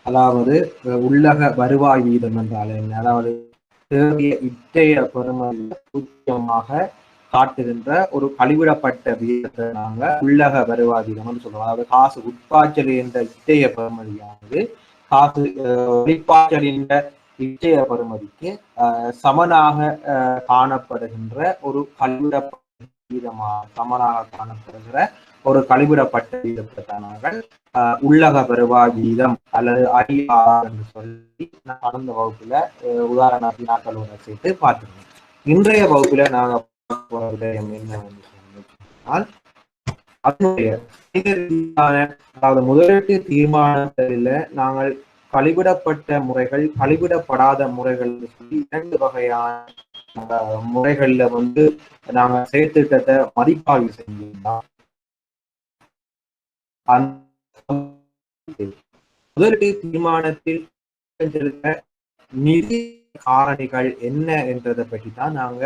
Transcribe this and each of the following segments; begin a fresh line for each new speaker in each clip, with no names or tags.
அதாவது உள்ளக வருவாய் வீதம் என்றால் என்ன, அதாவது தேவைய இற்றைய பெறுமதியை சூட்சமாக காட்டுகின்ற ஒரு கழிவிடப்பட்ட வீதத்தை நாங்க உள்ளக வருவாய் வீதம் என்று சொல்லுவோம். அதாவது காசு உட்பாய்ச்சல் என்ற இற்றைய பெறுமதியானது காசு வெளிப்பாய்ச்சல் என்ற இற்றைய பெறுமதிக்கு சமனாக காணப்படுகின்ற ஒரு கழிவிடப்பட்ட வீதமாக சமனாக காணப்படுகிற ஒரு கழிவிடப்பட்ட வீதத்தை நாங்கள் உள்ளக வருவாய் வீதம் அல்லது IRR என்று சொல்லி நான் கடந்த வகுப்புல உதாரண வினாக்களோட சேர்த்து பார்த்துருக்கோம். இன்றைய வகுப்புல நாங்க போற விடயம் என்னவென்று சொன்னால் அதனுடைய அதாவது முதலீட்டு தீர்மானத்தில் நாங்கள் கழிவிடப்பட்ட முறைகள் கழிவிடப்படாத முறைகள் சொல்லி 2 வகையான முறைகள்ல நாங்க செயற்திட்டத்தை மதிப்பாய்வு செஞ்சோம்னா முதலீட்டு தீர்மானத்தில் நிதி காரணிகள் என்ன என்றதை பற்றி தான் நாங்க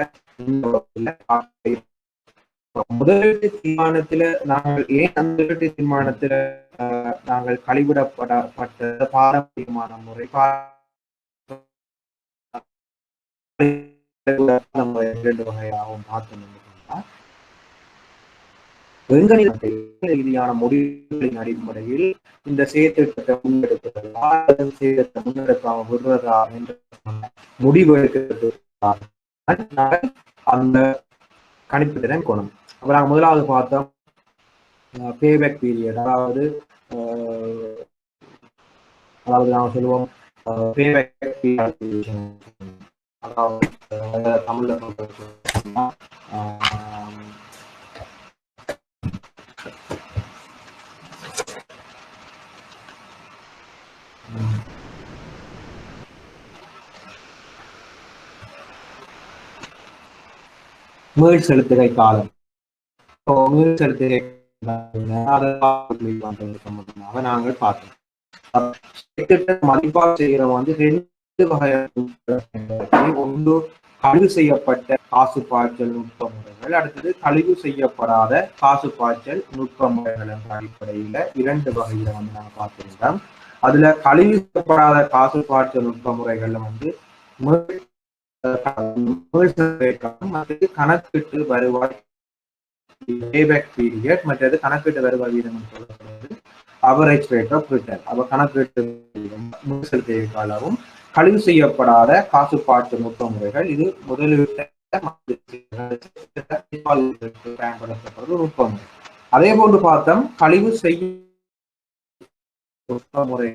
முதலீட்டு தீர்மானத்துல நாங்கள் ஏன் முதலீட்டு தீர்மானத்துல நாங்கள் கழிவிடப்படப்பட்ட பாரம்பரியமான முறை 2 வகையாகவும் பார்த்தோம். ரீதியான முடிவுகளின் அடிப்படையில் இந்த செயற்திட்டத்தை முன்னெடுக்காம விடுறதா என்ற முடிவு எடுக்கிறது அந்த கணிப்பு திறன் கோணம். அப்ப நாங்க முதலாவது பார்த்தோம் பேபேக் பீரியட், அதாவது நாங்க சொல்லுவோம் பேபேக் பீரியட், அதாவது தமிழ்ல மீள் செலுத்துகை காலம். மீள் செலுத்துகை சம்பந்தமாக நாங்கள் பார்த்தோம். மதிப்பாக செய்கிற 2 வகையான, ஒன்று கழிவு செய்யப்பட்ட காசு பாய்ச்சல் நுட்ப முறைகள், அடுத்தது கழிவு செய்யப்படாத காசு பாய்ச்சல் நுட்ப முறைகள் என்ற அடிப்படையில 2 வகையில நாங்கள் பார்த்திருந்தோம். அதுல கழிவு செய்யப்படாத காசு பாய்ச்சல் நுட்ப முறைகள்ல கணக்கிட்டு வருவாய் பீரியட், மற்றது கணக்கிட்டு வருவாய் வீதம் சொல்லப்படுறது அவரேஜ் ரேட் ஆஃப் ரிட்டர்ன். அப்ப கணக்கிட்டு செலுத்திய காலமும் கழிவு செய்யப்படாத காசு பாய்ச்சல் நுட்ப முறைகள் இது முதலீட்டு பயன்படுத்தப்படுற நுட்ப முறை. அதே போன்று பார்த்தோம் கழிவு செய்ய நுட்ப முறை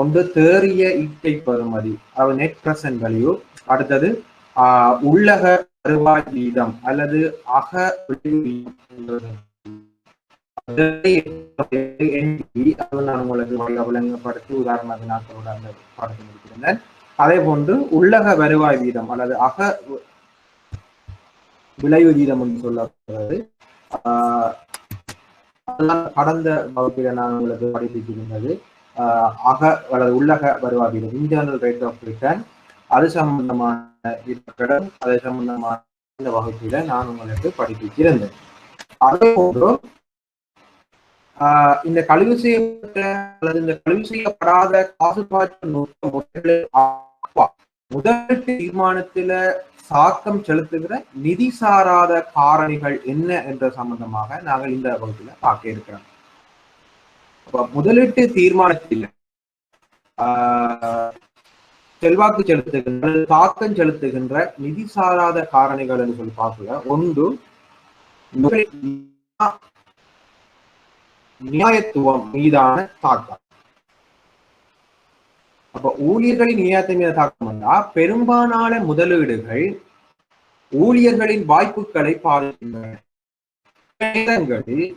ஒன்று தேறிய ஈட்டை பெறுமதி, அதாவது நெட் பிரசன்ட் வேல்யூ, அடுத்தது உள்ளக வருவாய் வீதம் அல்லது அக நான் உங்களுக்கு விளங்கப்படுத்தி உதாரண வினாக்களோட அந்த பாடத்தை முடித்திருந்தேன். அதே போன்று உள்ளக வருவாய் வீதம் அல்லது அக விளைவு வீதம் என்று சொல்லப்படுறது கடந்த வகுப்பில நான் உங்களுக்கு படிப்பித்திருந்தது அக அல்லது உள்ளக வருவாய் வீதம், இன்டர்னல் ரேட் ஆஃப் ரிட்டர்ன். அது சம்பந்தமான அது சம்பந்தமான இந்த வகுப்பில நான் உங்களுக்கு படிப்பித்திருந்தேன். அதே போன்று இந்த கழிவு செய்யப்பட்ட அல்லது இந்த கழிவு செய்யப்படாத காசு பாய்ச்சல் நுட்ப முறைகளில் முதலீட்டு தீர்மானத்தில சாக்கம் செலுத்துகிற நிதி சாராத காரணிகள் என்ன என்ற சம்பந்தமாக நாங்கள் இந்த வகுப்பில பார்க்க இருக்கிறோம். முதலீட்டு தீர்மானத்தில் செல்வாக்கு செலுத்துகின்ற தாக்கம் செலுத்துகின்ற நிதி சாராத காரணிகள் என்று சொல்லி பார்க்கல. ஒன்று நியாயத்துவம் மீதான தாக்கம். அப்ப ஊழியர்களின் நியாயத்தின் மீது தாக்கம் வந்தா பெரும்பாலான முதலீடுகள் ஊழியர்களின் வாய்ப்புகளை பாதிக்கின்றன. நேரங்களில்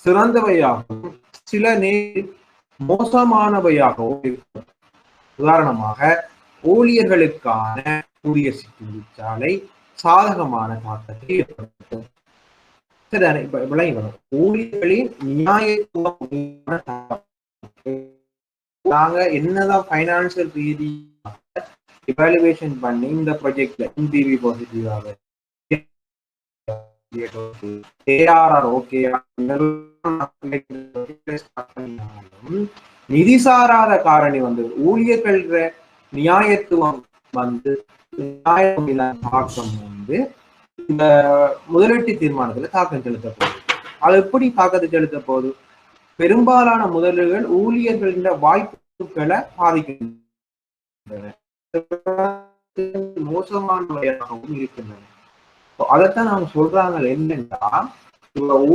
சிறந்தவையாகவும் சில நேரில் மோசமானவையாகவும் இருக்கும். உதாரணமாக ஊழியர்களுக்கான ஊதிய சிகிச்சை சாதகமான தாக்கத்தை ஏற்படுத்தும். ஊழியர்களின் நியாயத்துவம் நாங்க என்னதான் பைனான்சியல் ரீதியாக இவாலுவேஷன் பண்ணி இந்த ப்ராஜெக்ட்ல NPV பாசிட்டிவாக ARR ஓகே நிதி சாராத காரணி வந்து ஊழியர்கள் நியாயத்துவம் வந்து நியாயம் தாக்கம் வந்து இந்த முதலீட்டு தீர்மானத்துல தாக்கம் செலுத்த போகுது. அது எப்படி தாக்கத்தை செலுத்த போகுது? பெரும்பாலான முதலீடுகள் ஊழியர்களின் வாய்ப்புகளை பாதிக்கின்றன, மோசமானவையாகவும் இருக்கின்றன. அதைத்தான் அவங்க சொல்றாங்க என்னன்னா,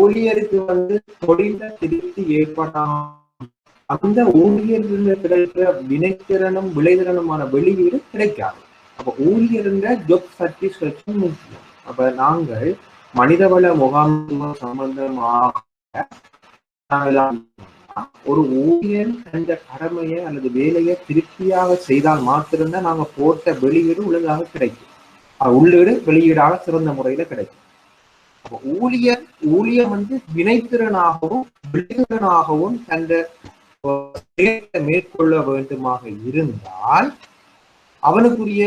ஊழியருக்கு வந்து தொழில திருப்தி ஏற்படாம அந்த ஊழியர்கள் கிடைக்கிற வினைத்திறனும் விளைதிறனுமான வெளியீடு கிடைக்காது. அப்ப ஊழியருங்க ஜாப் சாட்டிஸ்ஃபேக்ஷன் முக்கியம். அப்ப நாங்கள் மனிதவள முகாமைத்துவம் சம்பந்தமாக ஒரு ஊழியர் அந்த கடமையை அல்லது வேலையை திருப்தியாக செய்தால் மாத்திருந்தா நாங்க போட்ட வெளியீடு ஒழுங்காக கிடைக்கும். உள்ளீடு வெளியீடாக சிறந்த முறையில கிடைக்கும். அப்ப ஊழியம் வந்து வினைத்திறனாகவும் விளைதிறனாகவும் அந்த மேற்கொள்ள வேண்டுமாக இருந்தால் அவனுக்குரிய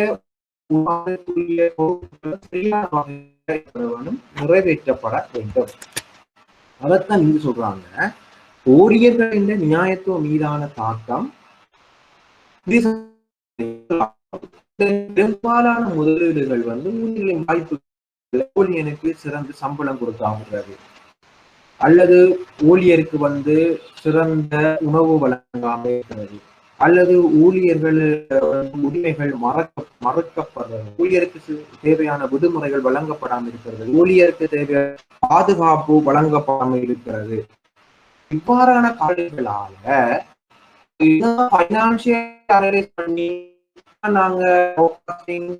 நிறைவேற்றப்பட வேண்டும். அதைத்தான் நீங்க சொல்றாங்க, ஊழியர்களின் நியாயத்துவம் மீதான தாக்கம் பெரும்பாலான முதலீடுகள் வந்து ஊழியர்களின் வாய்ப்பு ஊழியனுக்கு சிறந்த சம்பளம் கொடுக்காமல் அல்லது ஊழியருக்கு வந்து சிறந்த உணவு வழங்காமல் இருக்கிறது, அல்லது ஊழியர்கள் உரிமைகள் மறக்கப்படுறது, ஊழியருக்கு தேவையான விடுமுறைகள் வழங்கப்படாமல் இருக்கிறது, ஊழியருக்கு தேவையான பாதுகாப்பு வழங்கப்படாமல் இருக்கிறது. இவ்வாறான காரணங்களால பைனான்சியல் அனலைஸ் பண்ணி நாங்க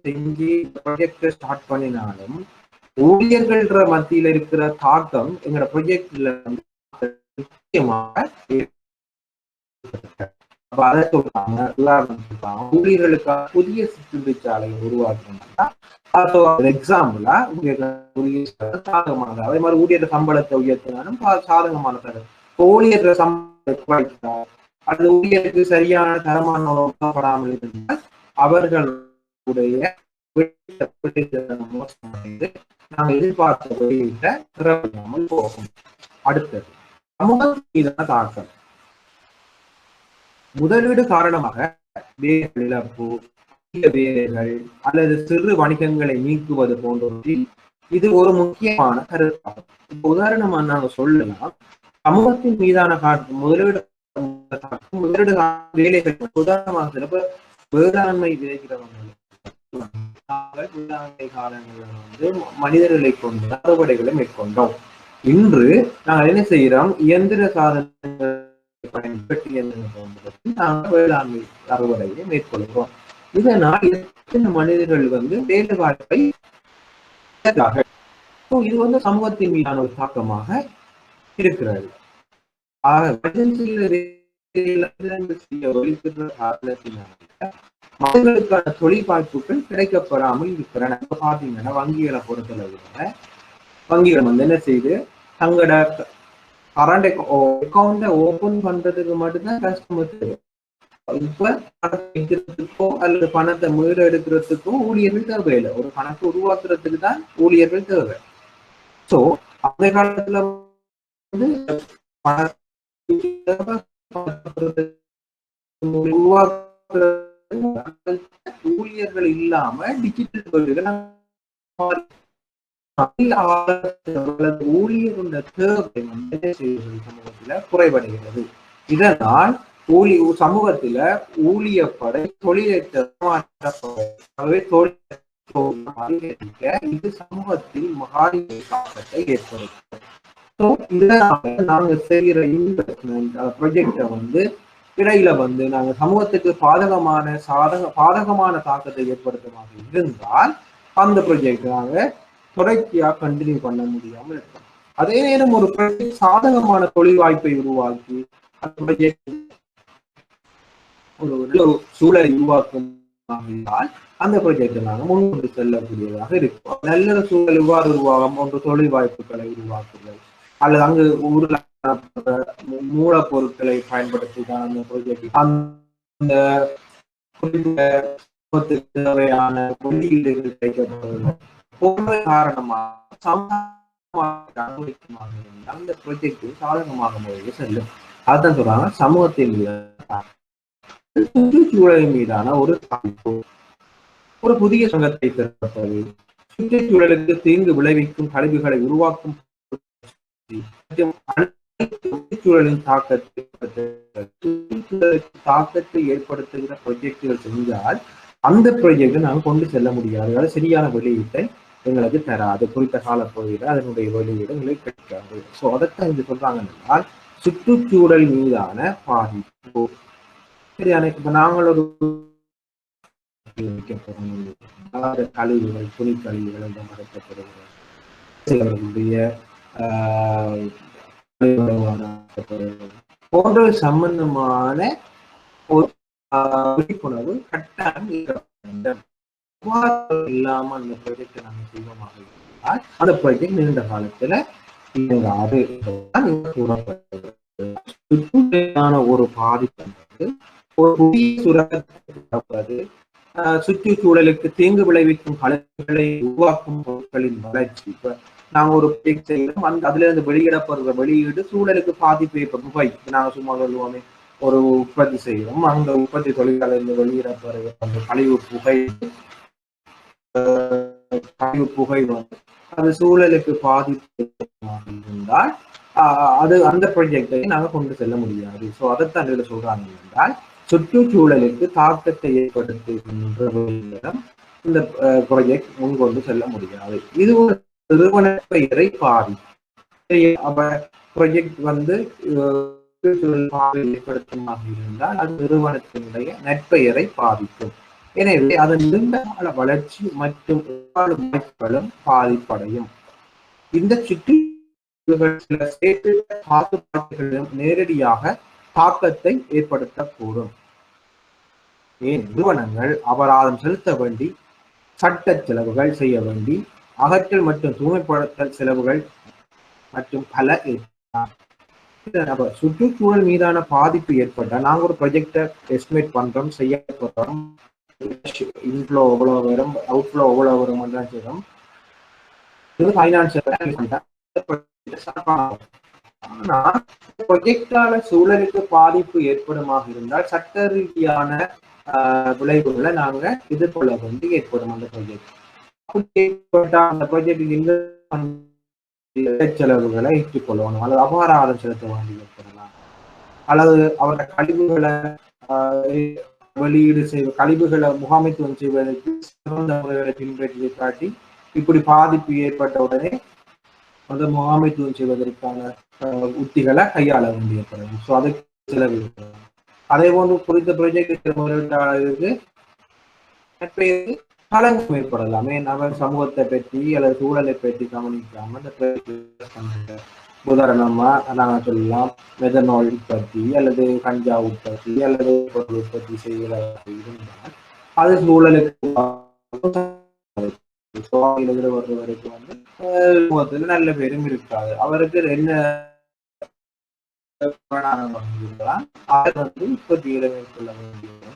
செஞ்சு ப்ராஜெக்ட் ஸ்டார்ட் பண்ணினாலும் ஊழியர்கள்ன்ற மத்தியில இருக்கிற தாக்கம் எங்களோட ப்ராஜெக்ட்ல முக்கியமாக அதை சொல்றாங்க. உதாரணம் ஊழியர்களுக்காக புதிய சிற்றுண்டிச்சாலையை உருவாக்கணும்னா எக்ஸாம்பிளா சாதகமானது. அதே மாதிரி ஊழியர் சம்பளத்தை உயர்த்தினாலும் சாதகமான தரம். ஊழியர் சம்பளத்தை அல்லது ஊழியருக்கு சரியான தரமான உணவப்படாமல் இருந்தால் அவர்களுடைய நாங்கள் எதிர்பார்த்த வெளியிட்ட திறமையாமல் போகும். அடுத்தது சமூக மீதான தாக்கம். முதலீடு காரணமாக வேலை இழப்பு, வேலைகள் அல்லது சிறு வணிகங்களை நீக்குவது போன்றவற்றில் இது ஒரு முக்கியமான கருத்தாகும். இப்ப உதாரணமா நாங்க சொல்லலாம், சமூகத்தின் மீதான முதலீடு வேலைகள். உதாரணமாக சிறப்பு வேளாண்மை விதைக்கிறவங்க வேளாண்மை காலங்களில் வந்து மனிதர்களை கொண்டு அறுவடைகளை மேற்கொண்டோம். இன்று நாங்கள் என்ன செய்யறோம், இயந்திர சாதனங்கள் பயன்படுத்தி நாங்கள் வேளாண்மை அறுவடையை மேற்கொள்கிறோம். இதனால் மனிதர்கள் வந்து வேலை வாய்ப்பை இது வந்து சமூகத்தின் மீதான ஒரு தாக்கமாக இருக்கிறது. மக்களுக்கான தொழில் வாய்ப்புகள் கிடைக்கப்படாமல் இருக்கிறன. பாத்தீங்கன்னா வங்கிகளை பொறுத்தளவுல வங்கிகள் வந்து என்ன செய்து தங்களோட கரண்ட் அக்கௌண்ட ஓபன் பண்றதுக்கு மட்டும்தான் கஸ்டமர் தேவை. இப்ப வைக்கிறதுக்கோ அல்லது பணத்தை மீற எடுக்கிறதுக்கோ ஊழியர்கள் தேவையில்லை. ஒரு கணக்கு உருவாக்குறதுக்கு தான் ஊழியர்கள் தேவை. சோ அந்த காலத்துல வந்து ஊழியர்கள் இல்லாம டிஜிட்டல் ஊழியருடைய தேவை வந்து சமூகத்துல குறைவடைகிறது. இதனால் சமூகத்துல ஊழியப்படை தொழிலை இது சமூகத்தில் மகாரிய தாக்கத்தை ஏற்படுத்தும். நாங்க செய்கிற இன்வெஸ்ட்மெண்ட் ப்ராஜெக்டை வந்து இடையில வந்து நாங்க சமூகத்துக்கு பாதகமான தாக்கத்தை ஏற்படுத்துமாக இருந்தால் அந்த ப்ராஜெக்ட் நாங்க தொடர்ச்சியா கண்டினியூ பண்ண முடியாம இருக்கும். அதே நேரம் ஒரு ப்ராஜெக்ட் சாதகமான தொழில் வாய்ப்பை உருவாக்கி அந்த ப்ராஜெக்ட் ஒரு நல்ல சூழலை உருவாக்கும் அந்த ப்ராஜெக்ட் நாங்க முன்கொண்டு செல்லக்கூடியதாக இருக்கும். நல்ல சூழல் இவ்வாறு உருவாகும் ஒன்று தொழில் வாய்ப்புகளை உருவாக்குதல் அல்லது அங்கு ஊர்ல மூலப்பொருட்களை பயன்படுத்திதான் அந்த ப்ராஜெக்ட் அந்த தேவையான வெளியீடுகள் கிடைக்கப்படுவது காரணமாக அந்த ப்ராஜெக்ட் சாதகமாக முறையில் செல்லும். அதுதான் சொல்றாங்க சமூகத்தில் சுற்றுச்சூழலின் மீதான ஒரு பாதிப்பு. ஒரு புதிய சங்கத்தை திறப்பது, சுற்றுச்சூழலுக்கு தீங்கு விளைவிக்கும் கழிவுகளை உருவாக்கும் சுற்றுச்சூழலின் தாக்கத்தை ஏற்படுத்துகிற ப்ரொஜெக்டுகள் செஞ்சால் அந்த ப்ரொஜெக்டை நாங்கள் கொண்டு செல்ல முடியாது. அது சரியான வெளியீட்டை எங்களுக்கு தராது. குறித்த கால பகுதியில் அதனுடைய வெளியீடு எங்களுக்கு கிடைக்காது. ஸோ அதைத்தான் இது சொல்றாங்க என்றால் சுற்றுச்சூழல் மீதான பாதிப்பு. சரியான இப்ப நாங்கள் ஒரு கழிவுகள், துணி கழிவுகள் எல்லாம் மறைக்கப்படுகிறது போன்ற சம்பந்தமான ஒரு விழிப்புணர்வு கட்டாயம் இல்லாம அந்த ப்ராஜெக்ட் நாங்க செய்வோமாக இருந்தால் அந்த ப்ராஜெக்ட் நீண்ட காலத்துல இயங்காது கூறப்படுகிறது. ஒரு பாதிப்பு ஒரு புதிய சுரங்கத்தை சுற்றுச்சூழலுக்கு தீங்கு விளைவிக்கும் கழிவுகளை உருவாக்கும் பொருட்களின் வளர்ச்சி. இப்ப நாங்க ஒரு ப்ராஜெக்ட் செய்யறோம், அதுல இருந்து வெளியிடப்படுற வெளியீடு சூழலுக்கு பாதிப்பு புகை. நாங்க சும்மா சொல்லுவோமே, ஒரு உற்பத்தி செய்யறோம், அந்த உற்பத்தி தொழிலாளர்கள் வெளியிடப்படுற அந்த கழிவு புகை வந்து அது சூழலுக்கு பாதிப்பு இருந்தால் அது அந்த ப்ராஜெக்டை நாங்க கொண்டு செல்ல முடியாது. ஸோ அதைத்தான் இதுல சொல்றாங்க என்றால் சுற்றுச்சூழலுக்கு தாக்கத்தை ஏற்படுத்துகின்ற இந்த ப்ராஜெக்ட் முன்கொண்டு செல்ல முடியாது. இது ஒரு நிறுவன பெயரை பாதிக்கும். ப்ராஜெக்ட் வந்து ஏற்படுத்துமாக இருந்தால் அது நிறுவனத்தினுடைய நற்பெயரை பாதிக்கும். எனவே அதன் நீண்ட கால வளர்ச்சி மற்றும் வாய்ப்புகளும் பாதிப்படையும். இந்த சுற்றுச்சூழல் நேரடியாக தாக்கத்தை ஏற்படுத்தக்கூடும். நிறுவனங்கள் அபராதம் செலுத்த வேண்டி, சட்ட செலவுகள் செய்ய வேண்டி, அகற்றல் மற்றும் தூய்மைப்படுத்தல் செலவுகள் மற்றும் பல சுற்றுச்சூழல் மீதான பாதிப்பு ஏற்பட்டால் நாங்கள் ஒரு ப்ராஜெக்டை எஸ்டிமேட் பண்றோம், செய்ய போறோம், இன்ஃப்ளோ எவ்வளவு வரும், அவுட்ஃப்ளோ எவ்வளவு வரும் செய்யறோம். இது ஃபைனான்சியல். ஆனா ப்ராஜெக்டால சூழலுக்கு பாதிப்பு ஏற்படுமாக இருந்தால் சட்ட ரீதியான விளைவுகளை நாங்க எதிர்கொள்ள வேண்டி ஏற்படும். அந்த ப்ராஜெக்ட் அந்த ப்ராஜெக்டுக்கு செலவுகளை ஏற்றுக்கொள்ளணும், அல்லது அபராதம் செலுத்த வேண்டி ஏற்படலாம், அல்லது அவருடைய கழிவுகளை வெளியீடு கழிவுகளை முகாமைத்துவம் செய்வதற்கு சிறந்த முறைகளை பின்பற்றி காட்டி இப்படி பாதிப்பு ஏற்பட்ட உடனே அந்த முகாமைத்துவம் செய்வதற்கான உத்திகளை கையாள வேண்டிய ஏற்படும். ஸோ அதுக்கு செலவு. அதே போன்று குறித்த ப்ராஜெக்ட் முதலீட்டாளருக்கு களங்கம் ஏற்படலாம். அவர் சமூகத்தை பற்றி அல்லது சூழலை பற்றி கவனிக்காம அந்த உதாரணமா நாங்க சொல்லலாம் மெதனால் உற்பத்தி அல்லது கஞ்சா உற்பத்தி அல்லது பொருள் உற்பத்தி செய்வதாக இருந்தால் அது சூழலுக்கு வரைக்கும் வந்து சமூகத்துல நல்ல பேரும் இருக்காது. அவருக்கு என்ன உற்பத்திகளை மேற்கொள்ள வேண்டியது.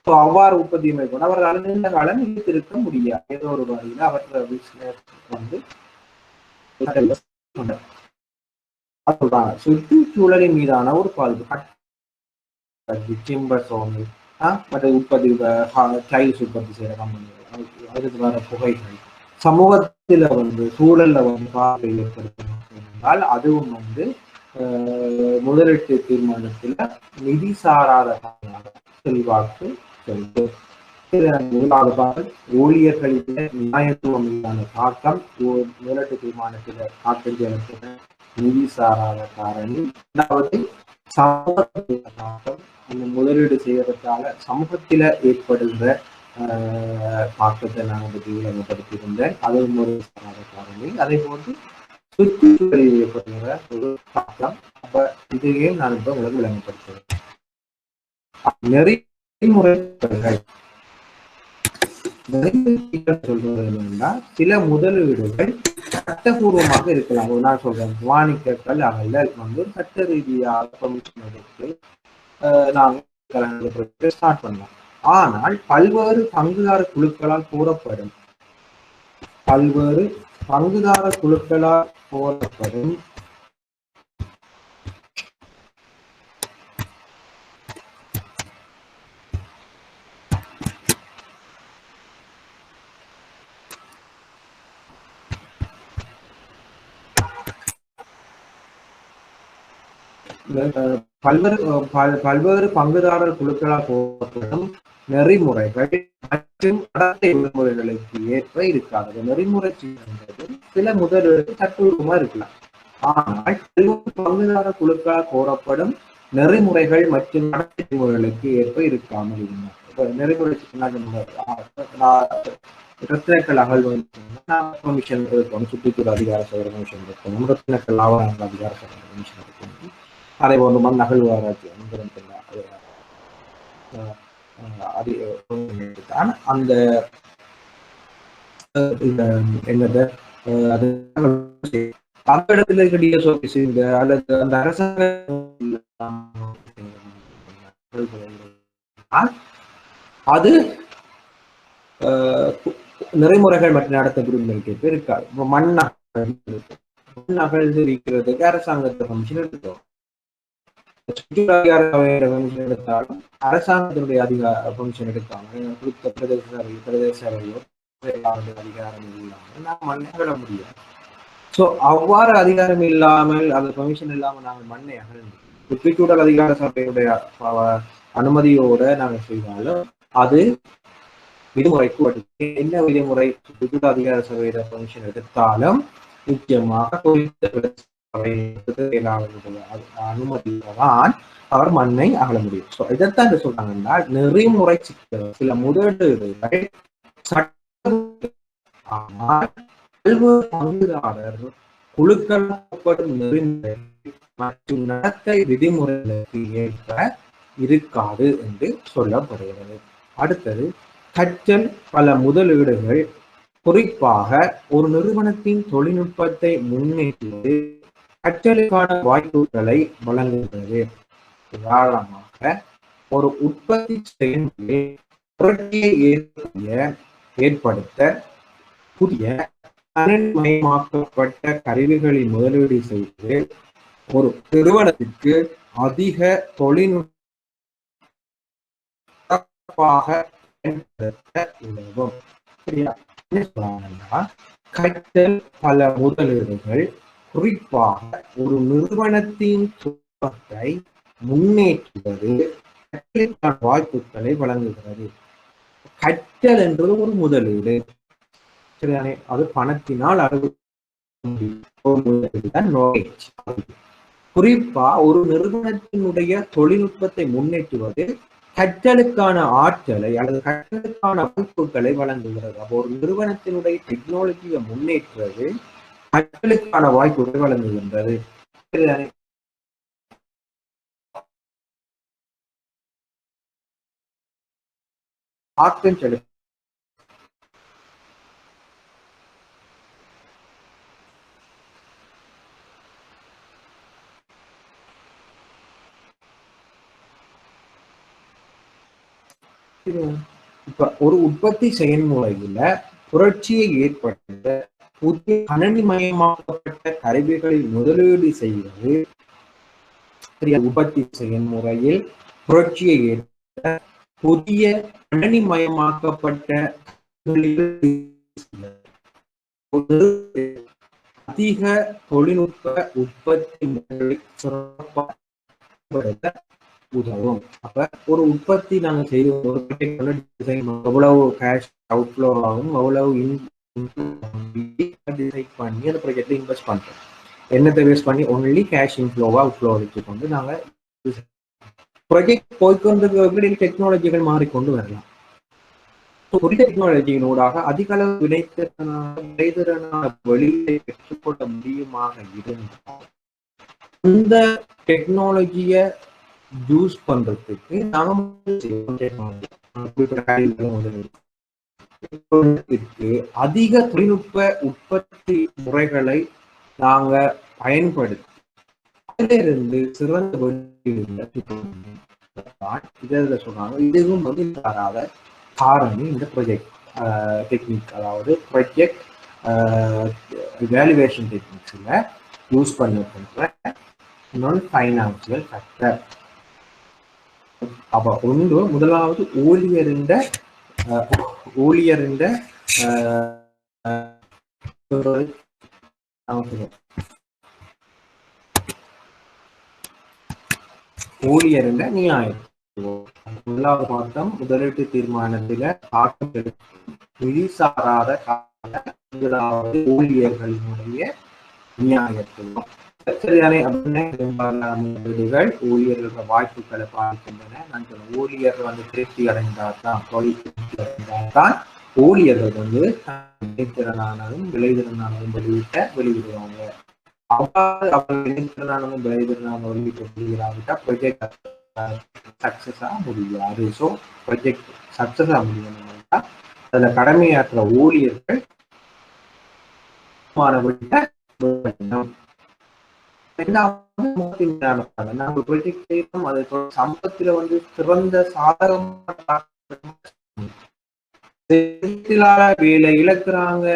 அவ்வாறு உற்பத்தியை மேற்கொண்டு அவர்கள் நீண்ட காலம் நிலைத்திருக்க முடியாது. ஏதோ ஒரு வகையில அவர்கள் பிசினஸ் வந்து சுற்றுச்சூழலின் மீதான ஒரு பாதிப்பு. டிம்பர் சோனி மற்ற உற்பத்தி டைல்ஸ் உற்பத்தி செய்யற கம்பெனிகள், அதுக்கு வர புகைகள் சமூகத்துல வந்து சூழல்ல வந்து பாதிப்பை ஏற்படுத்தினால் அதுவும் வந்து முதலீட்டு தீர்மானத்துல நிதி சாராத செல்வாக்கு செல்வது. ஊழியர்களின் நியாயத்துவம் மீதான தாக்கம் முதலீட்டு தீர்மானத்துல தாக்கம் நிதி சாராத காரணி. அதாவது சமூகத்தில தாக்கம், அந்த முதலீடு செய்வதற்காக சமூகத்தில ஏற்படுகிற தாக்கத்தை நான் வந்து விளங்கப்படுத்தியிருந்தேன். அது ஒரு சாராத காரணி. அதே போன்று சுற்றுச்சூழலில் ஏற்படுகிற ஒரு தாக்கம். அப்ப இதையே நான் இப்ப உங்களுக்கு விளங்கப்படுத்துகிறேன். நெறிமுறைகள் சொல்றது என்னன்னா, சில முதலீடுகள் சட்டபூர்வமாக இருக்கலாம். நான் சொல்றேன், வாணிக்கர்கள் அகழல் வந்து சட்ட ரீதியாக பெர்மிஷன் எடுத்து நாங்கள் ஸ்டார்ட் பண்ணலாம். ஆனால் பல்வேறு பங்குதார குழுக்களால் கூறப்படும் பல்வேறு பல்வேறு பங்குதாரர் குழுக்களால் போகப்படும் நெறிமுறைகள் மற்றும் நடத்தை விதிமுறைகளுக்கு ஏற்ப இருக்காது. நெறிமுறை என்பது சில முதலீடு தத்துவமா இருக்கலாம். ஆனால் பங்குதாரர் குழுக்களால் கோரப்படும் நெறிமுறைகள் மற்றும் நடத்தை விதிமுறைகளுக்கு ஏற்ப இருக்காமல் இருந்தார். இப்ப நெறிமுறை ரத்தினக்கல் அகழ்வு கமிஷன் இருக்கும், சுற்றுச்சூழல் அதிகார சபை கமிஷன் இருக்கும், ரத்தினக்கல் ஆவணங்கள் அதிகார சபை கமிஷன் இருக்கும். அதை போன்று மண் அகழ்வாராய்ச்சி தான் அந்த என்னது அது அந்த இடத்துல இருக்க அல்லது அந்த அரசாங்க அது நெறிமுறைகள் மற்றும் நடத்த விரும்புகளுக்கு இருக்காது. மண் அகழ்ந்து இருக்கிறதுக்கு அரசாங்கத்தை கமிஷன் எடுத்தோம். கமிஷன் எடுத்தாலும் அரசாங்கத்தினுடைய அதிகார கமிஷன் எடுத்தாங்க குறித்த பிரதேச அதிகாரம் இல்லாமல் நாம் மண்ணை அகழ முடியாது. ஸோ அவ்வாறு அதிகாரம் இல்லாமல் அந்த கமிஷன் இல்லாமல் நாங்கள் மண்ணை அகழ்ந்து சுற்றுச்சூழல் அதிகார சபையுடைய அனுமதியோட நாங்கள் செய்தாலும் அது விதிமுறைக்கு வருது. என்ன விதிமுறை? சுற்றுச்சூழல் அதிகார சபையோட கமிஷன் எடுத்தாலும் நிச்சயமாக அனுமதிதான் அவர் மண்ணை அகழ முடியும். ஸோ இதைத்தான் சொல்றாங்க என்றால் நெறிமுறை சிக்கல் சில முதலீடுகள் பங்குதாரர் குழுக்கள் நெறிமுறை மற்றும் நடத்தை விதிமுறைகளுக்கு ஏற்ப இருக்காது என்று சொல்லப்படுகிறது. அடுத்தது கற்றல் பல முதலீடுகள் குறிப்பாக ஒரு நிறுவனத்தின் தொழில்நுட்பத்தை முன்னேற்றுவது கற்றலுக்கான வாய்ப்புகளை வழங்குகிறது. உதாரணமாக ஒரு உற்பத்தி செயல்முறை புரட்சியை ஏற்படுத்த புதிய கணினிமயமாக்கப்பட்ட கருவிகளில் முதலீடு செய்து ஒரு நிறுவனத்திற்கு அதிக தொழில்நுட்பாக உதவும். சரியா? கற்றல் பல முதலீடுகள் குறிப்பாக ஒரு நிறுவனத்தின் தொழில்நுட்பத்தை முன்னேற்றுவது கற்றலுக்கான வாய்ப்புகளை வழங்குகிறது. கற்றல் என்றது ஒரு முதலீடு, சரிதானே? அது பணத்தினால் குறிப்பா ஒரு நிறுவனத்தினுடைய தொழில்நுட்பத்தை முன்னேற்றுவது கற்றலுக்கான ஆற்றலை அல்லது கற்றலுக்கான வாய்ப்புகளை வழங்குகிறது. அப்போ ஒரு நிறுவனத்தினுடைய டெக்னாலஜியை முன்னேற்றுவது கற்றலுக்கான வாய்ப்புகளை வழங்குகின்றது. சரிதானே? ஆக்கம் செலுத்த இப்ப ஒரு உற்பத்தி செயல்முறையில புரட்சியை ஏற்பட்ட புதிய கணினிமயமாக்கப்பட்ட கருவிகளில் முதலீடு செய்வது உற்பத்தி செயல்முறையில் புரட்சியை ஏற்பட்ட புதிய கணினிமயமாக்கப்பட்ட அதிக தொழில்நுட்ப உற்பத்தி முறைகளை சிறப்பாக உதவும். அப்ப ஒரு உற்பத்தி நாங்க செய்வோம், எவ்வளவு கேஷ் அவுட்ஃப்ளோ ஆகும், எவ்வளவு டிசைட் பண்ணி அந்த ப்ராஜெக்ட்ல இன்வெஸ்ட் பண்றோம். என்னத்தை வேஸ்ட் பண்ணி ஒன்லி கேஷ் இன்ஃப்ளோவா அவுட்ஃப்ளோ வச்சுக்கொண்டு நாங்க ப்ராஜெக்ட் போய்கொண்டு டெக்னாலஜிகள் மாறிக்கொண்டு வரலாம். டெக்னாலஜியினூடாக அதிக அளவு விளைத்திறனான வெளியை பெற்றுக்கொள்ள முடியுமாக இருந்தால் இந்த டெக்னாலஜியை யூஸ் பண்றதுக்கு அதிக தொழில்நுட்ப உற்பத்தி முறைகளை நாங்க பயன்படுத்தி அதிலிருந்து சிறந்த இதில் சொல்றாங்க. இதுவும் வந்து தராத காரணி இந்த ப்ராஜெக்ட் டெக்னிக், அதாவது ப்ராஜெக்ட் வேல்யூவேஷன் டெக்னிக்ஸ்ல யூஸ் பண்ணப்படுற நான் ஃபைனான்சியல் ஃபேக்டர். அப்ப ஒன்று முதலாவது ஊழியரின் ஊழியர்ல நியாயத்துவம். முதலாவது பார்த்தோம் முதலீட்டு தீர்மானத்தில ஆக்கம் எடுக்கும் நிதி சாராத முதலாவது ஊழியர்களினுடைய நியாயத்துவம். சரிதானே? அப்படின்னா பெரும்பாலான முதலீடுகள் ஊழியர்கள் வாய்ப்புகளை பார்க்கின்றன. நான் சொன்ன ஊழியர்கள் வந்து திருப்தி அடைந்தால்தான், தொழில் திருப்தி அடைந்தால்தான் ஊழியர்கள் வந்து திறனானதும் விளைதிறனானதும் வெளியிடுவாங்க. அவ்வாறு அவர் விளைதிறனானதும் விளைதிறனான வெளியிடாவிட்டா ப்ரொஜெக்ட் சக்சஸா முடியாது. ஸோ ப்ரொஜெக்ட் சக்சஸா முடியணும்னா அதுல கடமையாற்ற ஊழியர்கள் நாங்கள் ப்ரொஜெக்ட் செய்யறோம். அது சமூகத்துல வந்து சிறந்த சாதகமான வேலை இழக்கிறாங்க,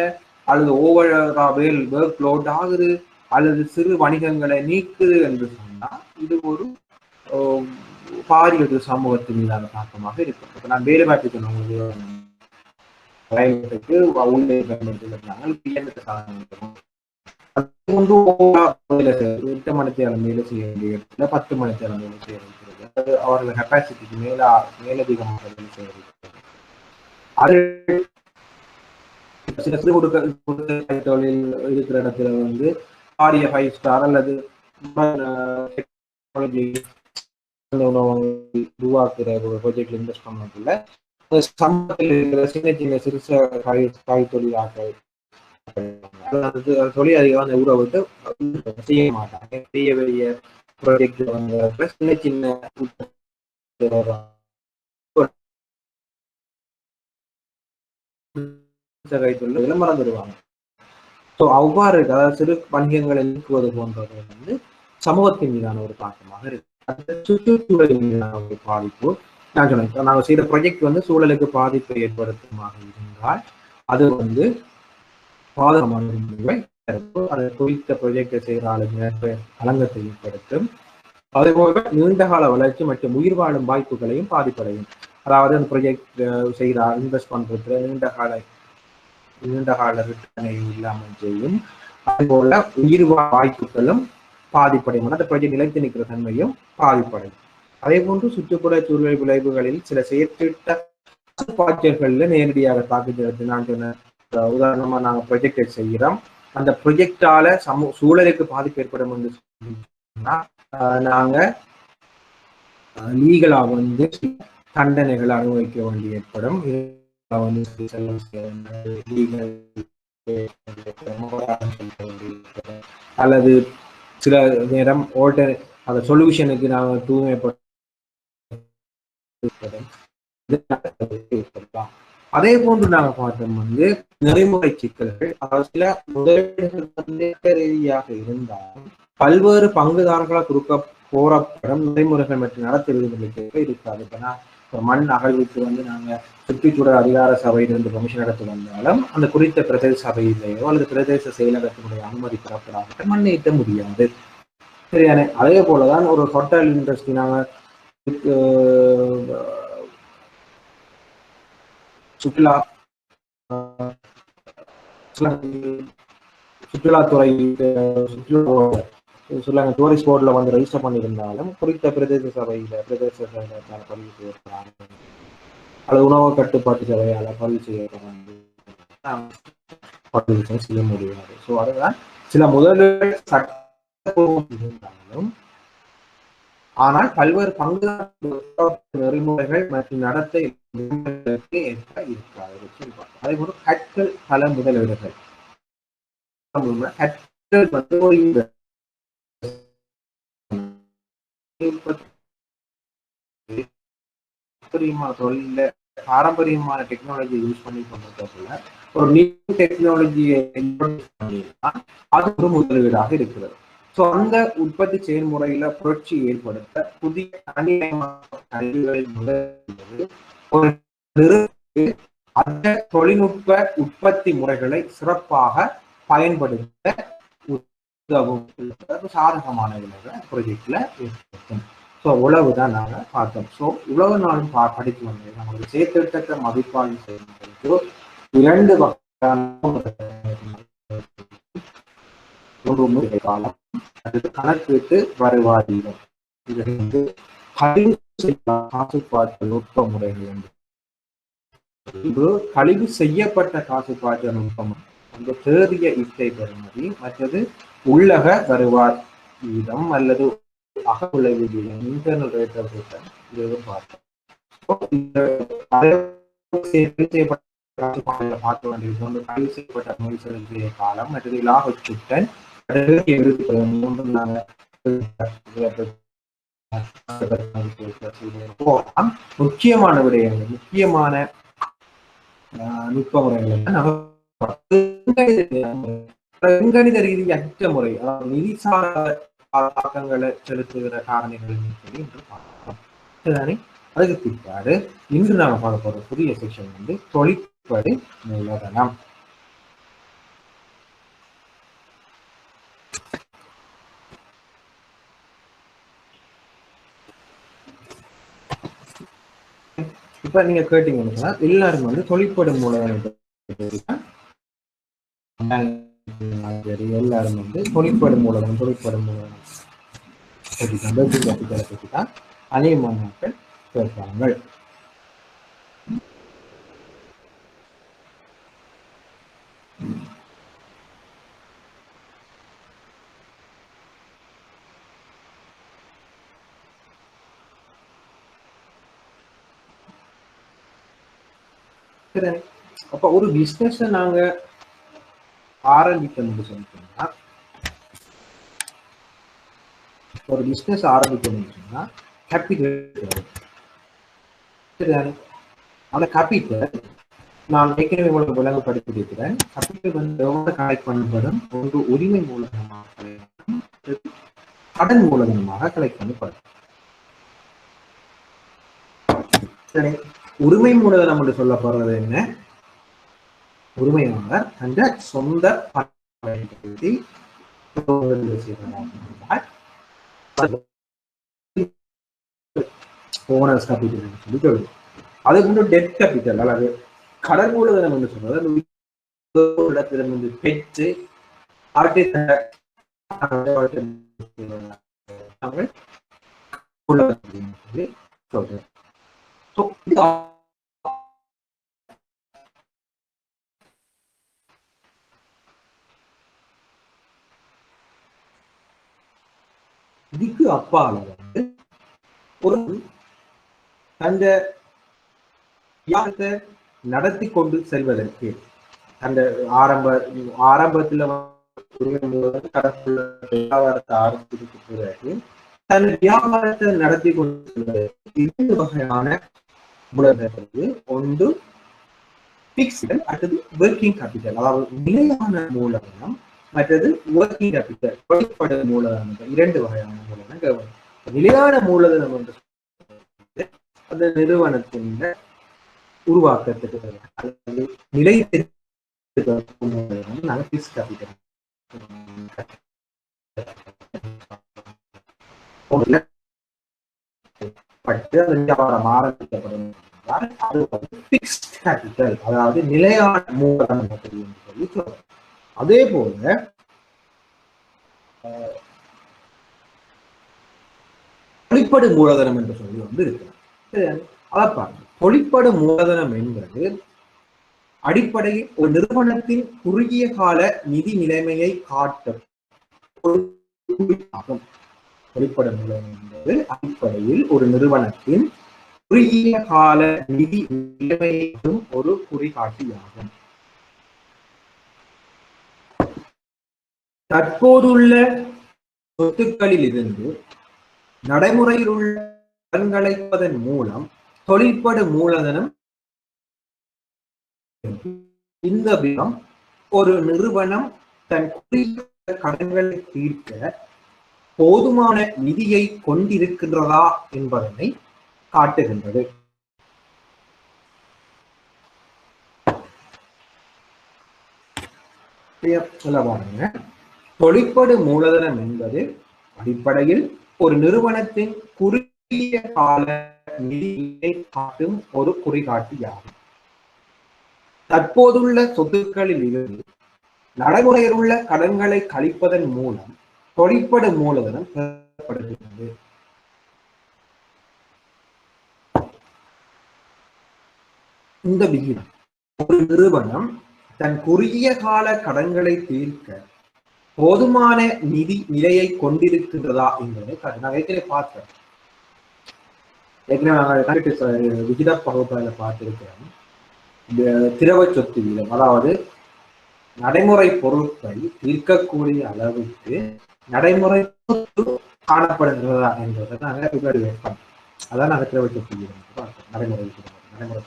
அல்லது ஓவரா ஒர்க் லோட் ஆகுது, அல்லது சிறு வணிகங்களை நீக்குது என்று சொன்னா இது ஒரு பாரிய ஒரு சமூகத்தின் மீதான தாக்கமாக இருக்கும். இப்ப நான் வேலை பார்த்து சொன்னவங்களுக்கு எட்டு மணித்தேரம் வேலை செய்ய வேண்டிய இடத்துல 10 மணித்தேரம் வேலை செய்ய இருக்கிறது. அவர்கள் கெப்பாசிட்டிக்கு மேலதிகமாக வேலை செய்ய இருக்கிறது. அது தொழில் இருக்கிற இடத்துல வந்து பாரிய 5 ஸ்டார் அல்லது உருவாக்குற ஒரு ப்ராஜெக்ட்ல இன்வெஸ்ட் பண்ணக்குள்ள சமூகத்தில் இருக்கிற சின்ன சின்ன சிறுச காய் தொழிலாக தொழில் அதிகம் ஊரை விட்டு செய்ய மாட்டாங்க. பெரிய பெரிய ப்ராஜெக்ட் வந்து சின்ன சின்ன கைத்தொழில் மறந்துடுவாங்க. ஸோ அவ்வாறு அதாவது சிறு வணிகங்களை நீக்குவது போன்றது வந்து சமூகத்தின் மீதான ஒரு தாக்கமாக இருக்கு. சுற்றுச்சூழல் மீதான ஒரு பாதிப்பு. நான் சொன்னேன், நாங்கள் செய்த ப்ராஜெக்ட் வந்து சூழலுக்கு பாதிப்பை ஏற்படுத்துமாக இருந்தால் அது வந்து பாதகமான முடிவை அதை குறித்த ப்ராஜெக்டை செய்கிற ஆளுங்க களங்கத்தை ஏற்படுத்தும். அதேபோல நீண்டகால வளர்ச்சி மற்றும் உயிர் வாழும் வாய்ப்புகளையும் பாதிப்படையும். அதாவது அந்த ப்ராஜெக்ட் செய்கிற இன்வெஸ்ட் பண்றதுல நீண்டகால ரிட்டர்னை இல்லாமல் செய்யும். அதுபோல உயிர் வாய்ப்புகளும் பாதிப்படையும். அந்த ப்ராஜெக்ட் நிலைத்து நிற்கிற தன்மையும் பாதிப்படையும். அதே போன்று சுற்றுப்புற சூழல் விளைவுகளில் சில செயற்திட்ட பாய்ச்சல்கள்ல நேரடியாக தாக்குதல். நான் சொன்ன உதாரணமா நாங்க ப்ரொஜெக்டை செய்கிறோம், அந்த ப்ரொஜெக்டால சூழலுக்கு பாதிப்பு ஏற்படும் என்று சொன்னா நாங்க லீகலா வந்து தண்டனைகளை அனுபவிக்க வேண்டி ஏற்படும். அல்லது சில நேரம் அந்த சொல்யூஷனுக்கு நாங்கள் தூய்மைப்படும். அதே போன்று நாங்க பார்த்தோம் வந்து நெறிமுறை சிக்கல்கள். அதாவது சில முதலீடுகள் ரீதியாக இருந்தாலும் பல்வேறு பங்குதாரர்களால் கோரப்படும் நடைமுறைகள் மற்றும் நடத்த விதிமுறைகளுக்கு இருக்காது. இப்ப மண் அகழ்வுக்கு வந்து நாங்க சுற்றுச்சூழல் அதிகார சபையிலிருந்து கமிஷன் நடத்தி வந்தாலும் அந்த குறித்த பிரதேச சபையிலேயோ அல்லது பிரதேச செயலகத்தினுடைய அனுமதி பெறப்படாத மண்ணை ஈட்ட முடியாது. சரியானே? அதே போலதான் ஒரு ஹோட்டல் இண்டஸ்ட்ரி நாங்க சுற்றுலாத்துறை டூரிஸ்ட் போர்ட்ல வந்து ரெஜிஸ்டர் பண்ணியிருந்தாலும் குறித்த பிரதேச சபையில பதிவு செய்யப்படாது அல்லது உணவு கட்டுப்பாட்டு சபையால பதிவு செய்ய முடியாது. ஸோ அதுதான் சில முதல்கள் சட்டப்பூர்வம் இருந்தாலும் ஆனால் பல்வேறு பங்குதாரர் நெறிமுறைகள் மற்றும் நடத்தை இருக்காது. அதே போல கற்கள் பல முதலீடுகள் தொழில பாரம்பரியமான டெக்னாலஜி யூஸ் பண்ணி கொண்டிருக்கக்குள்ள ஒரு நியூ டெக்னாலஜியை அது ஒரு முதலீடாக இருக்கிறது. ஸோ அந்த உற்பத்தி செயல்முறையில புரட்சி ஏற்படுத்த புதிய ஒரு அந்த தொழில்நுட்ப உற்பத்தி முறைகளை சிறப்பாக பயன்படுத்த உதவும் சாதகமான விளைவை ப்ராஜெக்ட்ல ஏற்படுத்தும். ஸோ உழவுதான் நாங்க பார்த்தோம். ஸோ உழவு நாளும் படித்து வந்தது நம்மளுக்கு செயற்திட்ட மதிப்பாய்வு செய்வதற்கு 2 வகையான காலம் கணக்கீட்டு வருவாய். இது வந்து கழிவு காசுப்பாய்ச்சல் நுட்ப முறைகள் என்று இது கழிவு செய்யப்பட்ட காசுப்பாய்ச்சல் நுட்பம் அந்த தேறிய இட்டை பெறுமதி மற்றது உள்ளக வருவாய் வீதம் அல்லது அகவிளைவு வீதம் இன்டர்னல் ரேட் ஆஃப் ரிட்டர்ன் இது பார்த்தோம். பார்க்க வேண்டியது ஒன்று கழிவு செய்யப்பட்ட நோய் செலுத்திய காலம் மற்றது லாப சுட்டன் முக்கியமான விடயங்கள் முக்கியமான நுட்ப முறைகள் எண்கணித ரீதி அற்ற முறை அதாவது நிதி சார்ந்த தாக்கங்களை செலுத்துகிற காரணிகள் சொல்லி இன்று பார்க்கலாம். அதுக்கு பிற்பாடு இன்று நாங்கள் பார்க்க போற புதிய செக்ஷன் வந்து தொழிற்படு மூலதனம். இப்ப நீங்க கேட்டீங்கன்னா எல்லாருக்கும் வந்து தொழிற்படு மூலதனம் எல்லாரும் வந்து தொழிற்படு மூலதனம் பற்றி தான் அதிகமான மக்கள் கேட்பாங்க. அப்ப ஒரு பிசினஸ் நாங்க ஆரம்பிக்கணும்னு சொன்னா ஒரு பிசினஸ் ஆரம்பிக்கணும்னு சொன்னா கேபிட்டல் அந்த கேபிட்டல் நான் ஏற்கனவே உங்களுக்கு விளங்கப்படுத்தியிருக்கிறேன். கேபிட்டல் வந்து எவ்வளவு கலெக்ட் பண்ணப்படும் ஒன்று உரிமை மூலதனமாக கடன் மூலதனமாக கலெக்ட் பண்ணப்படும். சரி, உரிமை மூலதனம் என்று சொல்ல போறது என்ன? உரிமையாளர் அந்த சொந்த ஓனர்ஸ் கேபிட்டல் சொல்லி சொல்லுது. அதுக்கு முன்னாடி டெட் கேபிட்டல் அல்லது கடன் மூலதனம் என்று சொல்றது இடத்திலிருந்து பெற்று சொல்றேன். இதுக்கு அப்பால வந்து ஒரு அந்த யாரத்தை நடத்தி கொண்டு செல்வதற்கு அந்த ஆரம்பத்துல வியாபாரத்தை ஆரம்பிச்சதுக்கு பிறகு தன் வியாபாரத்தை நடத்தி கொண்டு செல்வதற்கு இரண்டு வகையான மூலதனத்திற்கு ஒன்று பிக்ஸ்டு அடுத்தது ஒர்க்கிங் கேபிட்டல் அதாவது நிலையான மூலதனம் மற்றது ஒர்க்கிங் கேபிட்டல் வெளிப்பட மூலதனம் இரண்டு வகையான மூலதனம். நிலையான மூலதனம் என்று அந்த நிறுவனத்தின் உருவாக்கத்துக்கு அல்லது நிலை நாங்கள் பிக்ஸ்ட் கேபிட்டல் பட்டு அந்த வியாபாரம் ஆரம்பிக்கப்படும் அதாவது நிலையான மூலதனம் என்று சொல்லி சொல்றோம். அதே போல தொழிற்படு மூலதனம் என்று சொல்லி வந்து இருக்கிறார். அதை பாருங்க, தொழிற்படு மூலதனம் என்பது அடிப்படையில் ஒரு நிறுவனத்தின் குறுகிய கால நிதி நிலைமையை காட்டும் தொழிற்படு மூலதனம் என்பது அடிப்படையில் ஒரு நிறுவனத்தின் குறுகிய கால நிதி நிலைமையும் ஒரு குறிகாட்டியாகும். தற்போதுள்ள சொத்துக்களில் இருந்து நடைமுறையில் உள்ள கடன்களைப்பதன் மூலம் தொழிற்படு மூலதனம். இந்த விதம் ஒரு நிறுவனம் தன் குறுகிய கடன்களை தீர்க்க போதுமான நிதியை கொண்டிருக்கின்றதா என்பதனை காட்டுகின்றது. பாருங்க, தொழிற்படு மூலதனம் என்பது அடிப்படையில் ஒரு நிறுவனத்தின் குறுகிய கால நிதியை காட்டும் ஒரு குறிகாட்டியாகும். தற்போதுள்ள சொத்துக்களில் இருந்து நடைமுறையில் உள்ள கடன்களை கழிப்பதன் மூலம் தொழிற்படு மூலதனம் பெறப்படுகிறது. இந்த விகிதம் ஒரு நிறுவனம் தன் குறுகிய கால கடன்களை தீர்க்க போதுமான நிதி நிலையை கொண்டிருக்கின்றதா என்பதை நான் ஏற்கனவே பார்த்தேன். விகித பகுப்பாய்ல பார்த்திருக்கிறோம். திரவ சொத்து வீதம், அதாவது நடைமுறை பொருட்களை தீர்க்கக்கூடிய அளவுக்கு நடைமுறை காணப்படுகிறதா என்பதை நாங்கள் இவாலுவேட். அதான் நாங்கள் திரவ சொத்து வீதம் பார்த்தோம். நடைமுறை சொத்து நடைமுறை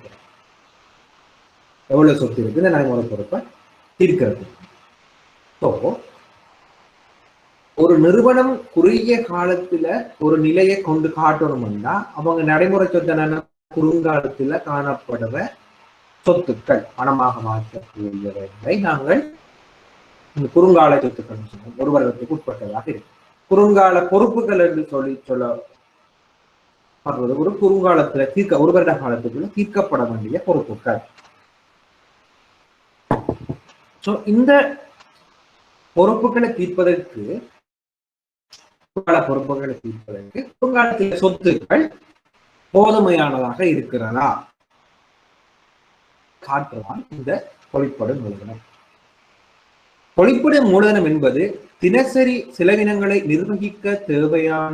பொருள் எவ்வளவு சொத்து இருக்கு இந்த நடைமுறை பொறுப்பை தீர்க்கிறது. ஸோ ஒரு நிறுவனம் குறுகிய காலத்துல ஒரு நிலையை கொண்டு காட்டணும்னா அவங்க நடைமுறை சொத்து குறுங்காலத்துல காணப்படுற சொத்துக்கள் பணமாக மாற்றக்கூடியவை நாங்கள் இந்த குறுங்கால சொத்துக்கள் சொல்லுவோம். ஒரு வருடத்துக்கு உட்பட்டதாக இருக்கு. குறுங்கால பொறுப்புகள் என்று சொல்ல ஒரு குறுங்காலத்துல ஒரு வருட காலத்துக்குள்ள தீர்க்கப்பட வேண்டிய பொறுப்புகள். சோ இந்த பொறுப்புகளை தீர்ப்பதற்கு குறுங்காலத்தில் சொத்துக்கள் போதுமையானதாக இருக்கிறதா காட்டுதான் இந்த தொழிற்படும் மூலதனம். தொழிற்படும் மூலதனம் என்பது தினசரி செலவினங்களை நிர்வகிக்க தேவையான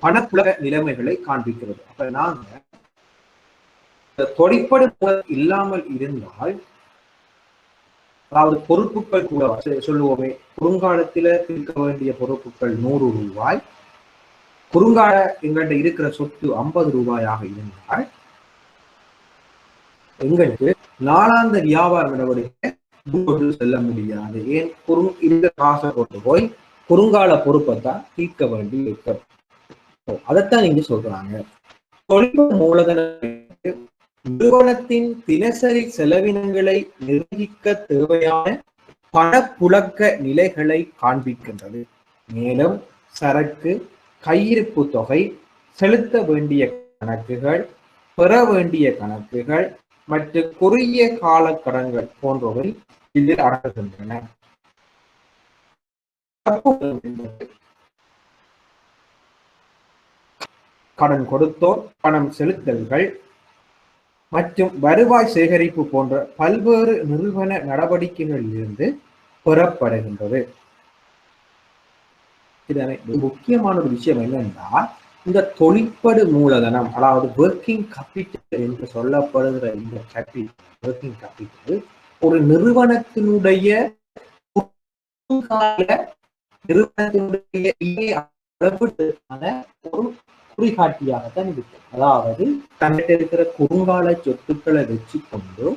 பணப்புழக்க நிலைமைகளை காண்பிக்கிறது. அப்ப நாங்க தொழிற்படும் இல்லாமல் இருந்தால், அதாவது பொறுப்புகள் கூட சொல்லுவோமே, குறுங்காலத்தில தீர்க்க வேண்டிய பொறுப்புகள் 100 ரூபாய், குறுங்கால எங்கள்கிட்ட இருக்கிற சொத்து 50 ரூபாயாக இருந்தால் எங்களுக்கு நாளாந்த வியாபார நடவடிக்கை செல்ல முடியாது. ஏன் இந்த காசை கொண்டு போய் குறுங்கால பொறுப்பை தான் தீர்க்க வேண்டி இருக்கு. அதைத்தான் இங்க சொல்றாங்க. தொழில் மூலதன நிறுவனத்தின் தினசரி செலவினங்களை நிர்வகிக்க தேவையான பணப்புழக்க நிலைகளை காண்பிக்கின்றது. மேலும் சரக்கு, கையிருப்பு தொகை, செலுத்த வேண்டிய கணக்குகள், பெற வேண்டிய கணக்குகள் மற்றும் குறுகிய கால கடன்கள் போன்றவை இதில் அடங்குகின்றன. கடன் கொடுத்தோர், பணம் செலுத்தல்கள் மற்றும் வருவாய் சேகரிப்பு போன்ற பல்வேறு நிறுவன நடவடிக்கைகளில் இருந்து பெறப்படுகின்றது. இதனை முக்கியமான ஒரு விஷயம் என்னன்னா, இந்த தொழிற்படு மூலதனம், அதாவது ஒர்க்கிங் கேபிட்டல் என்று சொல்லப்படுகிற இந்த கேபிட்டல், ஒர்க்கிங் கேபிட்டல் ஒரு நிறுவனத்தினுடைய ஒரு குறிகாட்டியாகத்தான் இருக்கு. அதாவது தன்னிட்ட இருக்கிற குறுங்கால சொத்துக்களை வச்சு கொண்டு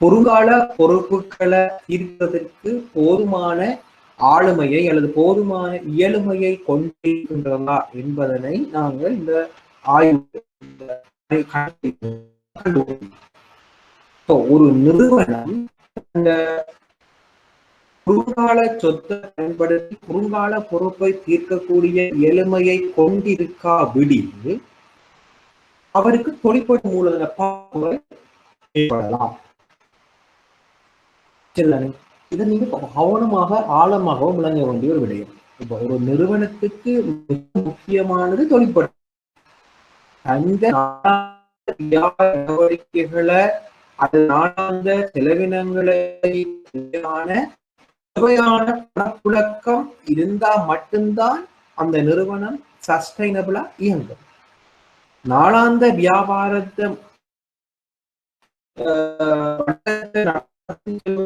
குறுங்கால பொறுப்புகளை தீர்ப்பதற்கு போதுமான ஆளுமையை அல்லது போதுமான இயலுமையை கொண்டிருக்கின்றதா என்பதனை நாங்கள் இந்த ஆய்வு ஒரு நிறுவனம் இந்த குறுங்கால சொத்தை பயன்படுத்தி குறுங்கால பொறுப்பை தீர்க்கக்கூடிய இயலுமையை கொண்டிருக்காவிடில் அவருக்கு தொழிற்படு மூலதன ஏற்படலாம். இதை நீங்க கவனமாக ஆழமாகவும் விளங்க வேண்டிய ஒரு விடயம். இப்ப ஒரு நிறுவனத்துக்கு முக்கியமானது தொழிற்படு. அந்த நடவடிக்கைகளை, அது நாளாந்த செலவினங்களை தேவையான பணப்புழக்கம் இருந்தா மட்டும்தான் அந்த நிறுவனம் சஸ்டைனபிளா இயங்கும். நாளாந்த வியாபாரத்தை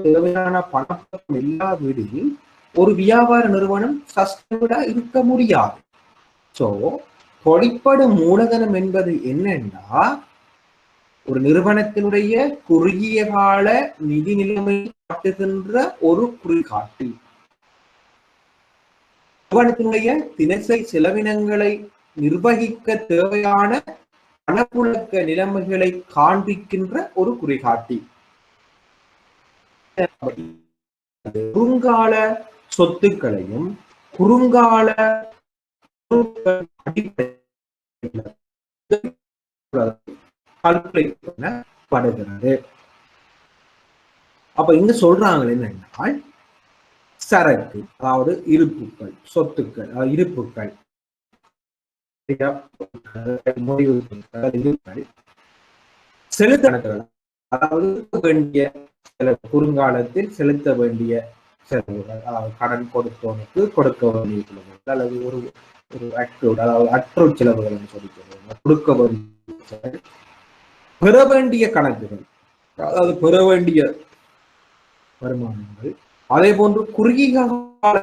தேவையான பணப்புழக்கம் இல்லாவிடில் ஒரு வியாபார நிறுவனம் சஸ்டைனபிளா இருக்க முடியாது. சோ தொழிற்படு மூலதனம் என்பது என்னன்னா, ஒரு நிறுவனத்தினுடைய குறுகிய கால நிதி நிலைமை காட்டுகின்ற ஒரு குறிகாட்டி. நிறுவனத்தினுடைய தினசரி செலவினங்களை நிர்வகிக்க தேவையான பணப்புழக்க நிலைமைகளை காண்பிக்கின்ற ஒரு குறிகாட்டி. குறுங்கால சொத்துக்களையும் குறுங்கால படுகிறது. அப்ப இங்க சொல்றாங்க என்னன்னா, சரக்கு, அதாவது இருப்புக்கள், சொத்துக்கள், இருப்புக்கள், செலுத்த கணக்குகள், அதாவது வேண்டிய குறுங்காலத்தில் செலுத்த வேண்டிய செலவுகள், அதாவது கடன் கொடுத்தவனுக்கு கொடுக்க வேண்டிய செலவுகள், அல்லது ஒரு ஒரு அக்ரூட், அதாவது அக்ரூட் செலவுகள் என்று சொல்லிக்கிறோம், கொடுக்க வேண்டிய, பெற வேண்டிய கணக்குகள், அதாவது பெற வேண்டிய வருமானங்கள், அதே போன்று குறுகிய கால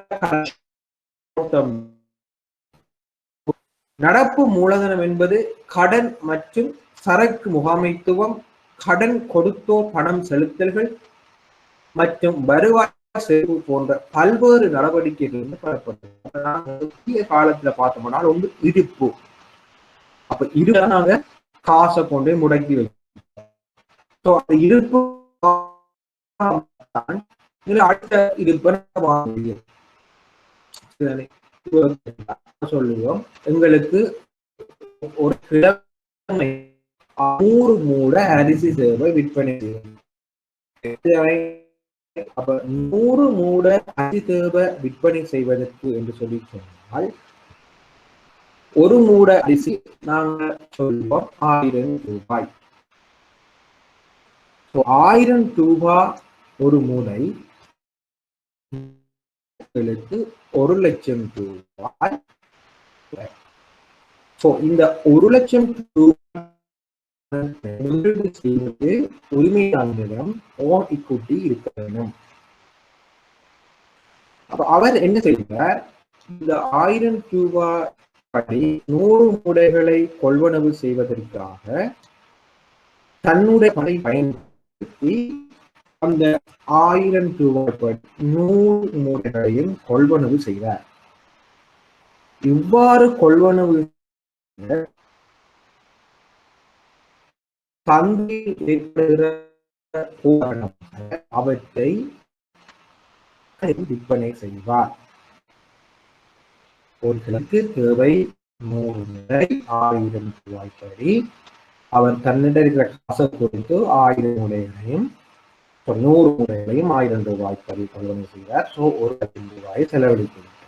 நடப்பு மூலதனம் என்பது கடன் மற்றும் சரக்கு முகாமைத்துவம், கடன் கொடுத்தோர் பணம் செலுத்தல்கள் மற்றும் வருவாய் செலவு போன்ற பல்வேறு நடவடிக்கைகள் பெறப்பட்டது. காலத்துல பார்த்தோம்னா ஒன்று இருப்பு. அப்ப இருப்ப நாங்க காசை கொண்டு முடக்கி வைக்கிறோம். அந்த இருப்பு அடுத்த இருப்பை சொல்லுவோம். எங்களுக்கு ஒரு கிழமை 100 மூட அரிசி சேவை விற்பனை செய்யும். அப்ப 100 மூட அரிசி தேவை விற்பனை செய்வதற்கு என்று சொல்லி சொன்னால், ஒரு மூட அரிசி நாங்க சொல்வோம் 1000 ரூபாய். 1000 ரூபாய் ஒரு மூடை 1 லட்சம் ரூபாய். இந்த 1 லட்சம் செய்வது உரிமையாளரிடம் ஓன் இக்விட்டி இருக்க வேண்டும். அப்ப அவர் என்ன செய்வார், இந்த 1000 ரூபாய் படி 100 மூடைகளை கொள்வனவு செய்வதற்காக தன்னுடைய பணத்தை பயன்படுத்தி அந்த 1000 ரூபாய் படி 100 மூடைகளையும் கொள்வனவு செய்வார். இவ்வாறு கொள்வனவு சந்தையில் ஏற்படுகிற அவற்றை விற்பனை செய்வார். ஒரு கிழக்கு தேவை 100 மூடை 1000 ரூபாய் படி அவர் தன்னிடம் இருக்கிற காசை கொடுத்து 1000 மூடைகளையும் 100 மூடைகளையும் 1000 ரூபாய் படி கொள்வனவு செய்வார். 1 லட்சம் ரூபாயை செலவழிக்கிறார்.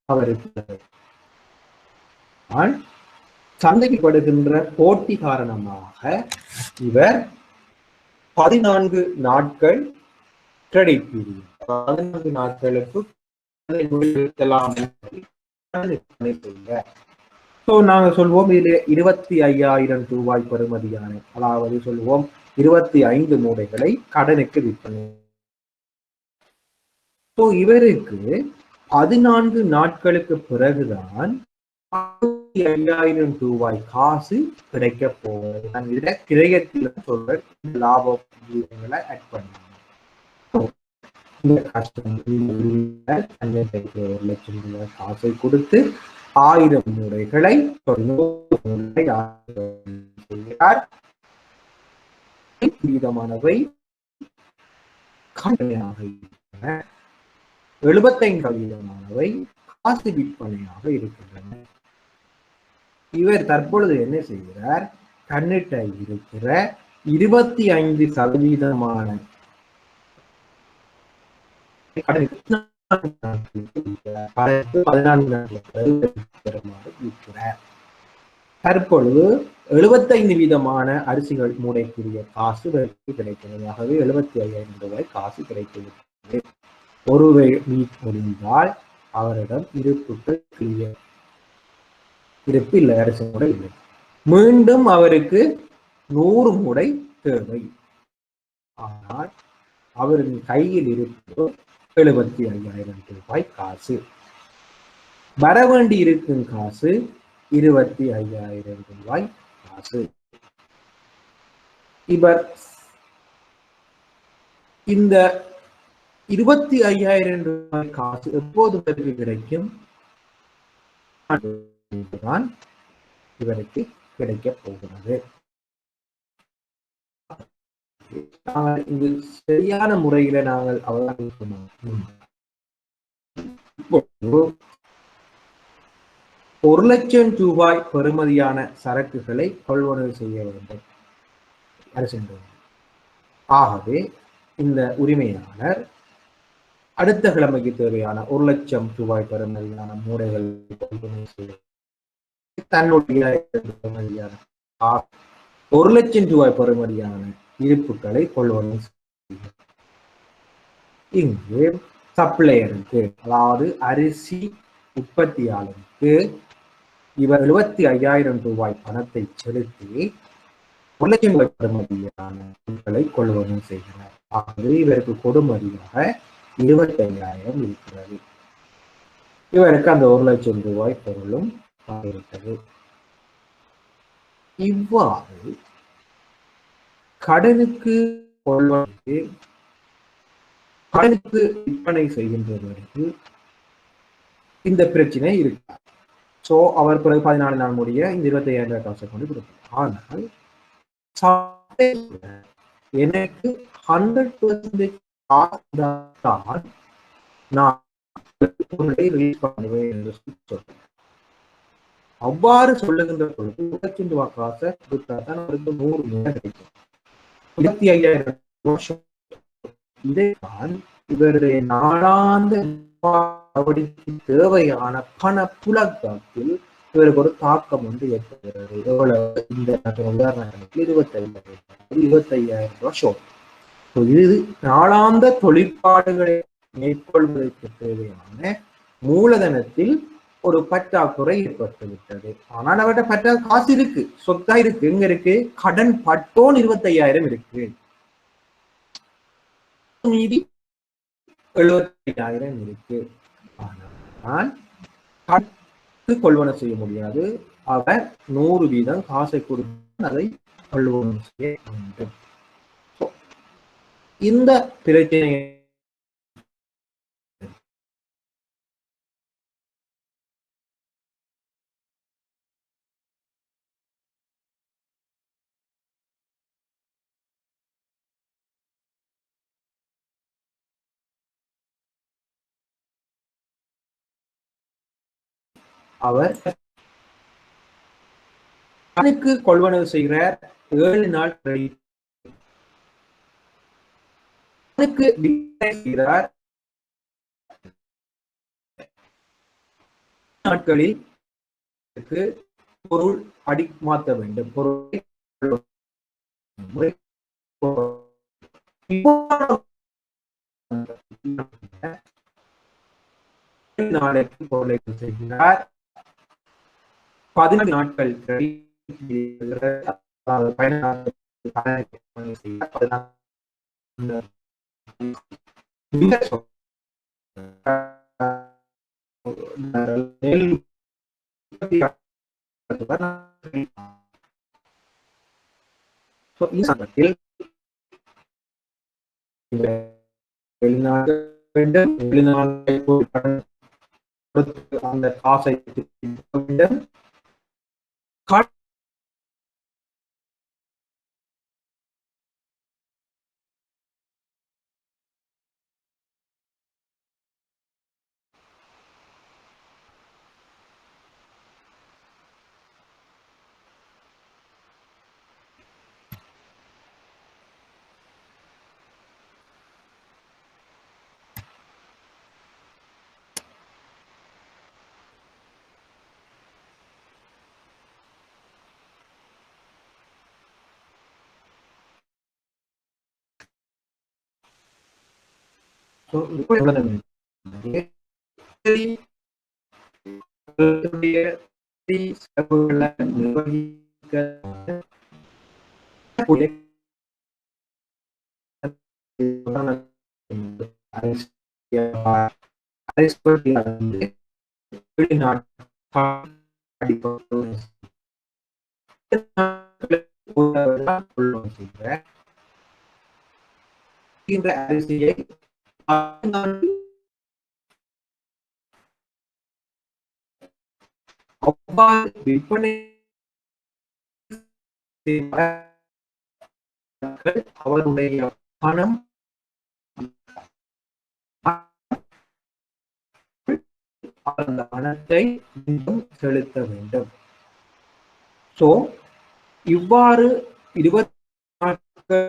அவருக்கு சந்தைப்படுகின்ற போட்டி காரணமாக இவர் 14 நாட்கள் கிரெடிட் பீரியட், 14 நாட்களுக்கு நாங்க சொல்வோம் இதுல 25,000 ரூபாய் பெறுமதியான, அதாவது சொல்வோம் 25 மூடைகளை கடனுக்கு விற்பனை. இவருக்கு 14 நாட்களுக்கு பிறகுதான் 5,000 ரூபாய் காசு கிடைக்க போவது. நான் இதுல கிரயத்தில் சொல்ற லாப விகிதங்களை ஆட் பண்ணுவோம். 1 லட்சம் ரூபாய் காசை கொடுத்து 1000 மூடைகளை வீதமானவை கடனாக, 75% காசு விற்பனையாக இருக்கின்றன. இவர் தற்பொழுது என்ன செய்கிறார், தன்னிட்ட இருக்கிற 25% தற்பொழுது 75% அரிசிகள் மூடைக்குரிய காசு கிடைக்கிறது. ஆகவே 75,000 ரூபாய் காசு கிடைக்கிறது. ஒரு வீக் முடிந்தால் அவரிடம் இருப்பு இல்லை, அரிசி மூடை இல்லை. மீண்டும் அவருக்கு 100 மூடை தேவை. ஆனால் அவரின் கையில் இருப்பது 75,000 ரூபாய் காசு. வர வேண்டி இருக்கும் காசு 25,000 ரூபாய் காசு. இவர் இந்த 25,000 ரூபாய் காசு எப்போது பிறகு கிடைக்கும் தான் இவருக்கு கிடைக்க போகிறது. இது சரியான முறையில நாங்கள் அவதானிக்கணும். 1 லட்சம் ரூபாய் பெறுமதியான சரக்குகளை கொள்வனவு செய்ய வேண்டும் அரசு. ஆகவே இந்த உரிமையாளர் அடுத்த கிழமைக்கு தேவையான 1 லட்சம் ரூபாய் பெறுமதியான மூடைகள் தன்னுடைய ரூபாய் பெறுமதியான இருப்புகளை கொள்வனவு செய்கிறது. இங்கு சப்ளையருக்கு அதாவது அரிசி உற்பத்தியாளருக்கு இவர் 75,000 ரூபாய் பணத்தை செலுத்தி 1,00,000 ரூபாய் பெறுமதியான பொருட்களை கொள்வனவு செய்கிறார். ஆகவே இவருக்கு கொடுமதியாக 25,000 இருக்கிறது. இவருக்கு அந்த 1,00,000 ரூபாய் பொருளும் ஆகிவிட்டது. இவ்வாறு கடனுக்கு கொள்வதற்கு கடனுக்கு விற்பனை செய்கின்றவருக்கு இந்த பிரச்சனை இருக்காது. சோ அவர் பிறகு 14 நாள் முடிய இந்த 25,000 காசை கொண்டு கொடுப்பார். ஆனால் எனக்கு 100% நான் ரிலீஸ் பண்ணுவேன் என்று சொல்றேன். அவ்வாறு சொல்லுகின்ற பொழுது 1,00,000 ரூபாய் காசை கொடுத்தாதான் அவருக்கு 100 மில்லியன் கிடைக்கும். 25,000 வருஷம் இதைத்தான் இவருடைய நாளாந்த தேவையான பண புழக்கத்தில் இவருக்கு ஒரு தாக்கம் ஒன்று ஏற்படுகிறது. எவ்வளவு இந்த உதாரணத்துக்கு 25,000 வருஷம். இது நாளாந்த தொழிற்பாடுகளை மேற்கொள்வதற்கு தேவையான மூலதனத்தில் ஒரு பற்றாக்குறை ஏற்பட்டுவிட்டது. ஆனால் அவர்கிட்ட பற்றா காசு இருக்கு, சொத்தா இருக்கு. எங்க இருக்கு? கடன் பட்டோன் 25,000 இருக்கு, மீதி 75,000 இருக்கு. ஆனால் கொள்வனவு செய்ய முடியாது. அவர் 100% காசை கொடுத்து அதை கொள்வனவு செய்ய வேண்டும். இந்த பிரச்சனை அவர் கடனுக்கு கொள்வனவு செய்கிறார். 7 நாள் செய்கிறார். நாட்களில் பொருள் அடி மாற்ற வேண்டும். பொருளை நாளைக்கு பொருளை செய்கிறார். 14 நாட்கள் அந்த காசை வேண்டும். அரிசியை விற்பனை அவருடைய பணம் அந்த பணத்தை மீண்டும் செலுத்த வேண்டும். சோ இவ்வாறு 20 நாட்கள்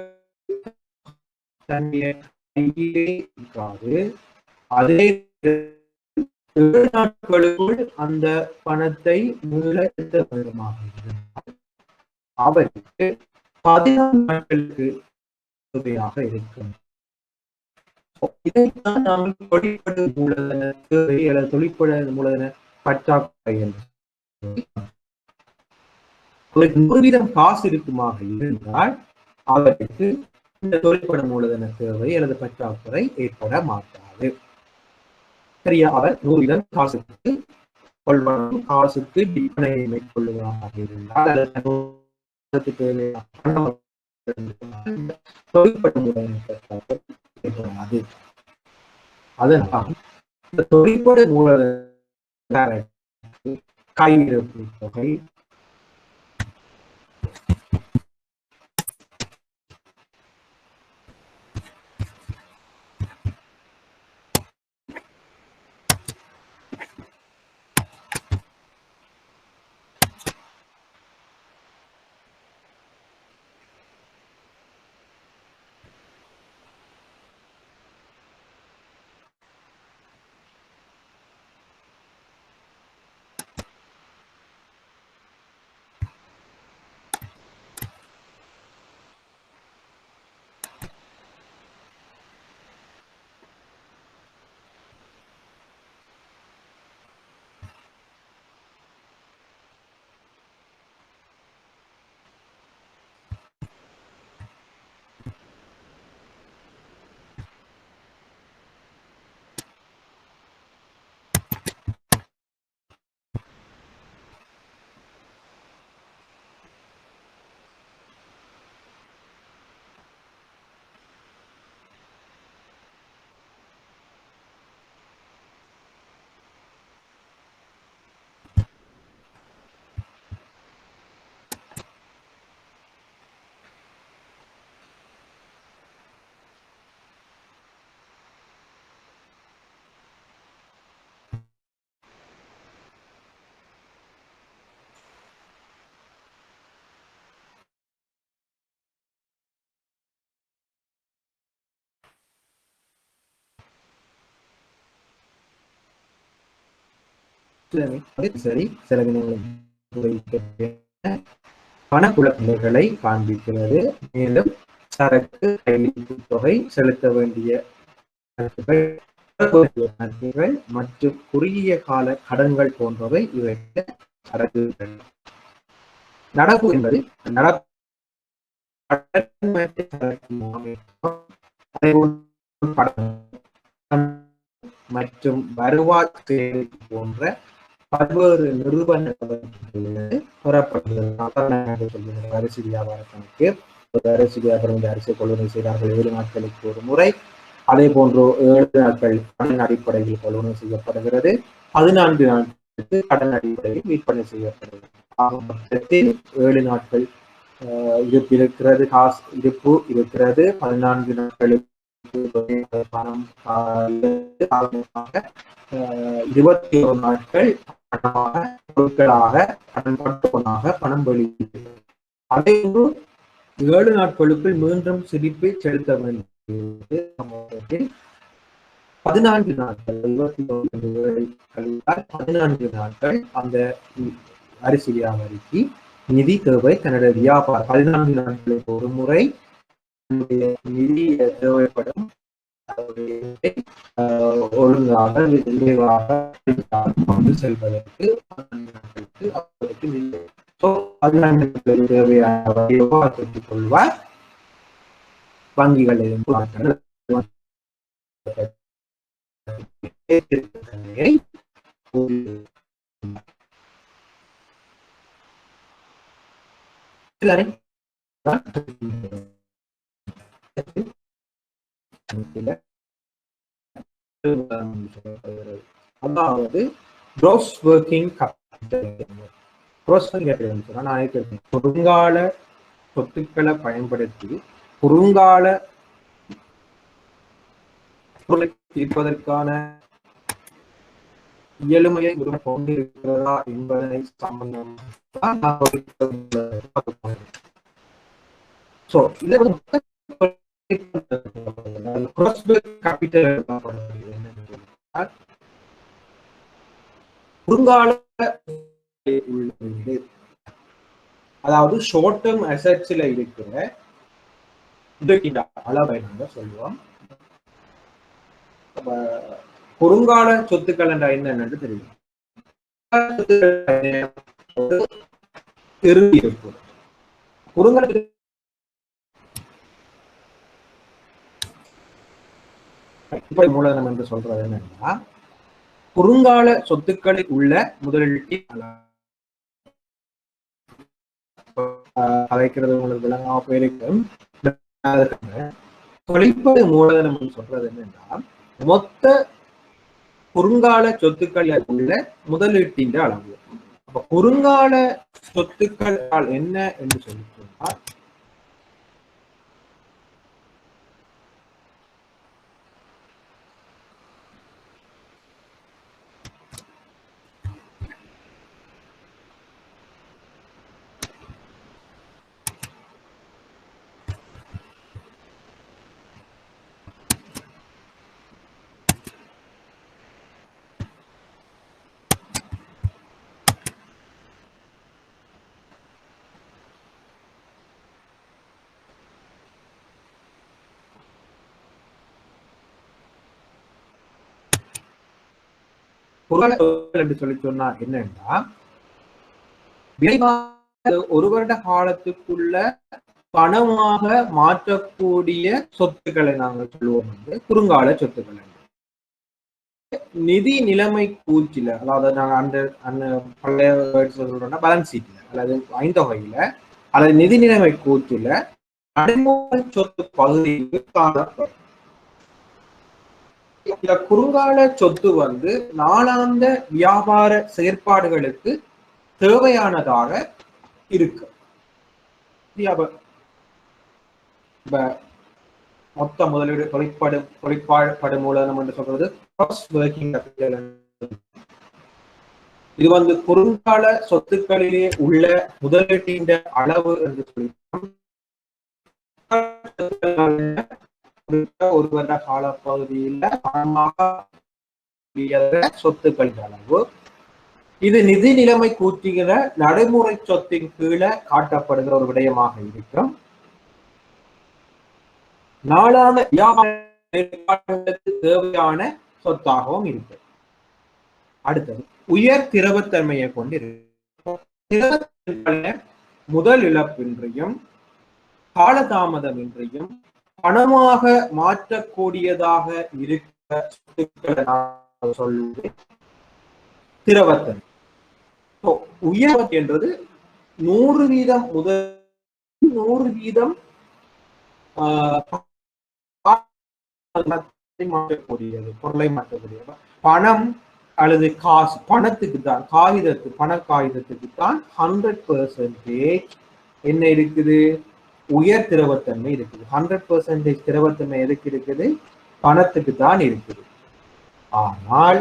இருக்காது. அதே 7 நாட்களுக்குள் அந்த பணத்தை மீள வேண்டுமாக இருந்தால் அவருக்கு 14 நாட்களுக்கு தேவையாக இருக்கும். இதைத்தான் நாங்கள் தொழிற்படு மூலதன தேவை அல்லது தொழிற்பட மூலதன பற்றாக்குறை என்று அவருக்கு 100% காசு இருக்குமாக இருந்தால் அவருக்கு இந்த தொழிற்பட மூலதன தேவை அல்லது பற்றாக்குறை ஏற்பட மாட்டாது. சரியா? அவர் 100% காசுக்கு கொள்வனும் காசுக்கு விற்பனையை மேற்கொள்வதாக இருந்தால் அல்லது தேவையான தொழிற்பட மூலதன பற்றாக்குறை ஏற்படாது. அதனால் இந்த தொழிற்பட மூலதன கையிருப்பு தொகை சரி செலவினங்களை பணப்புழக்கங்களை காண்பிக்கிறது. மேலும் சரக்கு கையிருப்பு தொகை, செலுத்த வேண்டிய மற்றும் குறுகிய கால கடன்கள் போன்றவை இவைக்கு சரக்குகள். நடப்பு என்பது மற்றும் வருவாய் போன்ற பல்வேறு நிறுவனங்கள் பெறப்படுகிறது. அரிசி வியாபார கணக்கு, அரிசி வியாபாரம் அரிசி கொள்வனை செய்தார்கள் 7 நாட்களுக்கு ஒரு முறை. அதே போன்று 7 நாட்கள் கடன் அடிப்படையில் கொள்வனை செய்யப்படுகிறது. 14 நாட்களுக்கு கடன் அடிப்படையில் விற்பனை செய்யப்படுகிறது. மொத்தத்தில் 7 நாட்கள் இருப்பு இருக்கிறது, காசு இருப்பு இருக்கிறது. 14 நாட்களுக்கு பணம் 21 நாட்கள் பணமாக பொருட்களாக கடன்பட்டவனாக பணம் வெளியிடுகிறது. அதே 7 நாட்களுக்குள் மீண்டும் சிரிப்பை செலுத்த வேண்டியது. 14 நாட்கள் 14 நாட்கள் அந்த அரிசி வியாபாரிக்கு நிதி தேவை. தன்னுடைய வியாபாரம் 14 நாட்களுக்கு ஒரு முறை நிதி தேவைப்படும். ஒழுங்காக விரைவாக கொண்டு செல்வதற்கு அவருக்கு தேவையான பெற்றுக் கொள்வார். வங்கிகள் அதாவது gross working capital. குறுங்கால சொத்துக்களை பயன்படுத்தி குறுங்கால தீர்ப்பதற்கான இயலுமையை கொண்டிருக்கிறதா என்பதை சம்பந்தம் குறுங்கால உள்ளது. அதாவது ஷார்ட் டேர்ம் அசெட்ஸ்ல இருக்கிற முதலீட்டின் அளவை நாங்கள் சொல்லுவோம். குறுங்கால சொத்துக்கள் என்ற என்னன்னு தெரியும். இறுதி இருப்பு குறுங்கால மூலதனம் என்று சொல்றது என்னன்னா குறுங்கால சொத்துக்களில் உள்ள முதலீட்டின் அழைக்கிறது உங்களுக்கு விளங்காம போயிருக்கும். தொழிற்படு மூலதனம் சொல்றது என்னன்னா மொத்த குறுங்கால சொத்துக்களில் உள்ள முதலீட்டின் அளவு. அப்ப குறுங்கால சொத்துக்கள் என்ன என்று சொல்லி சொன்னால் என்று சொல்லி சொன்னா என்னன்னா ஒரு வருட காலத்துக்குள்ள பணமாக மாற்றக்கூடிய சொத்துக்களை நாங்கள் சொல்லுவோம் வந்து குறுங்கால சொத்துக்கள். நிதி நிலைமை கூச்சில அதாவது நாங்க அந்த பழைய சொல்றோம்னா பேலன்ஸ் ஷீட்ல அல்லது ஐந்தொகையில அல்லது நிதி நிலைமை கூச்சில நடைமுறை சொத்து பகுதிக்கு காணப்படும். இந்த குறுங்கால சொத்து வந்து நாளாந்த வியாபார செயற்பாடுகளுக்கு தேவையானதாக இருக்கு. மொத்த முதலீடு தொழிற்பாடு மூலதனம் என்று சொல்றது இது வந்து குறுங்கால சொத்துக்களிலே உள்ள முதலீட்டின் அளவு என்று சொல்லி ஒரு வருட கால பகுதியில் சொத்துக்கள் அளவு. இது நிதி நிலைமை கூட்டுகிற நடைமுறை சொத்தின் கீழே காட்டப்படுகிற ஒரு விடயமாக இருக்கும். நாளான வியாபாரங்களுக்கு தேவையான சொத்தாகவும் இருக்கு. அடுத்தது உயர் திரவத்தன்மையை கொண்டிருக்க முதல் இழப்பின்றியும் காலதாமதமின்றியும் பணமாக மாற்றக்கூடியதாக இருக்க சொல்லுவது திரவத்தன்மை. உயர் என்றது 100% முதல் 100% மாற்றக்கூடியது, பொருளை மாற்றக்கூடியது. பணம் அல்லது காசு பணத்துக்கு தான் பண காகிதத்துக்கு தான் 100% என்ன இருக்குது, உயர் திரவத்தன்மை இருக்குது. 100% திரவத்தன்மை எதுக்கு இருக்குது, பணத்துக்கு தான் இருக்குது. ஆனால்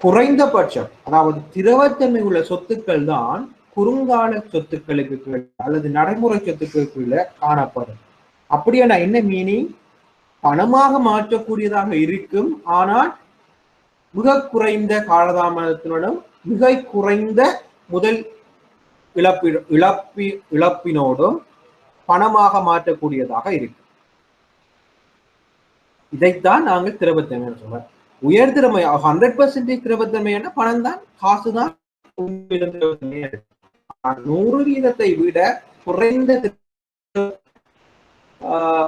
குறைந்தபட்சம் அதாவது திரவத்தன்மை உள்ள சொத்துக்கள் தான் குறுங்கால சொத்துக்களுக்கு கீழே அல்லது நடைமுறை சொத்துக்களுக்குள்ள காணப்படும். அப்படியான என்ன மீனிங், பணமாக மாற்றக்கூடியதாக இருக்கும் ஆனால் மிக குறைந்த காலதாமதத்தினுடன் மிக குறைந்த முதல் இழப்பினோடும் பணமாக மாற்றக்கூடியதாக இருக்கு. இதைத்தான் நாங்கள் திரவத்தன்மை சொல்றோம். உயர் திறமை 100% திரவத்தன்மை என்ன, பணம் தான், காசு தான் 100% விட குறைந்த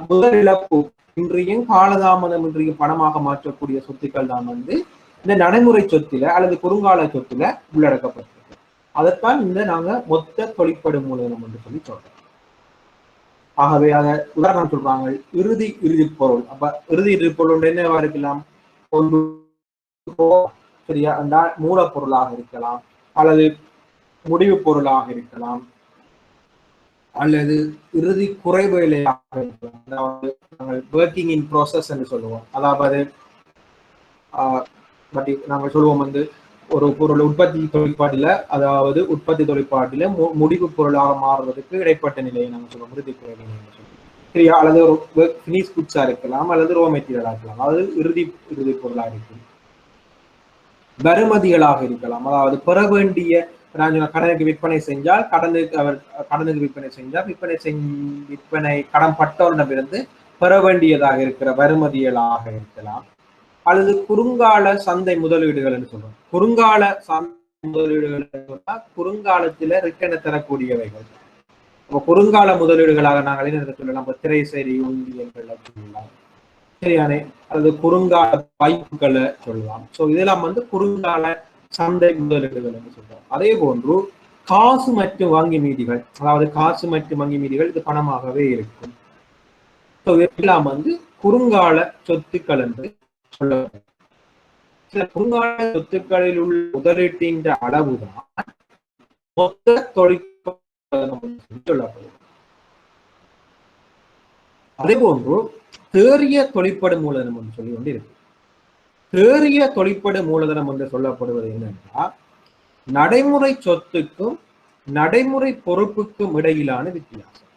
முதல் இழப்பு இன்றையும் காலதாமதம் இன்றையும் பணமாக மாற்றக்கூடிய சொத்துக்கள் தான் வந்து இந்த நடைமுறை சொத்துல அல்லது குறுங்கால சொத்துல உள்ளடக்கப்பட்டிருக்கு. அதைத்தான் இந்த நாங்க மொத்த தொழிற்படு மூலதனம் என்று சொல்லி சொல்றோம். ஆகவே அதை உதாரணம் சொல்றாங்க இறுதி பொருள். அப்ப இறுதி பொருள் என்னவா இருக்கலாம், சரியா, மூலப்பொருளாக இருக்கலாம் அல்லது முடிவு பொருளாக இருக்கலாம் அல்லது இறுதி குறைவேலையாக இருக்கலாம். அதாவது நாங்கள் ஒர்க்கிங் இன் ப்ராசஸ் என்று சொல்லுவோம். அதாவது நாங்கள் சொல்லுவோம் வந்து ஒரு பொருள் உற்பத்தி தொழிற்பாட்டில, அதாவது உற்பத்தி தொழிற்பாட்டில முடிவு பொருளாக மாறுவதற்கு இடைப்பட்ட நிலையை நாங்கள் சொல்லுவோம் இறுதி குறைவேலை என்று சொல்லுவோம். சரியா, அல்லது ஒரு ஃபினிஷ் குட்ஸா இருக்கலாம் அல்லது ரோ மெட்டீரியலா இருக்கலாம், அதாவது இறுதி பொருளாக இருக்கும். வருமதிகளாக இருக்கலாம், அதாவது பெற வேண்டிய நான் சொன்ன கடனுக்கு விற்பனை செஞ்சால் கடனுக்கு விற்பனை செஞ்சால் விற்பனை கடன் பட்டவரிடமிருந்து பெற வேண்டியதாக இருக்கிற வருமதியலாக இருக்கலாம், அல்லது குறுங்கால சந்தை முதலீடுகள் என்று சொல்றோம். குறுங்கால சந்தை முதலீடுகள் சொன்னா குறுங்காலத்துல ரிட்டர்னை தரக்கூடியவைகள். குறுங்கால முதலீடுகளாக நாங்கள் என்ன சொல்லலாம், நம்ம திரைசேரி உண்டியல்களை சொல்லலாம், சரியானே, அல்லது குறுங்கால வாய்ப்புகளை சொல்லலாம். ஸோ இதெல்லாம் குறுங்கால சந்தை முதலீடுகள் என்று சொல்றோம். அதே போன்று காசு மற்றும் வங்கி மீதிகள், அதாவது காசு மற்றும் வங்கி மீதிகள் இது பணமாகவே இருக்கும். ஸோ இதெல்லாம் குறுங்கால சொத்துக்கள் என்று சொல்லப்படும். சில குறுங்கால சொத்துக்களில் உள்ள முதலீட்டின் அளவுதான் மொத்த சொல்லப்படும். அதே போன்று தேறிய தொழிற்படு மூலதனம் என்று சொல்லி கொண்டு இருக்கு. தேறிய தொழிற்படு மூலதனம் என்று சொல்லப்படுவது என்னன்னா, நடைமுறை சொத்துக்கும் நடைமுறை பொறுப்புக்கும் இடையிலான வித்தியாசம்.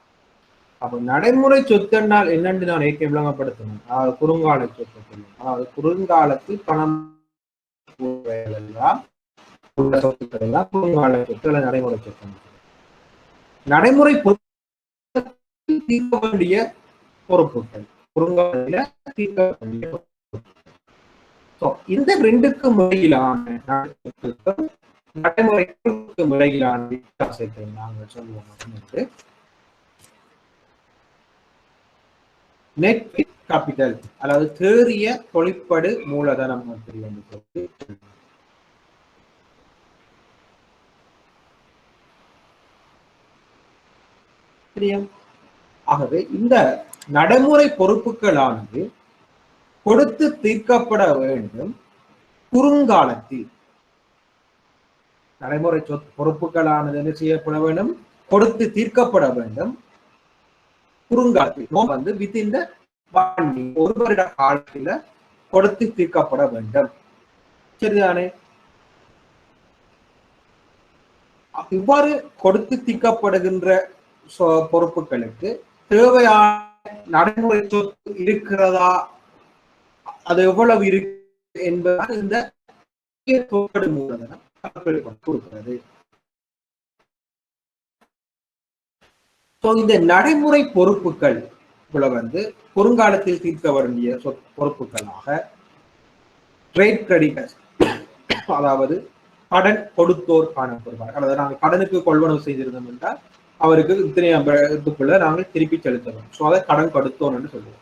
அப்ப நடைமுறை சொத்து என்றால் என்னென்று நான் ஏற்கனவே விளங்கப்படுத்தணும். அதாவது குறுங்கால சொத்து, அதாவது குறுங்காலத்தில் பணம் சொத்துக்கள் எல்லாம் குறுங்கால சொத்து, நடைமுறை சொத்து. நடைமுறை தீர்க்க வேண்டிய பொறுப்புகள், குறுங்கால தீர்க்க வேண்டிய பொறுப்புகள். இந்த ரெண்டுக்கும் இடையிலான நடைமுறைக்கும் இடையிலான வித்தியாசத்தை நாங்கள் சொல்லுவோம் நெட் கேபிட்டல், அதாவது தேறிய தொழிற்படு மூலதனம் என்று சொல்லி. ஆகவே இந்த நடைமுறை பொறுப்புகளானது கொடுத்து தீர்க்கப்பட வேண்டும் குறுங்காலத்தில். நடைமுறை பொறுப்புகளானது என்ன செய்யப்பட வேண்டும், கொடுத்து தீர்க்கப்பட வேண்டும் குறுங்காலத்தில். வித்தின் ஒரு வருட காலத்தில் கொடுத்து தீர்க்கப்பட வேண்டும், சரிதானே? இவ்வாறு கொடுத்து தீர்க்கப்படுகின்ற பொறுப்புகளுக்கு தேவையான நடைமுறை சொத்து இருக்கிறதா, அது எவ்வளவு இருக்கு என்பதால் இந்த மூலதனம் கொடுக்கிறது. இந்த நடைமுறை பொறுப்புகள் குறுங்காலத்தில் தீர்க்க வேண்டிய பொறுப்புகளாக ட்ரேட் கிரெடிட்டர்ஸ், அதாவது கடன் கொடுத்தோர் காணப்படுவார். அல்லது நாங்கள் கடனுக்கு கொள்வனவு செய்திருந்தோம் என்றால் அவருக்கு இத்தனை நாங்கள் திருப்பி செலுத்தணும். ஸோ அதை கடன் கொடுத்தோம் என்று சொல்லுவோம்.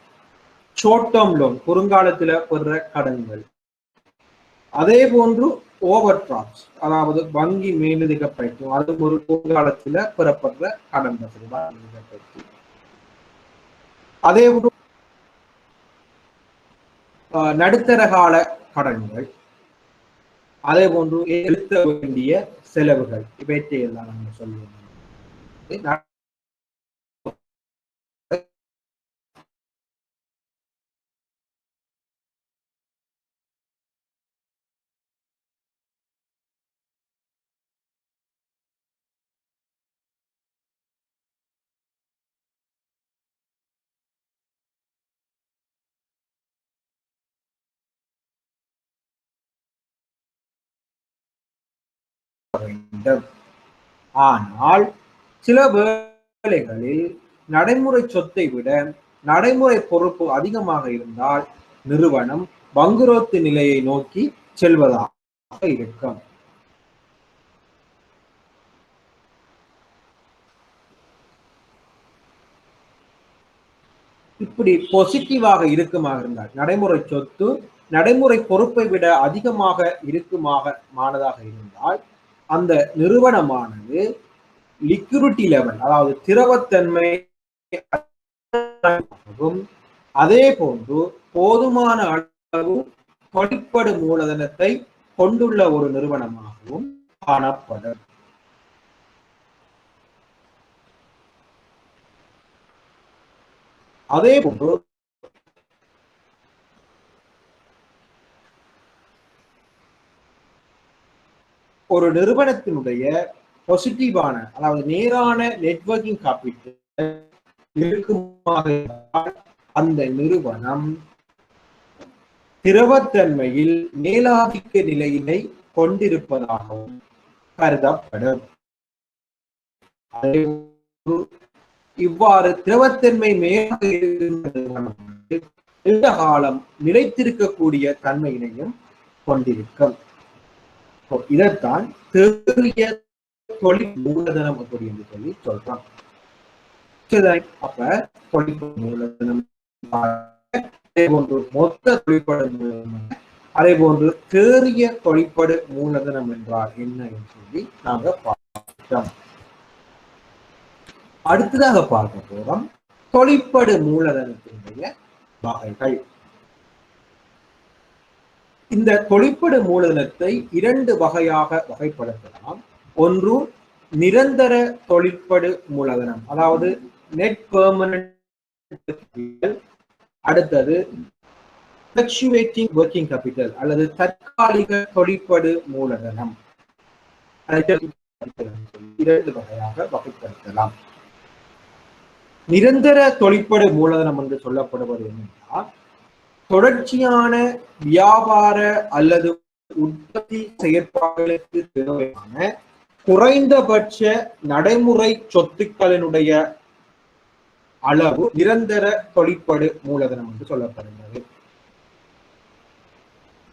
ஷார்ட் டேர்ம் லோன், குறுங்காலத்துல பெற கடன்கள். அதே போன்று ஓவர் டிராப்ஸ், அதாவது வங்கி மேலதிக பயிற்சி, அது ஒரு குறுங்காலத்துல பெறப்படுற கடன் வசதி. அதே போன்று நடுத்தர கால கடன்கள், அதே போன்று செலுத்த வேண்டிய செலவுகள், இவற்றை எல்லாம் நம்ம சொல்லுவோம். ஆனால் சில வேளைகளில் நடைமுறை சொத்தை விட நடைமுறை பொறுப்பு அதிகமாக இருந்தால் நிறுவனம் வங்குரோத்து நிலையை நோக்கி செல்வதாக இருக்கும். இப்படி பாசிட்டிவாக இருக்குமாக இருந்தால், நடைமுறை சொத்து நடைமுறை பொறுப்பை விட அதிகமாக இருக்குமானதாக இருந்தால் அந்த நிறுவனமானது லிக்விடிட்டி லெவல், அதாவது திரவத்தன்மை, அதே போன்று போதுமான அளவு தொழிற்படு மூலதனத்தை கொண்டுள்ள ஒரு நிறுவனமாகவும் காணப்படும். அதே போன்று ஒரு நிறுவனத்தினுடைய பாசிட்டிவான, அதாவது நேரான நெட்வொர்க்கிங் கேபிட்டல் இருக்குமாக அந்த நிறுவனம் திரவத்தன்மையில் மேலாதிக்க நிலையினை கொண்டிருப்பதாகவும் கருதப்படும். இவ்வாறு திரவத்தன்மை மேலாக நீண்ட காலம் நிலைத்திருக்கக்கூடிய தன்மையினையும் கொண்டிருக்கும். இதைத்தான் தேறிய தொழில் மூலதனம் அப்படின்னு சொல்லி சொல்றோம். அப்ப தொழில் மூலதனம் போன்று மொத்த தொழிற்படு மூலதனம், அதே போன்று தேறிய தொழிற்படு மூலதனம் என்றால் என்ன என்று சொல்லி நாங்க பார்த்தோம். அடுத்ததாக பார்க்க போறோம் தொழிற்படு மூலதனத்தினுடைய வகைகள். இந்த தொழிற்படு மூலதனத்தை 2 வகையாக வகைப்படுத்தலாம். ஒன்று நிரந்தர தொழிற்படு மூலதனம், அதாவது நெட் பெர்மனன்ட். அடுத்தது ஃப்ளக்சுவேட்டிங் வொர்க்கிங் கேபிட்டல் அல்லது தற்காலிக தொழிற்படு மூலதனம். 2 வகையாக வகைப்படுத்தலாம். நிரந்தர தொழிற்படு மூலதனம் என்று சொல்லப்படுவது என்னென்றால், தொடர்ச்சியான வியாபார அல்லது உற்பத்தி செயற்பாடுகளுக்கு தேவையான குறைந்தபட்ச நடைமுறை சொத்துக்களினுடைய அளவு நிரந்தர தொழிற்படு மூலதனம் என்று சொல்லப்படுகிறது.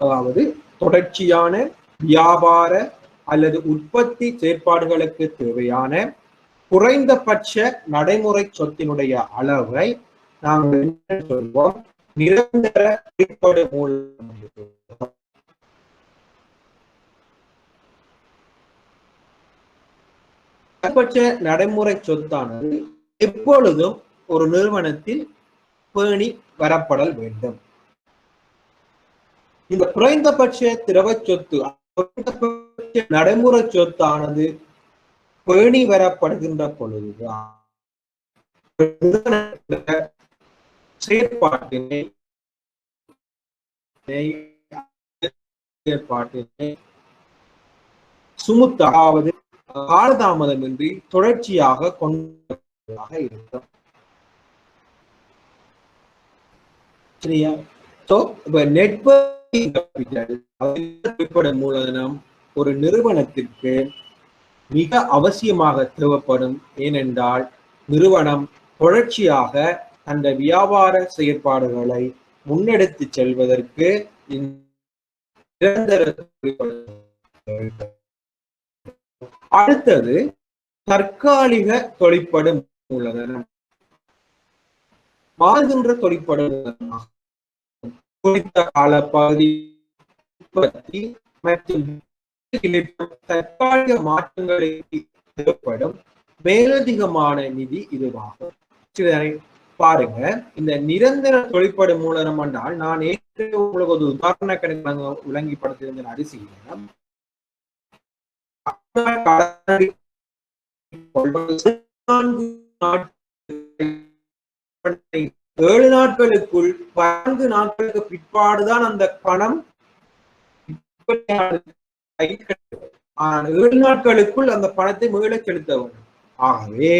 அதாவது தொடர்ச்சியான வியாபார அல்லது உற்பத்தி செயற்பாடுகளுக்கு தேவையான குறைந்தபட்ச நடைமுறை சொத்தினுடைய அளவை நாங்கள் என்ன சொல்வோம்? நிரந்தர தொழிற்படு மூலதனம். குறைந்தபட்ச நடைமுறை சொத்தானது எப்பொழுதும் ஒரு நிறுவனத்தில் பேணி வரப்படல் வேண்டும். இந்த குறைந்தபட்ச திரவ சொத்து, குறைந்தபட்ச நடைமுறை சொத்தானது பேணி வரப்படுகின்ற பொழுதுதான் செயற்பாட்டினை சுமுத்தாவது காலதாமதமின்றி தொடர்ச்சியாக கொண்டதாக இருக்கும். சரியா? நெட்வொர்க்கிங் மூலதனம் ஒரு நிறுவனத்திற்கு மிக அவசியமாக தேவைப்படும். ஏனென்றால் நிறுவனம் தொடர்ச்சியாக அந்த வியாபார செயற்பாடுகளை முன்னெடுத்து செல்வதற்கு நிரந்தர. அடுத்தது தற்காலிக தொழிற்படு மூலதனம். மாறுகின்ற தொழிற்படு குறித்த காலப்பகுதி உற்பத்தி மற்றும் தற்காலிக மாற்றங்களுக்கு தேவைப்படும் மேலதிகமான நிதி இதுவாகும். பாருங்க, இந்த நிரந்தர தொழிற்படு மூலதனம் என்றால் நான் ஏற்கனவே உங்களுக்கு ஒரு உதாரண கணக்கு விளங்கிப்படுத்தியிருந்த அரிசியிடம் 7 நாட்களுக்குள் 4 நாட்களுக்கு பிற்பாடுதான் அந்த பணம் 7 நாட்களுக்குள் அந்த பணத்தை மீள செலுத்த வேண்டும். ஆகவே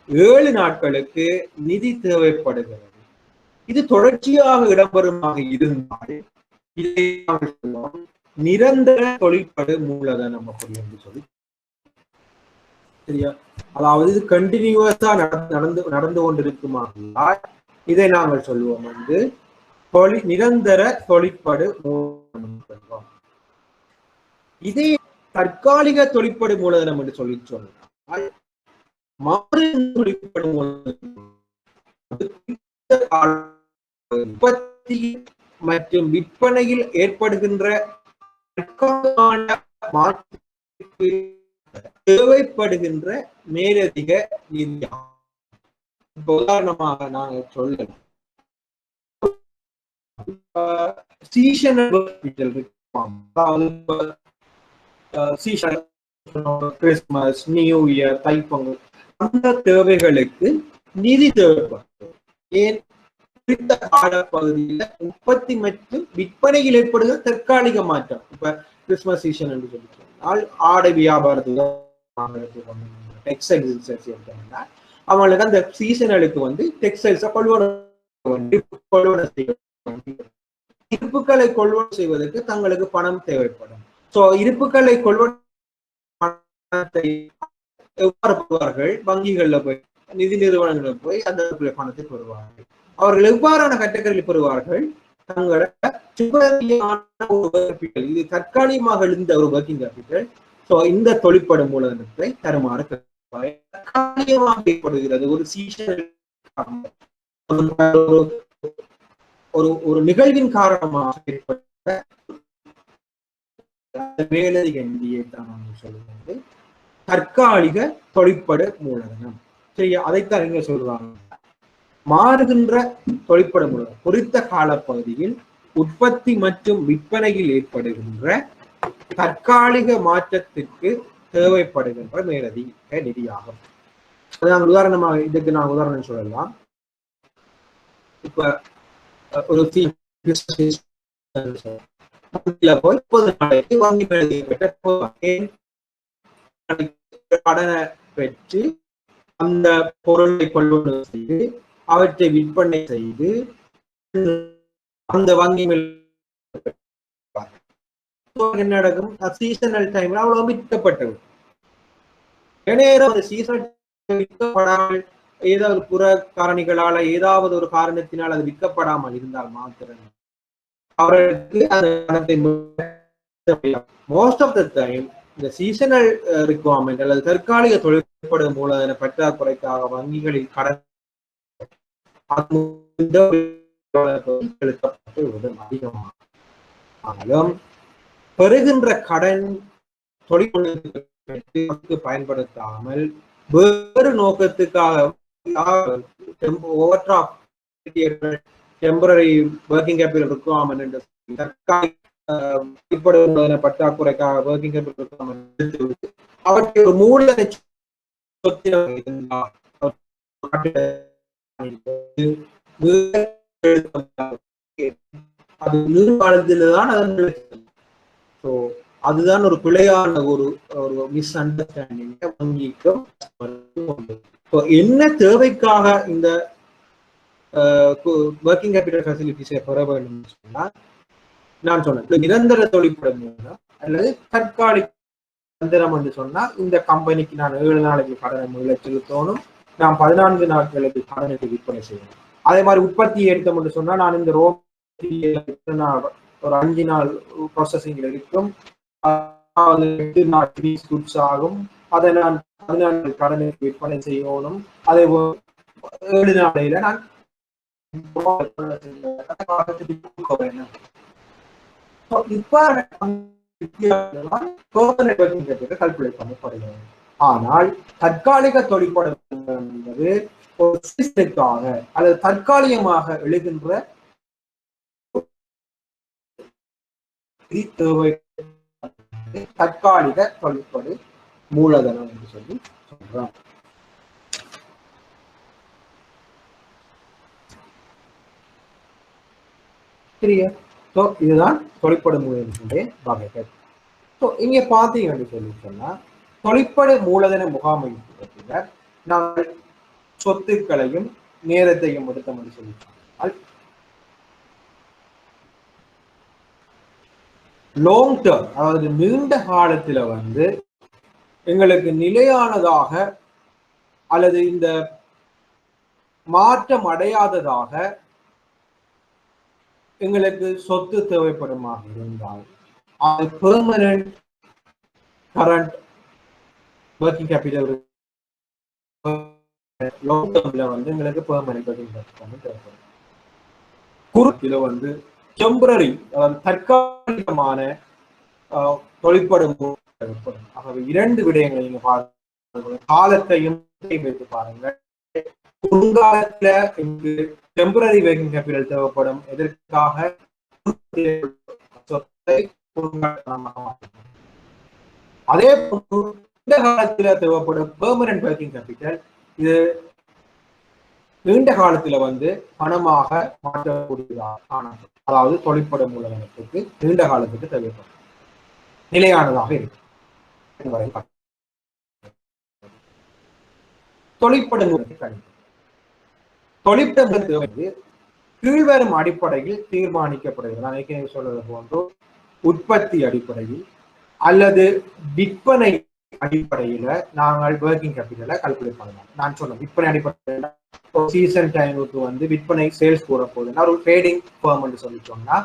7 நாட்களுக்கு நிதி தேவைப்படுகிறது. இது தொடர்ச்சியாக இடம்பெறுமாக இருந்தால் இதை நிரந்தர தொழிற்படு மூலதனம் அப்படி என்று சொல்லி. சரியா? அதாவது இது கண்டினியூஸா நடந்து கொண்டிருக்குமானால் இதை நாங்கள் சொல்லுவோம் நிரந்தர தொழிற்படு மூலதனம். இதே தற்காலிக தொழிற்படு மூலதனம் என்று சொல்லி சொன்னால் தொழிற்படு மூலதனம் உற்பத்தி மற்றும் விற்பனையில் ஏற்படுகின்ற தேவைப்படுகின்ற மேலதிக நிதி. உதாரணமாக நாங்கள் சொல்லலாம், கிறிஸ்துமஸ், நியூ இயர், தைப்பொங்கல் அந்த தேவைகளுக்கு நிதி தேவைப்படும். ஏன்? குறித்த காலப்பகுதியில உற்பத்தி மற்றும் விற்பனையில் ஏற்படுகிற தற்காலிக மாற்றம். இப்ப கிறிஸ்துமஸ் சீசன் என்று சொல்லி சொன்னால் ஆடை வியாபாரத்துல டெக்ஸ்டைல்ஸ் எடுத்தோம்னா அவங்களுக்கு அந்த சீசனுக்கு டெக்ஸ்டைல்ஸை இருப்புக்களை கொள்வன செய்வதற்கு தங்களுக்கு பணம் தேவைப்படும். சோ இருப்புக்களை கொள்வன எவ்வாறு பெறுவார்கள்? வங்கிகள்ல போய் நிதி நிறுவனங்களில் போய் அந்த பணத்தை பெறுவார்கள். அவர்கள் எவ்வாறான கட்டங்களில் பெறுவார்கள்? தங்களோட இது தற்காலிகமாக எழுந்த ஒரு ஒர்க்கிங் கேபிட்டல். சோ இந்த தொழிற்படும் மூலதனத்தை தருமாறு தற்காலிகமாக ஏற்படுகிறது. ஒரு சீசன் ஒரு நிகழ்வின் காரணமாக ஏற்பட்ட மேலதிக நிதியை தான் சொல்லுவது தற்காலிக தொழிற்பட மூலதனம். சரி, அதைத்தான் நீங்க சொல்றாங்க. மாறுகின்ற தொழிற்பட மூலதனம் குறித்த காலப்பகுதியில் உற்பத்தி மற்றும் விற்பனையில் ஏற்படுகின்ற தற்காலிக மாற்றத்திற்கு தேவைப்படுகின்ற மேலதிக நிதியாகும். உதாரணமாக இதுக்கு நான் உதாரணம் சொல்லலாம். இப்ப ஒரு போய் 30 நாளைக்கு வங்கி கடனை பெற்று அந்த பொருளை கொள்வனவு செய்து அவற்றை விற்பனை செய்து அந்த வங்கி என்ன நடக்கும்? சீசனல் டைம்ல அவ்வளவு விற்கப்பட்டது. நேரம் சீசனல் விற்கப்படாமல் ஏதாவது புற காரணிகளால ஏதாவது ஒரு காரணத்தினால் அது விற்கப்படாமல் இருந்தால் மாத்திரம் அவர்களுக்கு அந்த பணத்தை மோஸ்ட் ஆஃப் த டைம் இந்த சீசனல் ரிக்வயர்மெண்ட் அல்லது தற்காலிக தொழிற்பட மூலதன பற்றாக்குறைக்காக வங்கிகளில் கடன் செலுத்தப்பட்டு விடும் அதிகமாகும். பெறுகின்ற கடன் தொழில்நுட்பத்திற்கு பயன்படுத்தாமல் வேறு நோக்கத்துக்காக டெம்பரரி ஒர்க்கிங் கேபிட்டல் ரிக்வயர்மென்ட் என்று தற்காலிக பற்றாக்குறைக்காக ஒர்க்கிங் கேபிட்டல் ரிக்வயர்மென்ட் அவற்றை ஒரு மூலதன அது நீர்காலத்தில்தான் அதுதான் ஒரு பிழையான ஒரு மிஸ் அண்டர்ஸ்டாண்டிங் வங்கிக்கும். என்ன தேவைக்காக இந்த ஒர்க்கிங் கேபிட்டல் ஃபெசிலிட்டிஸை பெற வேண்டும் சொன்னால் நான் சொன்னேன் நிரந்தர தொழிற்பட மூலம் அல்லது தற்காலிக நிரந்தரம் என்று சொன்னால் இந்த கம்பெனிக்கு நான் 7 நாளைக்கு கடனை முதல செலுத்தணும், நான் 14 நாட்களுக்கு கடனுக்கு விற்பனை செய்யணும். அதே மாதிரி உற்பத்தியை எடுத்தோம் என்று சொன்னா நான் இந்த ரோ ஒரு 5 நாள் ப்ராசஸிங்ல இருக்கும், 8 நாள் குட்ஸ் ஆகும், அதை நான் 14 கடனுக்கு விற்பனை செய்யணும். அதே 7 நாளையில நான் கால்குலேட் பண்ணப்படுகிறது. ஆனால் தற்காலிக தொழிற்பட என்பது ஒரு சிஸ்டத்துக்காக அல்லது தற்காலிகமாக எழுகின்ற தேவை தற்காலிக தொழிற்படு மூலதனம் என்று சொல்லி சொல்றோம். சரியா? இதுதான் தொழிற்படு மூலதனத்தினுடைய வகைகள். இங்க பாத்தீங்கன்னு சொல்லி சொன்னா தொழிற்படு மூலதன முகாமைத்துவத்தில் நாங்கள் சொத்துக்களையும் நேரத்தையும் எடுத்தோம் என்று சொல்லி லாங் டேர்ம் அதாவது நீண்ட காலத்துல எங்களுக்கு நிலையானதாக அல்லது இந்த மாற்றம் அடையாததாக எங்களுக்கு சொத்து தேவைப்படுமாக இருந்தால் அது permanent current working capital long டேர்ம்ல எங்களுக்கு பெர்மனன்ட் ஒர்க்கிங் கேபிட்டல் தேவைப்படும். குறுக்கில டெம்பரரி தற்காலிகமான தொழிற்படும். ஆகவே 2 விடயங்களை நீங்க பாருங்க, காலத்தையும் வைத்து பாருங்க. குறுங்காலத்துல டெம்பரரி ஒர்க்கிங் கேபிட்டல் தேவைப்படும், எதற்காக சொத்தை அதே நீண்ட காலத்துல தேவைப்படும் பெர்மனன்ட் ஒர்க்கிங் கேபிட்டல் இது நீண்ட காலத்துல பணமாக மாற்றக்கூடியதாக, அதாவது தொழிற்படும் மூலதனத்துக்கு நீண்ட காலத்துக்கு தேவைப்படும் நிலையானதாக இருக்கு. தொழிற்படும் தொழிற்படு கீழ்வரும் அடிப்படையில் தீர்மானிக்கப்படுகிறது. நான் ஏற்கனவே சொல்றது போன்று உற்பத்தி அடிப்படையில் அல்லது விற்பனை அடிப்படையில நாங்கள் ஒர்க்கிங் கேபிட்டலை கால்குலேட் பண்ணலாம். நான் சொன்னேன் விற்பனை அடிப்படையில் சீசன் டைமுக்கு வந்து விற்பனை சேல்ஸ் கூட போகுதுன்னா ஒரு ட்ரேடிங் ஃபர்ம் சொல்லி சொன்னா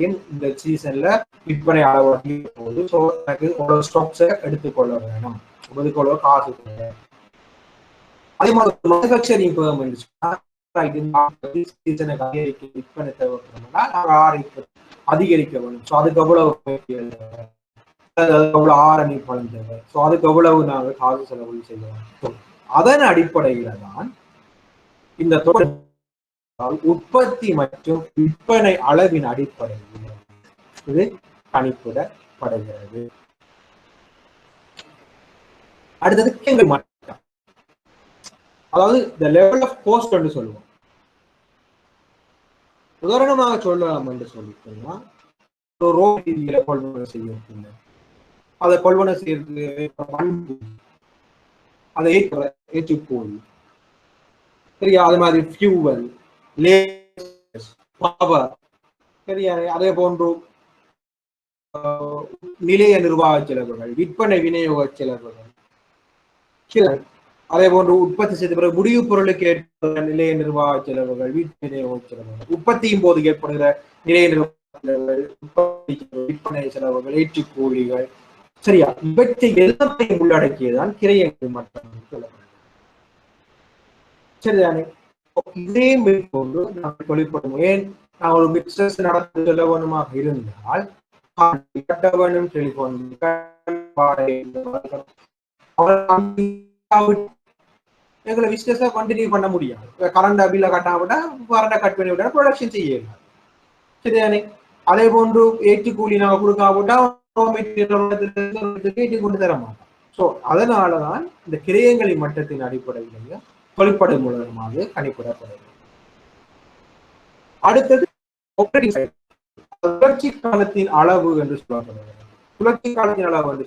இந்த சீசன்ல விற்பனை அளவு அதிக போகுது. ஸோ எனக்கு ஒரு ஸ்டாக்ஸை எடுத்துக்கொள்ள வேணும், ஒதுக்கொள்ள காசு. அதே மாதிரி மேனுஃபேக்சரிங் ஃபர்ம் விற்பனை தேவைப்படும்னா நாங்கள் அதிகரிக்க வேணும். ஸோ அதுக்கு எவ்வளவு ஆரணி பலன் தேவை, ஸோ அதுக்கு எவ்வளவு நாங்கள் காசு செலவு செய்வோம். அதன் அடிப்படையில தான் இந்த உற்பத்தி மற்றும் விற்பனை அளவின் அடிப்படையில் இது கணிப்பிடப்படுகிறது. அடுத்தது மட்டம், அதாவது the level of cost என்று சொல்லுவோம். உதாரணமாக சொல்லலாம் என்று சொல்லிட்டோம்னா ரோ மெட்டீரியலை கொள்வனை செய்ய, அதை கொள்வனை செய்யறது அதை ஏற்றுக்கோள் சரியா, அது மாதிரி ஃபியூவல், பவர் சரியா, அதே போன்று நிலைய நிர்வாக செலவுகள், விற்பனை விநியோக செலவுகள், அதே போன்று உற்பத்தி செய்த பிறகு முடிவு பொருளுக்கு ஏற்படுகிற நிலைய நிர்வாக செலவுகள், விற்பனை விநியோக செலவுகள், உற்பத்தியின் போது ஏற்படுகிற நிலைய நிர்வாக செலவுகள், விற்பனை செலவுகள், ஏற்றுக்கூலிகள் சரியா, இவற்றை எல்லாமே உள்ளடக்கியதான் கிரயங்கள் மட்டம் சொல்லப்படுகிறது. சரிதானே? இதே மேற்கொண்டு நாங்கள் தொழிற்படும். ஏன் நான் ஒரு பிசினஸ் நடத்த செலவனுமாக இருந்தால் கட்டவனும் டெலிபோன் எங்களை பிசினஸை கண்டினியூ பண்ண முடியாது. கரண்ட் பில்லை கட்டாவிட்டா கரண்டை கட் பண்ணி விட்டா ப்ரொடக்ஷன் செய்யலாம். சரிதானே? அதே போன்று ஏற்றுக்கூலி நாங்கள் கொடுக்காவிட்டா ஏற்றி கொண்டு தர மாட்டோம். ஸோ அதனாலதான் இந்த கிரயங்களின் மட்டத்தின் அடிப்படையிலேயே தொழிற்படை மூலமாக கணிப்பிடப்படுகிறது. அடுத்தது சுழற்சி காலத்தின் அளவு என்று சொல்லப்படுகிறது. சுழற்சி காலத்தின் அளவு என்று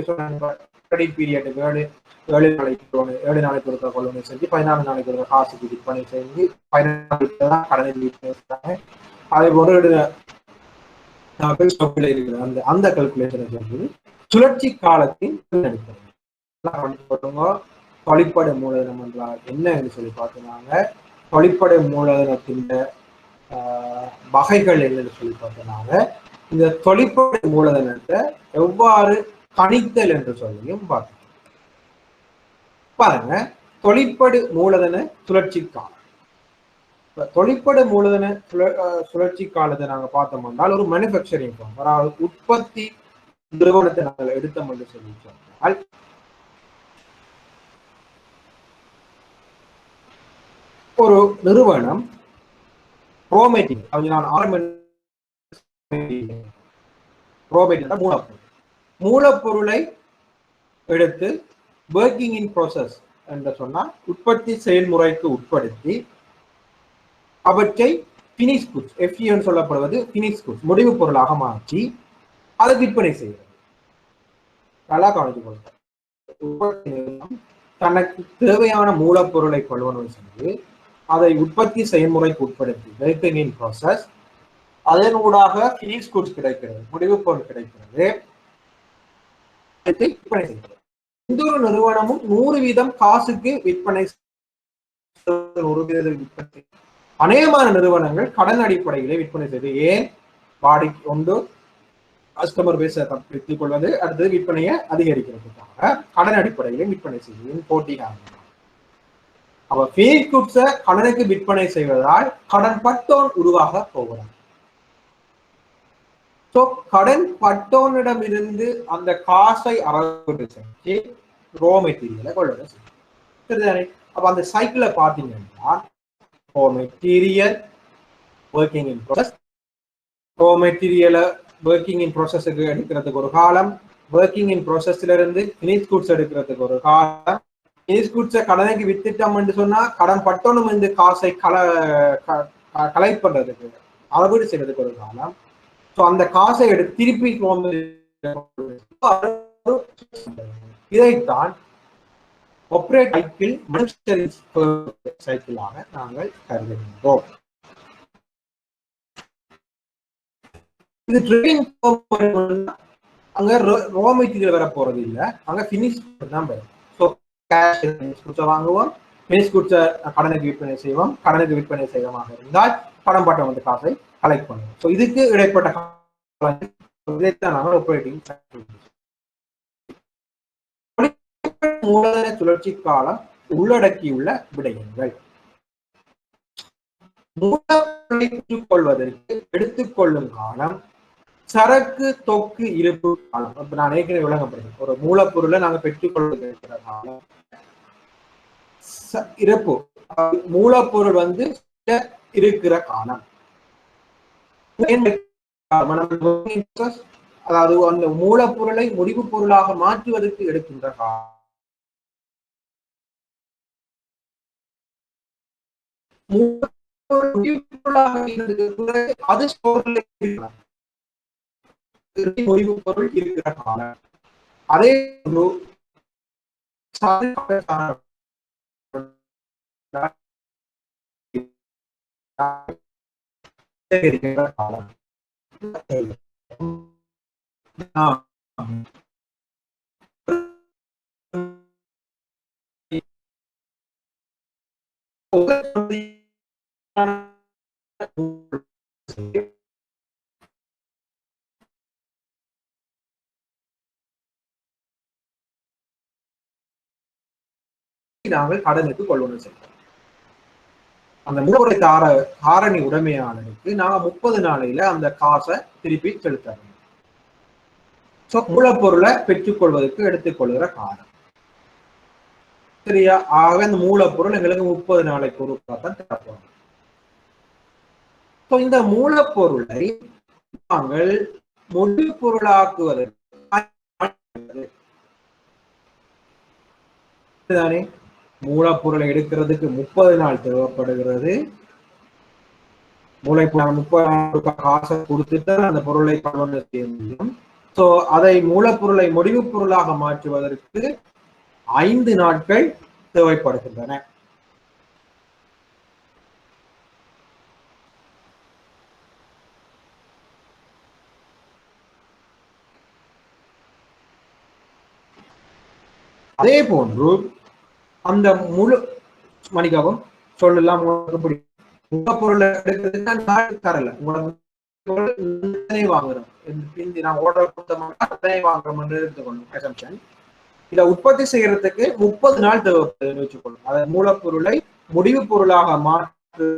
சொன்னா கிரெடிட் பீரியட் 7 நாளைக்கு ஒருக்க கொள்வனை செஞ்சு 14 நாளைக்கு ஒருக்க காசுக்கு விற்பனை செஞ்சு 14 கடனை விற்பனை. அதே போல அந்த கல்குலேஷன் சொல்றது சுழற்சி காலத்தின் அடிப்படை. தொழிற்படை மூலதனம் என்றால் என்ன என்று சொல்லி பார்த்தோம்னாங்க, தொழிற்படை மூலதனத்தின் வகைகள் என்னன்னு சொல்லி பார்த்தோம்னாங்க, இந்த தொழிற்படை மூலதனத்தை எவ்வாறு கணித்தல் என்று சொல்லியும் பார்த்தோம். பாருங்க, தொழிற்படை மூலதன சுழற்சி காலம். தொழிற்படை மூலதன சுழற்சி காலத்தை நாங்க பார்த்தோம் என்றால் ஒரு மேனுஃபேக்சரிங் ஃபார்ம், அதாவது உற்பத்தி நிறுவனத்தை நாங்கள் எடுத்தோம் என்று சொல்லி சொன்னால் ஒரு நிறுவனம் ரோ மெட்டீரியல் மூலப்பொருளை எடுத்து ஒர்க்கிங் இன் ப்ராசஸ் என்று சொன்னால் உற்பத்தி செயல்முறைக்கு உட்படுத்தி அவற்றை பினிஷ் குட்ஸ், எஃப்இன்னு சொல்லப்படுவது பினிஷ் குட்ஸ், முடிவு பொருளாக மாற்றி அதை விற்பனை செய்கிறது. நல்லா கவனித்துக் கொள்ளுங்கள். தனக்கு தேவையான மூலப்பொருளை கொள்வனவு செய்து அதை உற்பத்தி செயல்முறைக்கு உட்படுத்தி ஒர்க்கிங் இன் ப்ராசஸ், அதனூடாக பினிஷ் குட்ஸ் கிடைக்கிறது, முடிவு பொருள் கிடைக்கிறது, விற்பனை செய்கிறது. எந்த ஒரு நிறுவனமும் 100% காசுக்கு விற்பனை, 100% விற்பனை. அநேகமான நிறுவனங்கள் கடன் அடிப்படையிலே விற்பனை செய்து, ஏன் வாடிக்கை ஒன்று கஸ்டமர் பேஸை தப்பித்துக் கொள்வது, அடுத்தது விற்பனையை அதிகரிக்கிறதுக்காக கடன் அடிப்படையிலே விற்பனை செய்வது போட்டி காரணமாக. அவ ஃபேக் குட்ஸை கடனுக்கு விற்பனை செய்வதால் கடன் பட்டோன் உருவாக போகிறார். ஸோ கடன் பட்டோனிடமிருந்து அந்த காசை அறவு செஞ்சு ரோ மெட்டீரியலை கொள்வதை செய்யும். சரிதானே? அப்ப அந்த சைக்கிளை பார்த்தீங்கன்னா raw material working in process, raw மெட்டீரியலை ஒர்க்கிங் இன் ப்ராசஸுக்கு எடுக்கிறதுக்கு ஒரு காலம், ஒர்க்கிங் இன் ப்ராசஸ்ல இருந்து ஃபினிஷ் குட்ஸ் எடுக்கிறதுக்கு ஒரு காலம், ஃபினிஷ் குட்ஸை கடனுக்கு வித்துட்டோம் என்று சொன்னா கடன் பட்டோனும் வந்து காசை கலெக்ட் பண்றதுக்கு அளவீடு செய்யறதுக்கு ஒரு காலம். ஸோ அந்த காசை எடுத்து திருப்பி இதைத்தான் ஆப்பரேட் சைக்கிள், சைக்கிளாக நாங்கள் கருதுகின்றோம். இது ட்ரேடிங் அங்க ரோ மெட்டீரியல் வர போறது இல்லை, அங்க பினிஷ் தான் வரும். ஸோ கேஷ் குடிச்ச வாங்குவோம், பினிஷ் குடிச்ச கடனுக்கு விற்பனை செய்வோம், கடனுக்கு விற்பனை செய்வமாக இருந்தால் கடன் பட்டம் வந்து காசை கலெக்ட் பண்ணுவோம். ஸோ இதுக்கு இடைப்பட்ட இதைத்தான் நாங்கள் ஆப்பரேட்டிங் மூலதன சுழற்சி காலம் உள்ளடக்கியுள்ள விடயங்கள். மூலப்பொருளை பெற்றுக்கொள்வதற்கு எடுத்துக்கொள்ளும் காலம் சரக்கு தொக்கு இருப்பு காலம். இப்ப நான் ஏற்கனவே விளங்கப்படுறேன், ஒரு மூலப்பொருளை நாங்க பெற்றுக்கொள்வதற்கு காலம் இருப்பு, மூலப்பொருள் வந்து இருக்கிற காலம், அதாவது அந்த மூலப்பொருளை முடிவு பொருளாக மாற்றுவதற்கு எடுக்கின்ற காலம். அது முடிவு பொருள் இருக்கிற காலம். அதே காலம் நாங்கள் கடனுக்கு கொள்வனவு செய்வோம். அந்த மூலப்பொருளை தார காரணி உடைமையாளருக்கு நாங்க 30 நாளையில அந்த காசை திருப்பி செலுத்தணும். சோ மூலப்பொருளை பெற்றுக்கொள்வதற்கு எடுத்துக்கொள்கிற காலம். சரியா? ஆக அந்த மூலப்பொருள் எங்களுக்கு 30 நாளைக்கு ஒருக்கா தான் தரப்போம். இந்த மூலப்பொருளை நாங்கள் முடிவு பொருளாக்குவதற்கு தானே மூலப்பொருளை எடுக்கிறதுக்கு 30 நாள் தேவைப்படுகிறது. மூலப்பொருள் 30 நாள் காசை கொடுத்துட்டு அந்த பொருளை கொள்வனவு செய்ய முடியும். சோ அதை மூலப்பொருளை முடிவு பொருளாக மாற்றுவதற்கு 5 நாட்கள் தேவைப்படுகின்றன. அதே போன்று அந்த முழு மணிக்காகவும் சொல்லலாம், மூலப்பொருளை எடுக்கிறதுக்கு தரல, உங்களுக்கு வாங்குறோம் நான் ஆர்டர் கொடுத்த வாங்குறோம் எடுத்துக்கொள்ளும். இதை உற்பத்தி செய்யறதுக்கு 30 நாள் தேவைப்படுதுன்னு வச்சுக்கொள்ளும். அதை மூலப்பொருளை முடிவு பொருளாக மாற்று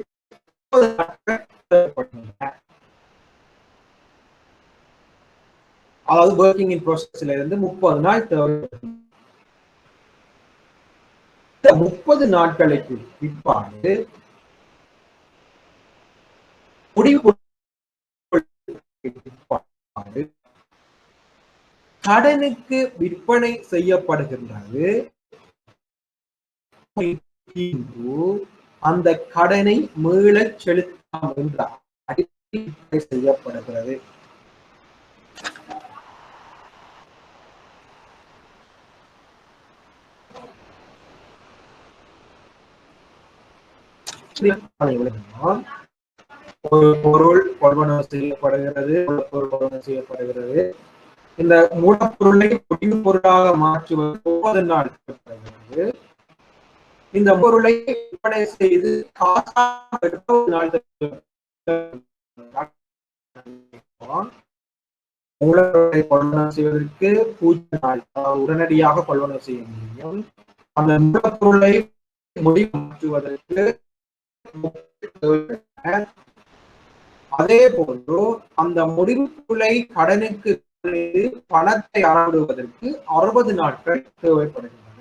அதாவது ஒர்க்கிங் இன் ப்ராசஸ்ல இருந்து 30 நாள் தேவைப்படுது. 30 நாட்களுக்கு பிற்பாடு முடிவு கடனுக்கு விற்பனை செய்யப்படுகின்றது. அந்த கடனை மீள செலுத்தாமல் செய்யப்படுகிறது. ஒரு பொருள் கொள்வனவு செய்யப்படுகிறது, இந்த மூலப்பொருளை முடிவு பொருளாக மாற்றுவது 30 நாள் தேவைப்படுகிறது. இந்த பொருளை விற்பனை செய்து மூலப்பொருளை கொள்வனவு செய்வதற்கு 0 நாள் உடனடியாக கொள்வனவு செய்ய முடியும். அந்த மூலப்பொருளை முடிவு மாற்றுவதற்கு அதே போன்று அந்த முடிவுகளை கடனுக்கு பணத்தை அறவிடுவதற்கு 60 நாட்கள் தேவைப்படுகின்றன.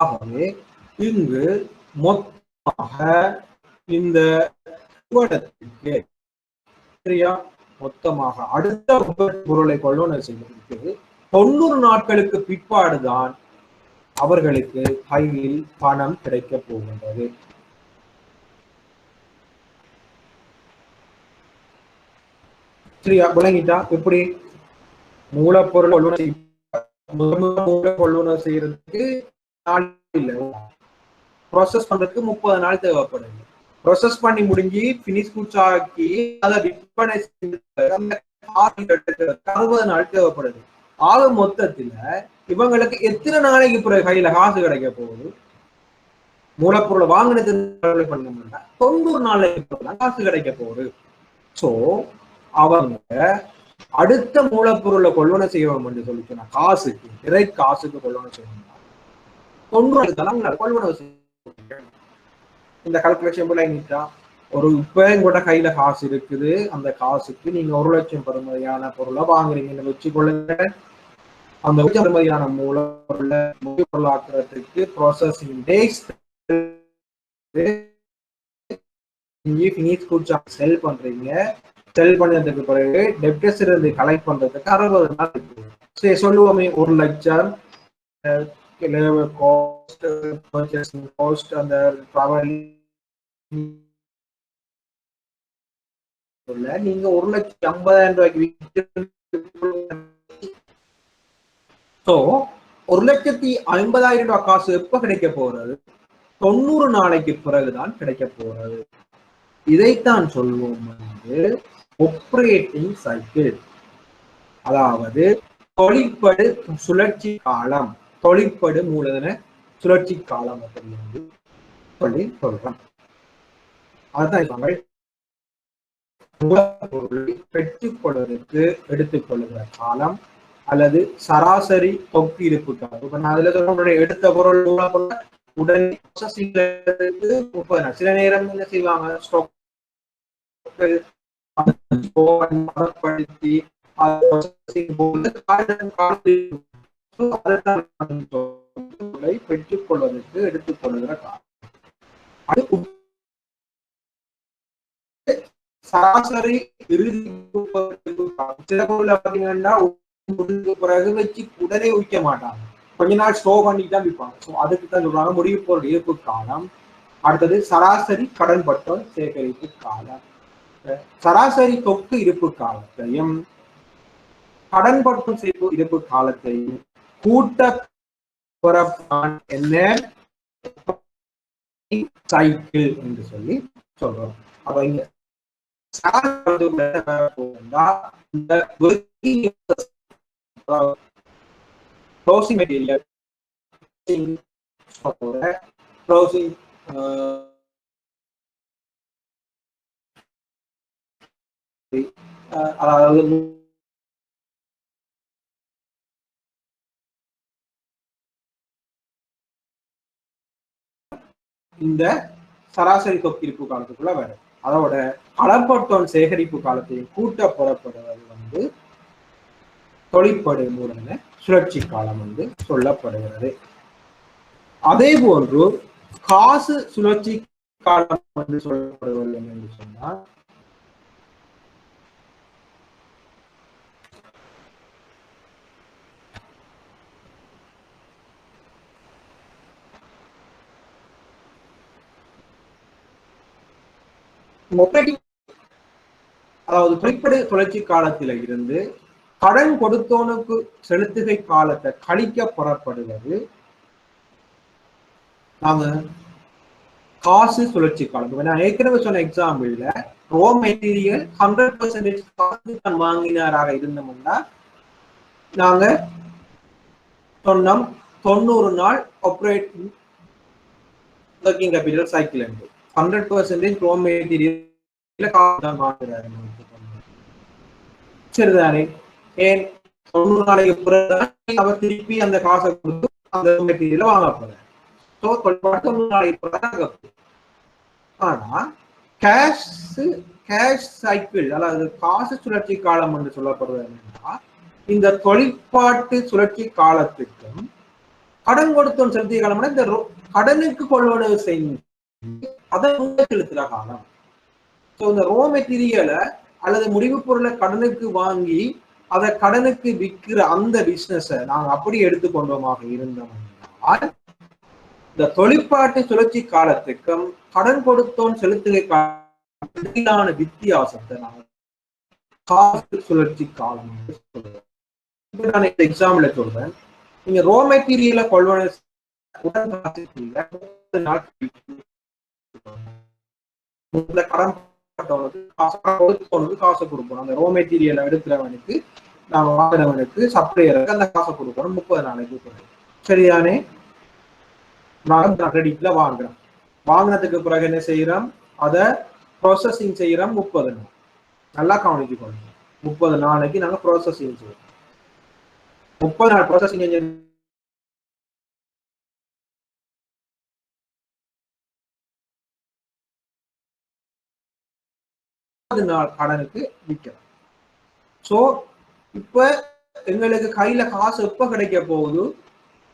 ஆகவே இங்கு மொத்தமாக இந்த சரியா மொத்தமாக அடுத்த பொருளை கொள்வனவு செய்வதற்கு 90 நாட்களுக்கு பிற்பாடுதான் அவர்களுக்கு கையில் பணம் கிடைக்க போகின்றது. சரியா விளங்கிட்டா? எப்படி மூலப்பொருள் கொள்வனவு செய்யறதுக்கு ப்ராசஸ் பண்றதுக்கு 30 நாள் தேவைப்படுது. ப்ராசஸ் பண்ணி முடிஞ்சு பினிஷ் குட்ஸ் ஆக்கி அதை விற்பனை 60 நாள் தேவைப்படுது. ஆக மொத்தத்துல இவங்களுக்கு எத்தனை நாளைக்கு பிறகு கையில காசு கிடைக்க போகுது? மூலப்பொருளை வாங்கினது பண்ணோம்னா 90 நாளைக்கு பிறகுதான் காசு கிடைக்க போகுது. சோ அவங்க அடுத்த மூலப்பொருளை கொள்வனை செய்வோம் என்று சொல்லி சொன்னா காசுக்கு இறை காசுக்கு கொள்வனை செய்யணும்னா 90 நாள் கொள்வனை செய்ய. இந்த கால்குலேஷன் போல நீட்டா ஒரு இப்ப கூட கையில காசு இருக்குது, அந்த காசுக்கு நீங்க 1 லட்சம் பெறுமதியான பொருளை வாங்குறீங்கன்னு வச்சுக்கொள்ளுங்க. அந்த பெறுமதியான மூலப்பொருளை பொருளாக்குறதுக்கு ப்ராசஸிங் டேஸ் செல் பண்றீங்க. செல் பண்ணதுக்கு பிறகு டெப்டஸ் இருந்து கலெக்ட் பண்றதுக்கு 60 நாள் இருக்கு. சரி சொல்லுவோமே 1 லட்சம் லேபர் காஸ்ட், பர்ச்சேசிங் காஸ்ட், அந்த டிராவலிங் நீங்க 1,50,000 ரூபாய்க்கு 1,50,000 ரூபாய் காசு எப்ப கிடைக்க போறது? 90 நாளைக்கு பிறகுதான் கிடைக்க போறது. இதைத்தான் சொல்வோம் வந்து ஆப்பரேட்டிங் சைக்கிள், அதாவது தொழிற்படு சுழற்சி காலம். தொழிற்படு மூலதன சுழற்சி காலம் அப்படின்னு சொல்லி சொல்றோம். அதுதான் மூலப்பொருளை பெற்றுக்கொள்வதற்கு எடுத்துக்கொள்ளுகிற காலம் அல்லது சராசரி தொக்கு இருப்பு காலம். இப்ப நான் அதுல சொல்ல எடுத்த பொருள் மூலப்பொருள் உடனே சில நேரம் என்ன செய்வாங்க, பதப்படுத்தி பெற்றுக்கொள்வதற்கு எடுத்துக்கொள்ளுகிற காலம். சராசரி இறுதி சில பொருள் பார்த்தீங்கன்னா பிறகு வச்சு உடனே விற்க மாட்டாங்க, கொஞ்ச நாள் ஸ்டோர் பண்ணிட்டு தான் விற்பாங்க. ஸோ அதுக்கு தான் சொல்றாங்க முடிவு பொருள் இருப்பு காலம். அடுத்தது சராசரி கடன் பட்டம் சேகரிப்பு காலம். சராசரி தொக்கு இருப்பு காலத்தையும் கடன் பட்டம் சேமிப்பு இருப்பு காலத்தையும் கூட்ட என்ன சைக்கிள் என்று சொல்லி சொல்றோம். அப்ப இங்க closing material, closing அதாவது இந்த சராசரி தொக்கு இருப்பு காலத்துக்குள்ள வரும். அதோட அளப்பட்டோன் சேகரிப்பு காலத்தையும் கூட்ட புறப்படுவது வந்து தொழிற்படு மூலதன சுழற்சி காலம் வந்து சொல்லப்படுகிறது. அதே போன்று காசு சுழற்சி காலம் வந்து சொல்லப்படுவது என்று சொன்னால் அதாவது தொழிற்படு சுழற்சி காலத்தில இருந்து கடன் கொடுத்தோனுக்கு செலுத்துகை காலத்தை கழிக்க புறப்படுவது நாங்க காசு சுழற்சி காலம். நான் ஏற்கனவே சொன்ன எக்ஸாம்பிள்ல ரோ மெட்டீரியல் 100% காசு தான் வாங்கினாராக இருந்தோம்னா நாங்க சொன்னோம் 90 நாள் ஆப்ரேட்டிங் ஒர்க்கிங் கேபிட்டல் சைக்கிள் என்று 100% ரோ மெட்டீரியல் காசு தான் வாங்குறாரு. சரிதானே? ஏன் 90 நாளைக்கு பிறகு அவர் திருப்பி அந்த காசை கொடுத்து அந்த மெட்டீரியலை வாங்க போறாரு. ஸோ 90 நாளைக்கு பிறகு ஆனா கேஷ் சைக்கிள் அதாவது காசு சுழற்சி காலம் என்று சொல்லப்படுவது என்னன்னா இந்த தொழிற்பாட்டு சுழற்சி காலத்துக்கும் கடன் கொடுத்தோம் செலுத்திய காலம் இந்த கடனுக்கு கொள்வனவு செய்யும் அதை செலுத்துற காலம். ஸோ இந்த ரோ மெட்டீரியலை அல்லது முடிவு பொருளை கடனுக்கு வாங்கி அதை கடனுக்கு விற்கிற அந்த பிசினஸை நாங்கள் அப்படி எடுத்துக்கொண்டோமாக இருந்தோம். இந்த தொழிற்பாட்டு சுழற்சி காலத்துக்கும் கடன் கொடுத்தோம் செலுத்துகைக்கான வித்தியாசத்தை நாங்கள் காசு சுழற்சி காலம் சொல்றோம். நான் இந்த எக்ஸாம்பிள் சொல்றேன். நீங்க ரோ மெட்டீரியலை கொள்வன கடன் காசை கொடுக்கணும். அந்த ரோ மெட்டீரியலை எடுக்கிறவனுக்கு நாம வாங்குறவனுக்கு சப்ளையருக்கு அந்த காசை கொடுக்கணும் 30 நாளைக்கு. சரிதானே? நான் கிரெடிட்ல வாங்குறேன். வாங்கினதுக்கு பிறகு என்ன செய்யறோம்? அதை ப்ராசஸிங் செய்யறோம் 30 நாள். நல்லா கவனிச்சுக்கணும். 30 நாளைக்கு நாங்க ப்ராசஸிங் செய்யறோம். 30 நாள் ப்ராசஸிங் நாள் கடனுக்கு விற்கிறோம். சோ இப்ப எங்களுக்கு கையில காசு எப்ப கிடைக்க போகுது?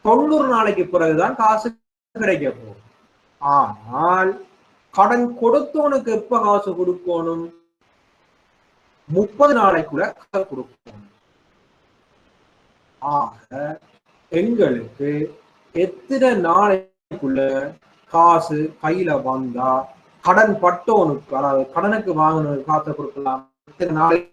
90 நாளைக்கு பிறகுதான் காசு கிடைக்க போகுது. ஆனால் கடன் கொடுத்தவனுக்கு எப்ப காசு கொடுக்கணும்? 30 நாளைக்குள்ள காசு கொடுக்கணும். ஆக எங்களுக்கு எத்தனை நாளைக்குள்ள காசு கையில வந்தா கடன் பட்டோனுக்கு, அதாவது கடனுக்கு வாங்கினது காசை கொடுக்கலாம்? எத்தனை நாளைக்கு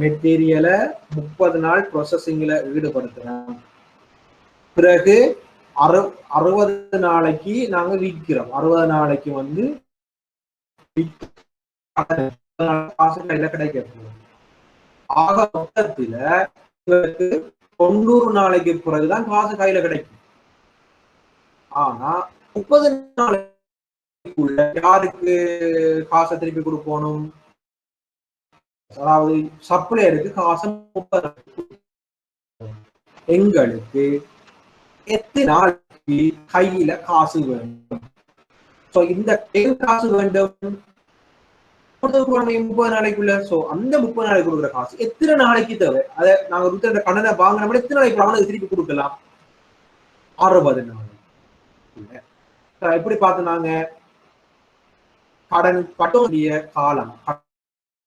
மெட்டீரியலை 30 நாள் ப்ராசஸிங்ல ஈடுபடுத்துறோம். பிறகு 60 நாளைக்கு நாங்க விற்கிறோம். 60 நாளைக்கு வந்து காசு கையில கிடைக்க போகுது. ஆக மொத்தத்துல 90 நாளைக்கு பிறகுதான் காசு கையில கிடைக்கும். ஆனா 30 நாளைக்குள்ள யாருக்கு காசை திருப்பி கொடுக்கணும்? அதாவது சப்ளையருக்கு காசு 30 எங்களுக்கு எத்தனை நாளைக்கு கையில காசு வேண்டும்? இந்த காசு வேண்டும் 30 நாளைக்குள்ள. சோ அந்த 30 நாளைக்கு கொடுக்குற காசு எத்தனை நாளைக்கு தேவை? அதை நாங்க ருத்த கடனை வாங்கின எத்தனை நாளைக்கு அவனுக்கு திருப்பி கொடுக்கலாம்? 60 நாள். எப்படி பார்த்துனாங்க? கடன் பட்ட வேண்டிய காலம்,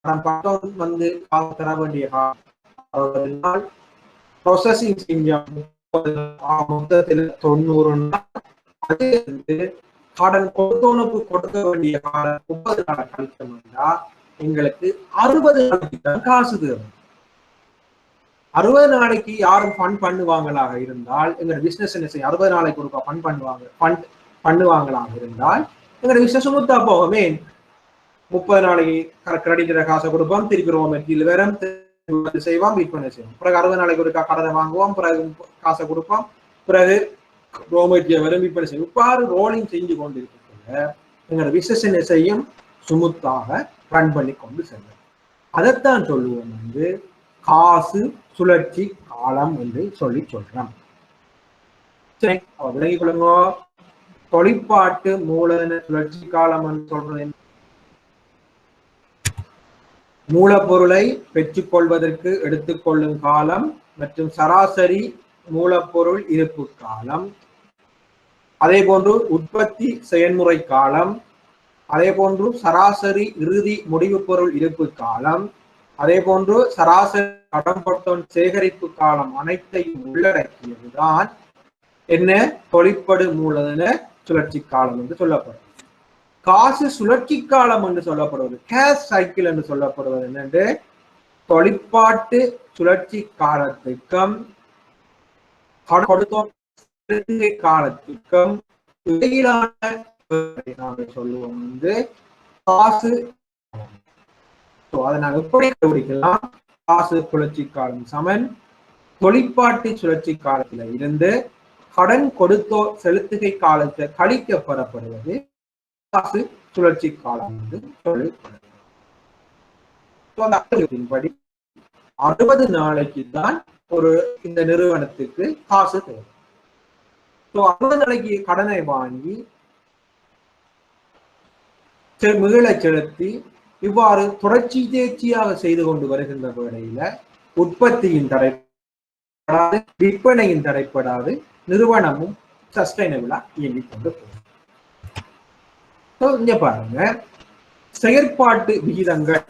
கடன் பட்டம் வந்து காசு தர வேண்டிய காலம் 60 நாள். ப்ராசஸிங் செஞ்சோம் மொத்தத்துல 90 நாள். அது வந்து கடன் கொடுத்தவனுக்கு கொடுக்க வேண்டிய காலம் 30 நாளை கழிச்சோம்னா எங்களுக்கு 60 நாளைக்கு தான் காசு தேவை. 60 நாளைக்கு யாரும் ஃபண்ட் பண்ணுவாங்களாக இருந்தால் எங்க பிசினஸ் என்ன செய்யும்? 60 நாளைக்கு கொடுக்க ஃபண்ட் பண்ணுவாங்களாக இருந்தால் எங்க பிசினஸ் முத்தா போகவே. 30 நாளைக்கு கிரெடிட்ல காசை கொடுப்போம், திருப்பி ரோ மெட்டீரியல் வேற செய்வோம், விற்பனை செய்வோம். பிறகு 60 நாளைக்கு ஒரு கடனை வாங்குவோம், பிறகு காசை கொடுப்போம், பிறகு ரோ மெட்டீரியல் வேற விற்பனை செய்வோம். இவ்வாறு ரோலிங் செஞ்சு கொண்டிருக்க எங்களோட பிசினஸ் என்ன செய்யும்? சுமுத்தாக ரன் பண்ணி கொண்டு செல்லும். அதைத்தான் சொல்லுவோம் வந்து காசு சுழற்சி காலம் என்று சொல்றோம். சரி, விலகிக் கொள்ளுங்க. தொழிற்பாட்டு மூலதன சுழற்சி காலம் என்று சொல்றது மூலப்பொருளை பெற்றுக்கொள்வதற்கு எடுத்துக்கொள்ளும் காலம் மற்றும் சராசரி மூலப்பொருள் இருப்பு காலம், அதே போன்று உற்பத்தி செயல்முறை காலம், அதே போன்று சராசரி இறுதி முடிவு பொருள் இருப்பு காலம், அதே போன்று சராசரி கடன்பட்டோன் சேகரிப்பு காலம் அனைத்தையும் உள்ளடக்கியதுதான் என்ன? தொழிற்படு மூலதன சுழற்சி காலம் என்று சொல்லப்படும். காசு சுழற்சி காலம் என்று சொல்லப்படுவது, கேஷ் சைக்கிள் என்று சொல்லப்படுவது என்னென்று தொழிற்பாட்டு சுழற்சி காலத்துக்கும் காலத்துக்கும் இடையிலான சொல்லுவோம் வந்து காசு. அதை நாங்கள் எப்படி கண்டுபிடிக்கலாம்? காசு சுழற்சி காலம் சமன் தொழிற்பாட்டு சுழற்சி காலத்துல இருந்து கடன் கொடுத்தோ செலுத்துகை காலத்தை கழிக்கப்படப்படுவது காசு சுழற்சி காலம் என்று சொல்லப்படுகிறது. 60 நாளைக்கு தான் ஒரு இந்த நிறுவனத்துக்கு காசு தேவை. 60 நாளைக்கு கடனை வாங்கி மீள செலுத்தி இவ்வாறு தொடர்ச்சி தேர்ச்சியாக செய்து கொண்டு வருகின்ற வேளையில உற்பத்தியின் தடைப்படாது, விற்பனையின் தடைப்படாது, நிறுவனமும் சஸ்டைனபிளா இயங்கிக் கொண்டு போகும். இங்க பாருங்க, செயற்பாட்டு விகிதங்கள்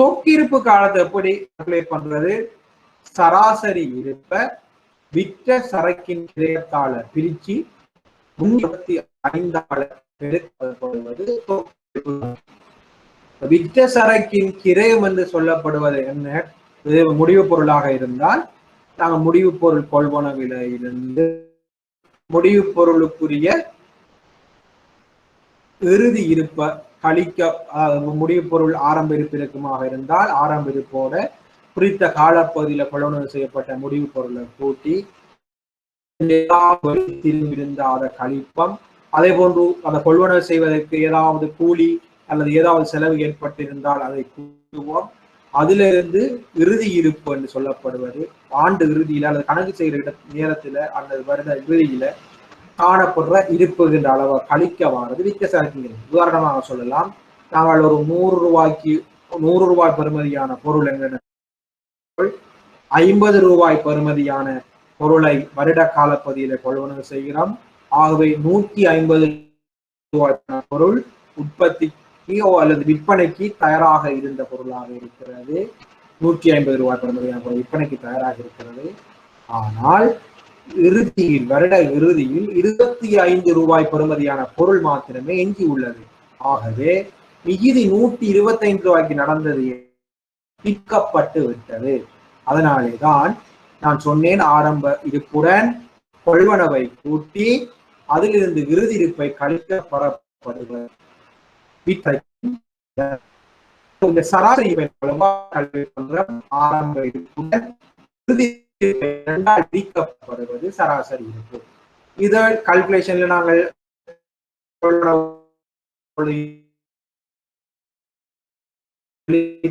தொக்கிருப்பு காலத்தை எப்படி கால்குலேட் பண்றது? சராசரி இருப்ப விற்ற சரக்கின் கிரயத்தால பிரிச்சு 325 பெருக்கப்படுவது விற்ற சரக்கின் கிரயம் என்று சொல்லப்படுவது என்ன? முடிவு பொருளாக இருந்தால் நாங்கள் முடிவு பொருள் கொள்வனவிலிருந்து முடிவு பொருளுக்குரிய இறுதி இருப்ப கழிக்க, முடிவு பொருள் ஆரம்ப இருப்பு இருக்குமாக இருந்தால் ஆரம்ப இருப்போட குறித்த காலப்பகுதியில கொள்வனவு செய்யப்பட்ட முடிவு பொருளை கூட்டி இருந்த அதை கழிப்பம், அதே போன்று அந்த கொள்வனவு செய்வதற்கு ஏதாவது கூலி அல்லது ஏதாவது செலவு ஏற்பட்டிருந்தால் அதை கூட்டுவோம். அதிலிருந்து இறுதி இருப்பு என்று சொல்லப்படுவது ஆண்டு இறுதியில அல்லது கணக்கு செய்கிற நேரத்துல அல்லது வருட இறுதியில காணப்படுற இருப்பு என்ற அளவை கழிக்கவானது வித்தியாசம். உதாரணமாக சொல்லலாம், நாங்கள் ஒரு 100 ரூபாய் பெறுமதியான பொருள் என்கிற 50 ரூபாய் பெறுமதியான பொருளை வருட காலப்பகுதியில கொள்வனவு செய்கிறோம். ஆகவே 150 ரூபாய் பொருள் உற்பத்திக்கு அல்லது விற்பனைக்கு தயாராக இருந்த பொருளாக இருக்கிறது. 150 ரூபாய் பெறுமதியான பொருள் விற்பனைக்கு தயாராக இருக்கிறது. ஆனால் இறுதியில் வருட இறுதியில் 25 ரூபாய் பெறுமதியான பொருள் மாத்திரமே எஞ்சி உள்ளது. ஆகவே மிகுதி 125 ரூபாய்க்கு நடந்தது விற்கப்பட்டு விட்டது. அதனாலேதான் நான் சொன்னேன், ஆரம்ப இருப்புடன் கொள்வனவை கூட்டி அதிலிருந்து இறுதி இருப்பை கழிக்கப்படப்படுவது இந்த சராசரி ஆரம்ப இருப்புடன் விற்கப்படுவது சராசரி இருப்பு. இதை கால்குலேஷன்ல நாங்கள்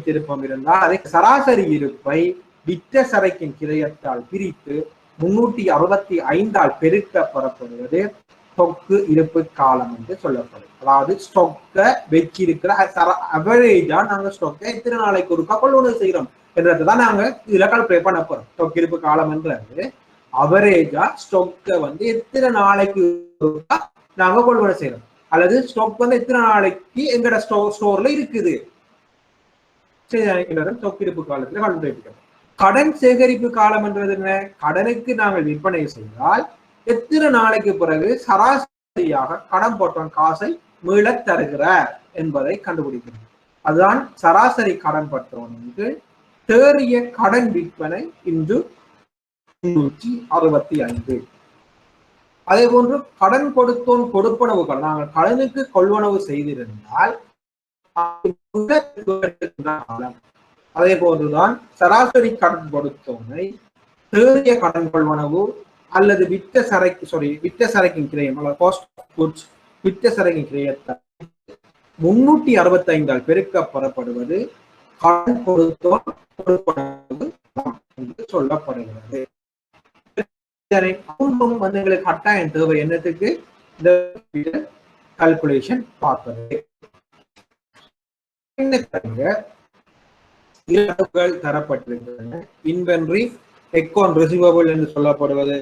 திருப்பம் இருந்தால் அதை சராசரி இருப்பை விற்ற சரக்கின் கிரயத்தால் பிரித்து 365 பெருக்கப்படப்படுவது ஸ்டொக்கு இருப்பு காலம் என்று சொல்லப்படும். அதாவது ஸ்டொக்க வச்சிருக்கிற அவரேஜா நாங்க ஸ்டொக்கை எத்தனை நாளைக்கு ஒருக்கா கொள்வனவு செய்கிறோம் என்றதான் நாங்க இதுல கால்குலேட் பண்ண போறோம். ஸ்டொக் இருப்பு காலம் என்றது அவரேஜா ஸ்டொக்கை எத்தனை நாளைக்கு ஒருக்கா நாங்க கொள்வனவு செய்யறோம், அல்லது ஸ்டொக் எத்தனை நாளைக்கு எங்கட ஸ்டோர்ல இருக்குது ஸ்டொக் இருப்பு காலத்துல கால்குலேட். கடன் சேகரிப்பு காலம் என்றது என்ன? கடனுக்கு நாங்கள் விற்பனை செய்தால் எத்தனை நாளைக்கு பிறகு சராசரியாக கடன் போட்டவன் காசை மீளத் தருகிறார் என்பதை கண்டுபிடிக்கிறது. அதுதான் சராசரி கடன் பற்றவனுக்கு தேறிய கடன் விற்பனை இன்று 365. அதே போன்று கடன் கொடுத்தோன் கொடுப்பனவுகள் நாங்கள் கடனுக்கு கொள்வனவு செய்திருந்தால் அதே போன்றுதான் சராசரி கடன் கொடுத்தோனை தேறிய கடன் கொள்வனவு அல்லது விற்ற சரக்கின் கிரயம் விற்ற சரக்கின் கிரயத்தால் 365 பெருக்கப்படப்படுவது கடன் கொடுத்தோன் கொடுப்பனவு என்று சொல்லப்படுகிறது. எங்களுக்கு கட்டாயம் தேவை என்னத்துக்கு இந்த கால்குலேஷன் பார்ப்பது. இழப்புகள் தரப்பட்டிருக்கின்றன. இன்வென்டரி, அக்கவுண்ட் ரிசீவபிள் என்று சொல்லப்படுவது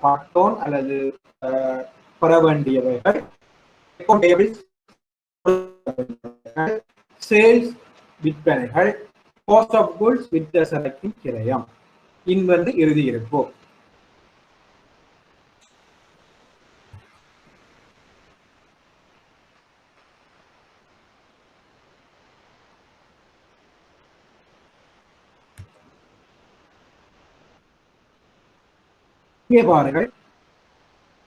பார்த்தோன் அல்லது பெற வேண்டியவைகள், சேல்ஸ் விற்பனைகள், காஸ்ட் ஆஃப் குட்ஸ் விற்ற சரக்கின் கிரயம், இன்வென்டரி இறுதி இருப்பு. இங்கே பாருங்கள்,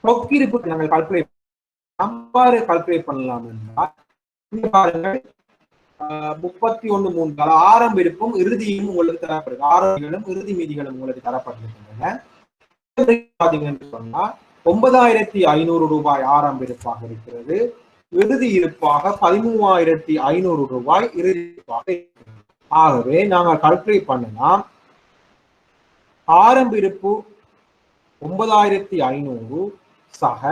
ரொக்கிருப்பு நாங்கள் கால்குலேட் பண்ணலாம் என்றால் இங்கே பாருங்கள் 31/3 ஆரம்ப இருப்பும் இறுதியும் உங்களுக்கு தரப்படுது. ஆரம்பிகளும் இறுதி மீதிகளும் உங்களுக்கு தரப்பட்டிருக்கின்றன. சொன்னா 9500 ரூபாய் ஆரம்ப இருப்பாக இருக்கிறது. இறுதி இருப்பாக 13,500 ரூபாய் இறுதி இருப்பாக இருக்கிறது. ஆகவே நாங்கள் கால்குலேட் பண்ணலாம், ஆரம்ப இருப்பு 9500 சக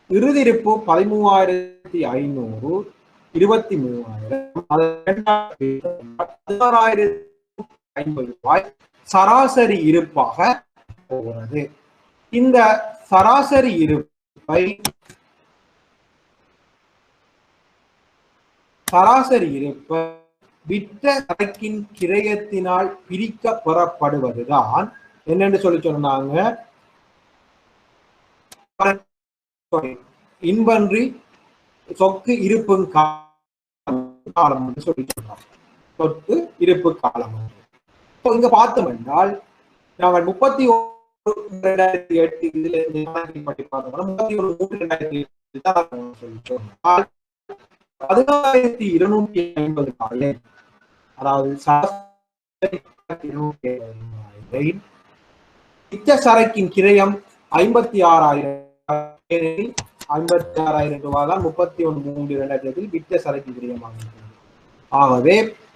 இறுதி இருப்பு 13,500 23,000 ரூபாய் சராசரி இருப்பாக போகிறது. இந்த சராசரி இருப்பை விற்ற சரக்கின் கிரயத்தினால் பிரிக்க பெறப்படுவதுதான் என்னன்னு சொல்லி சொன்னாங்க, இன்வென்டரி சொக்கு இருப்பு காலம் சொல்லி சொல்றாங்க. தொட்டு இருப்பு காலம். இப்போ இங்க பார்த்தோம் என்றால் நாங்கள் 31/2008 இதுல பற்றி பார்த்தோம்னா 31/3/2008 தான் சொல்லிட்டோம். 16,250 அதாவது மிச்ச சரக்கின் கிரயம் 56,000 56,000 ரூபாய் தான் 31/3/2008 மிச்ச சரக்கின் கிரயமாக. ஆகவே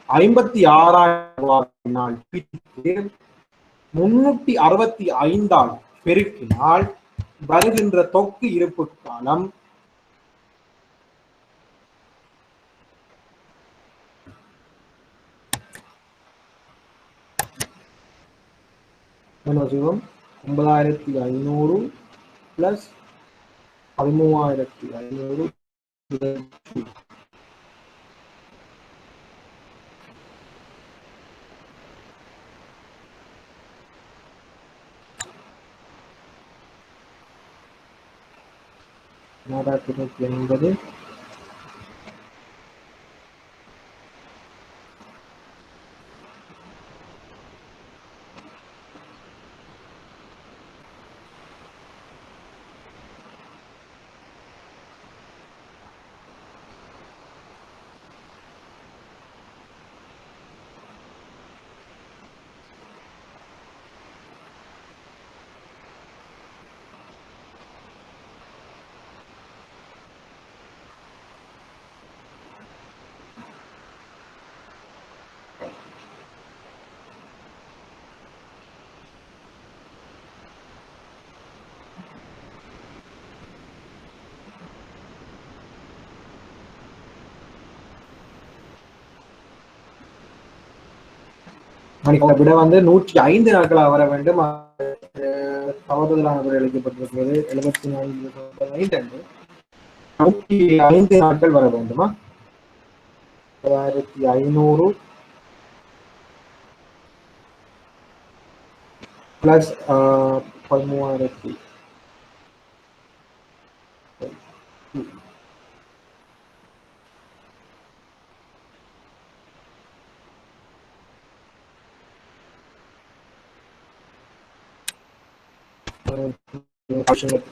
56,000 ரூபாயினால் பிரித்து 365 பெருக்கினால் வருகின்ற தொக்கு இருப்பு காலம் என்ன செய்வோம்? 9,500 பிளஸ் 13,500 480 விட வந்து 105 நாட்களாக வர வேண்டும். தவறுதலான எழுதப்பட்டிருக்கிறது 74 105 நாட்கள் வர வேண்டுமா? 9,500 பிளஸ் 13,000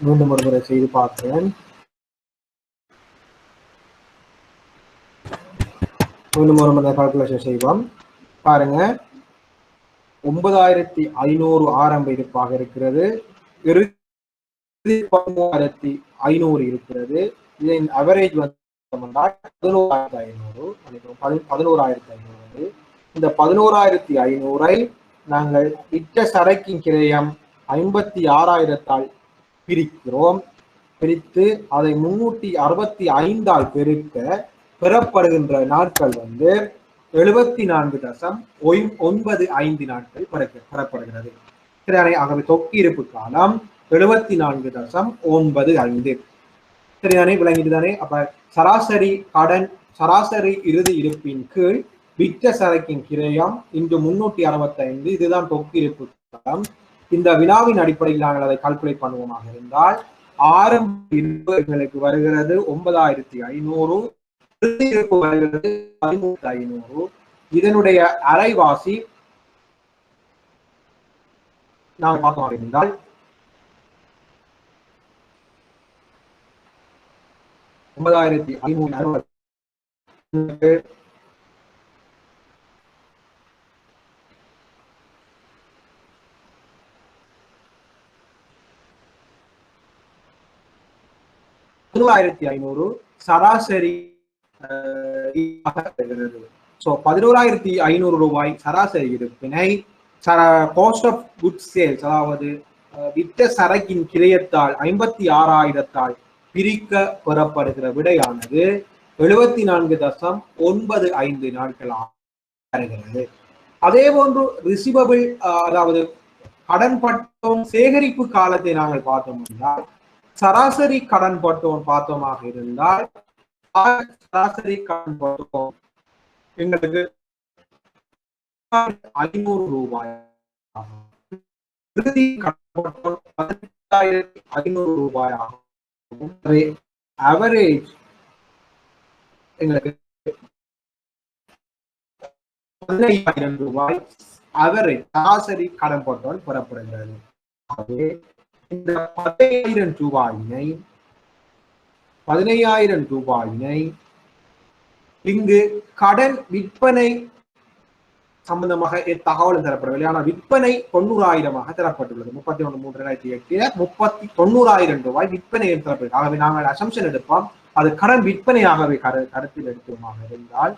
மீண்டும் ஒரு முறை செய்து பார்க்கிறேன். மீண்டும் ஒரு முறை கால்குலேஷன் செய்வோம். பாருங்க, 9,500 ஆரம்ப இருப்பாக இருக்கிறது, 13,500 இருக்கிறது. இதன் அவரேஜ் வந்து 11,500. இந்த 11,500 நாங்கள் இட்ட சரக்கின் கிரயம் 56,000 பிரிக்கிறோம். பிரித்து அதை 365 பெருக்க பெறப்படுகின்ற நாட்கள் வந்து 74.95 நாட்கள் பெறப்படுகிறது. ஆகவே தொக்கு இருப்பு காலம் 74.95. சரிதானே? விளங்கிட்டு தானே? அப்ப சராசரி கடன், சராசரி இறுதி இருப்பின் கீழ் விற்ற சரக்கின் கிரயம் இன்று 365, இதுதான் தொக்கு இருப்பு காலம். இந்த வினாவின் அடிப்படையில் நாங்கள் அதை கால்குலேட் பண்ணுவோமாக இருந்தால் ஆரம்ப இருப்புகளுக்கு வருகிறது 9,500, இருப்பு வருகிறது 13,500. இதனுடைய அரைவாசி நாங்கள் பார்த்தோம் இருந்தால் 9,500 11,500 சராசரி 11,500 ரூபாய் சராசரி இருப்பினை காஸ்ட் ஆஃப் குட் சேல்ஸ், அதாவது விற்ற சரக்கின் கிரயத்தால் 56,000 பிரிக்க பெறப்படுகிற விடையானது 74.95 நாட்களாக வருகிறது. அதே போன்று ரிசிவபிள், அதாவது கடன் பட்டோன் சேகரிப்பு காலத்தை நாங்கள் பார்த்தோம் என்றால் சராசரி கடன் பட்டோன் பார்த்தோமாக இருந்தால் சராசரி கடன் பட்டோன் எங்களுக்கு 500 ரூபாய், இறுதி கடன் பட்டோன் 18,500 ரூபாய் ஆகும். அவரேஜ் எங்களுக்கு ரூபாய் அவரை சராசரி கடன் போட்டவன் பெறப்படுகிறது. இந்த 15,000 ரூபாயினை இங்கு கடன் விற்பனை சம்பந்தமாக தகவல் தரப்படவில்லை. ஆனால் விற்பனை 90,000 தரப்பட்டுள்ளது. 31/3/2008 90,000 ரூபாய் விற்பனை தரப்பட்டது. ஆகவே நாங்கள் அசம்ஷன் எடுப்போம், அது கடன் விற்பனையாகவே கருத்தில் எடுத்தோமாக இருந்தால்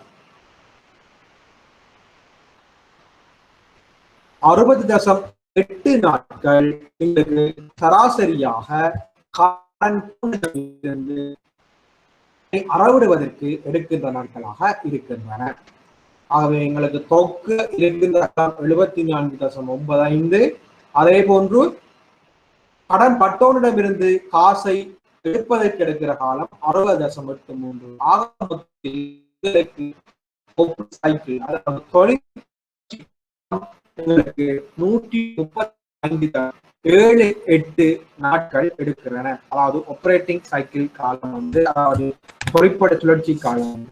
60.8 நாட்கள் எங்களுக்கு சராசரியாக கடன் அறவிடுவதற்கு எடுக்கின்ற நாட்களாக இருக்கின்றன. ஆகவே எங்களுக்கு தொக்கு இருக்கின்ற 74.95. அதே போன்று கடன் பட்டோனிடமிருந்து காசை எடுப்பதற்கு எடுக்கிற காலம் 60.83. ஆக எங்களுக்கு 135.78 நாட்கள் எடுக்கின்றன. அதாவது ஆபரேட்டிங் சைக்கிள் காலம் அதாவது பொறிப்பட சுழற்சி காலம்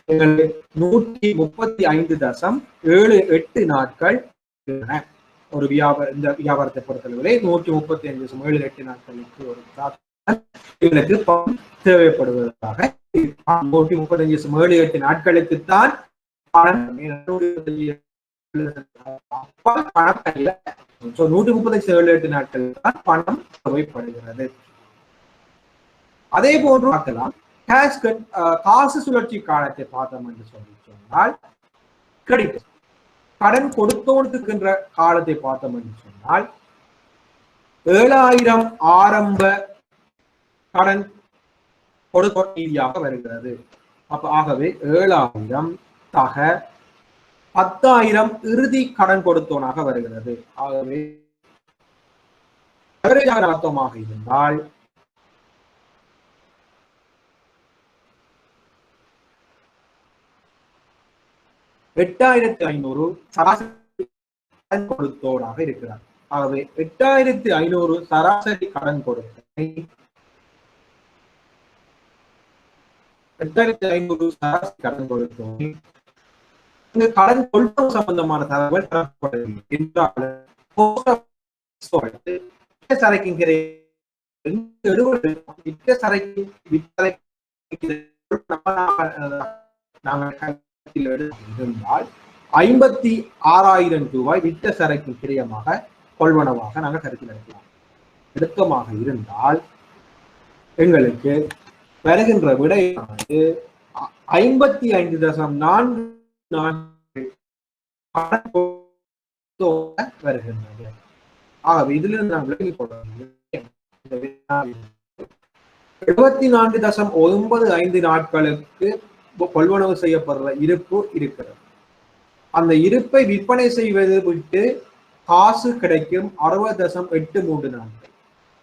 எங்களுக்கு 135.78 நாட்கள் ஒரு இந்த வியாபாரத்தை பொறுத்தளவிலே 135.78 நாட்களுக்கு ஒரு எங்களுக்கு தேவைப்படுவதாக 135.78 நாட்களுக்குத்தான் பணம் 135.78 நாட்கள் தான் பணம் தேவைப்படுகிறது. அதே போன்று பார்க்கலாம், காசு சுழற்சி காலத்தை பார்த்தோம் என்று சொன்னால் கிரெடிட் கடன் கொடுத்தோடுக்கின்ற காலத்தை பார்த்தோம் என்று சொன்னால் 7,000 ஆரம்ப கடன் கொடுக்க ரீதியாக வருகிறது. ஆகவே 7,000 தக 10,000 இறுதி கடன் கொடுத்தோனாக வருகிறது. ஆகவே அர்த்தமாக இருந்தால் 8,500 சராசரி கடன் கொடுத்தோனாக இருக்கிறார். ஆகவே 8,500 சராசரி கடன் கொடுத்தனை 8,500 சராசரி கடன் கொடுத்தோம். கடன் கொள்வனம் சம்பந்தமான தகவல் தரப்படவில்லை என்றாலும் இருந்தால் 56,000 ரூபாய் விட்ட சரக்கின் கிரியமாக கொள்வனவாக நாங்கள் கருத்தில் எடுக்கலாம். எடுக்கமாக இருந்தால் எங்களுக்கு வருகின்ற விடையானது 55.4 வருகின்றது. ஆகவே இதிலிருந்து நாம் விலகிக் கொள்ள 74.95 நாட்களுக்கு கொள்வனவு செய்யப்படுற இருப்பு இருக்கிறது. அந்த இருப்பை விற்பனை செய்வது விட்டு காசு கிடைக்கும் 60.83 நாட்கள்.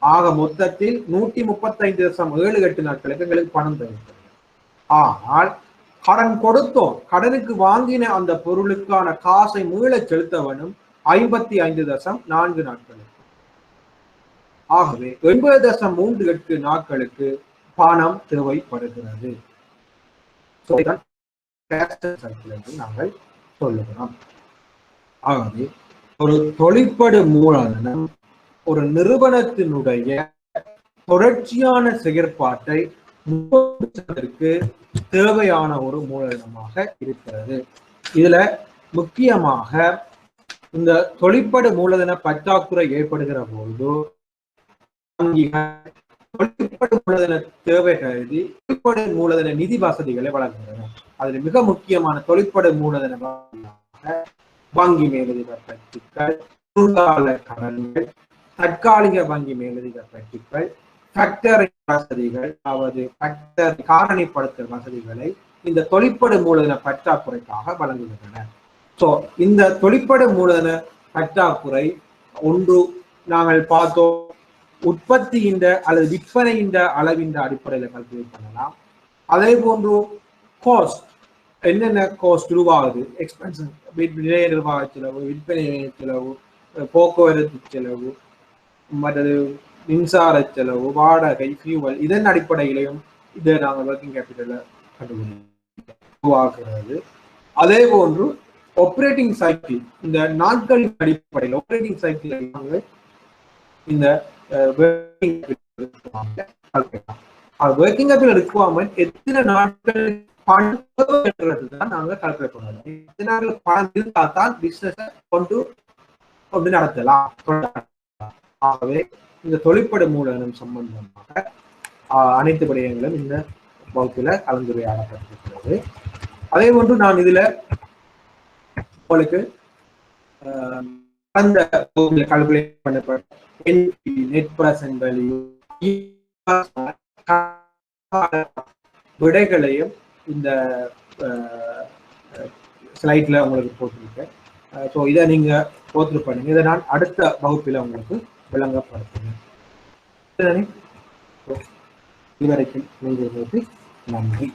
ஆக மொத்தத்தில் 135.78 நாட்களுக்கு எங்களுக்கு பணம் தேவைப்படுகிறது. ஆனால் கடன் கொடுத்தோம், கடனுக்கு வாங்கின அந்த பொருளுக்கான காசை மீள செலுத்தவனும் 55.4 நாட்களுக்கு. ஆகவே 80.38 நாட்களுக்கு பணம் தேவைப்படுகிறது. நாங்கள் சொல்லுகிறோம். ஆகவே ஒரு தொழிற்படு மூலதனம் ஒரு நிறுவனத்தினுடைய தொடர்ச்சியான செயற்பாட்டை தேவையான ஒரு மூலதனமாக இருக்கிறது. இதுல முக்கியமாக இந்த தொழிற்படு மூலதன பற்றாக்குறை ஏற்படுகிற பொழுது தொழிற்படு மூலதன தேவை கருதி தொழிற்படு மூலதன நிதி வசதிகளை வழங்குகின்றன. அதில் மிக முக்கியமான தொழிற்படு மூலதன வங்கி மேலதிக பற்றுக்கள், குறுங்கால கடன்கள், தற்காலிக வங்கி மேலதிக பற்றுக்கள், ஃபேக்டரி வசதிகள், அதாவது காரணிப்படுத்தல் வசதிகளை இந்த தொழிற்படு மூலதன பற்றாக்குறைக்காக வழங்குகின்றன. ஸோ இந்த தொழிற்படு மூலதன பற்றாக்குறை ஒன்று நாங்கள் பார்த்தோம், உற்பத்தியின் அல்லது விற்பனையின் அளவின் அடிப்படையில் கல்குலேட் பண்ணலாம். அதே போன்று காஸ்ட், என்னென்ன காஸ்ட் உருவாகுது, எக்ஸ்பென்சஸ், நிலைய நிர்வாக செலவு, விற்பனை செலவு, போக்குவரத்து செலவு, மற்றது மின்சார செலவு, வாடகை, ஃபியூவல், இதன் அடிப்படையிலையும் இதை நாங்கள் ஒர்க்கிங் கேபிட்டலை உருவாக்குறது. அதே போன்று ஆப்ரேட்டிங் சைக்கிள் இந்த நாட்களின் அடிப்படையில் ஆப்ரேட்டிங் சைக்கிள் இந்த ஒர்க்கிங் கேபிட்டல் ரிக்வயர்மெண்ட் எத்தனை நாட்கள் பணம் நாங்க கால்குலேட் பண்ணலாம். எத்தனை நாட்கள் பணம் இருந்தா தான் பிசினஸ் கொண்டு நடத்தலாம். ஆகவே இந்த தொழிற்படு மூலதனம் சம்பந்தமாக அனைத்து விடயங்களும் இந்த வகுப்புல கலந்துரையாடப்பட்டிருக்கிறது. அதே போன்று நான் இதுல உங்களுக்கு அந்த கால்குலேட் பண்ணப்பட்ட நெட் பிரசன்ட் வேல்யூ விடைகளையும் இந்த ஸ்லைட்ல உங்களுக்கு போட்டிருக்கேன். ஸோ இதை நீங்க போத்து பண்ணுங்க. இதை நான் அடுத்த வகுப்பில் உங்களுக்கு விளங்கப்படுத்துகிறேன். இதுவரைக்கும் நன்றி.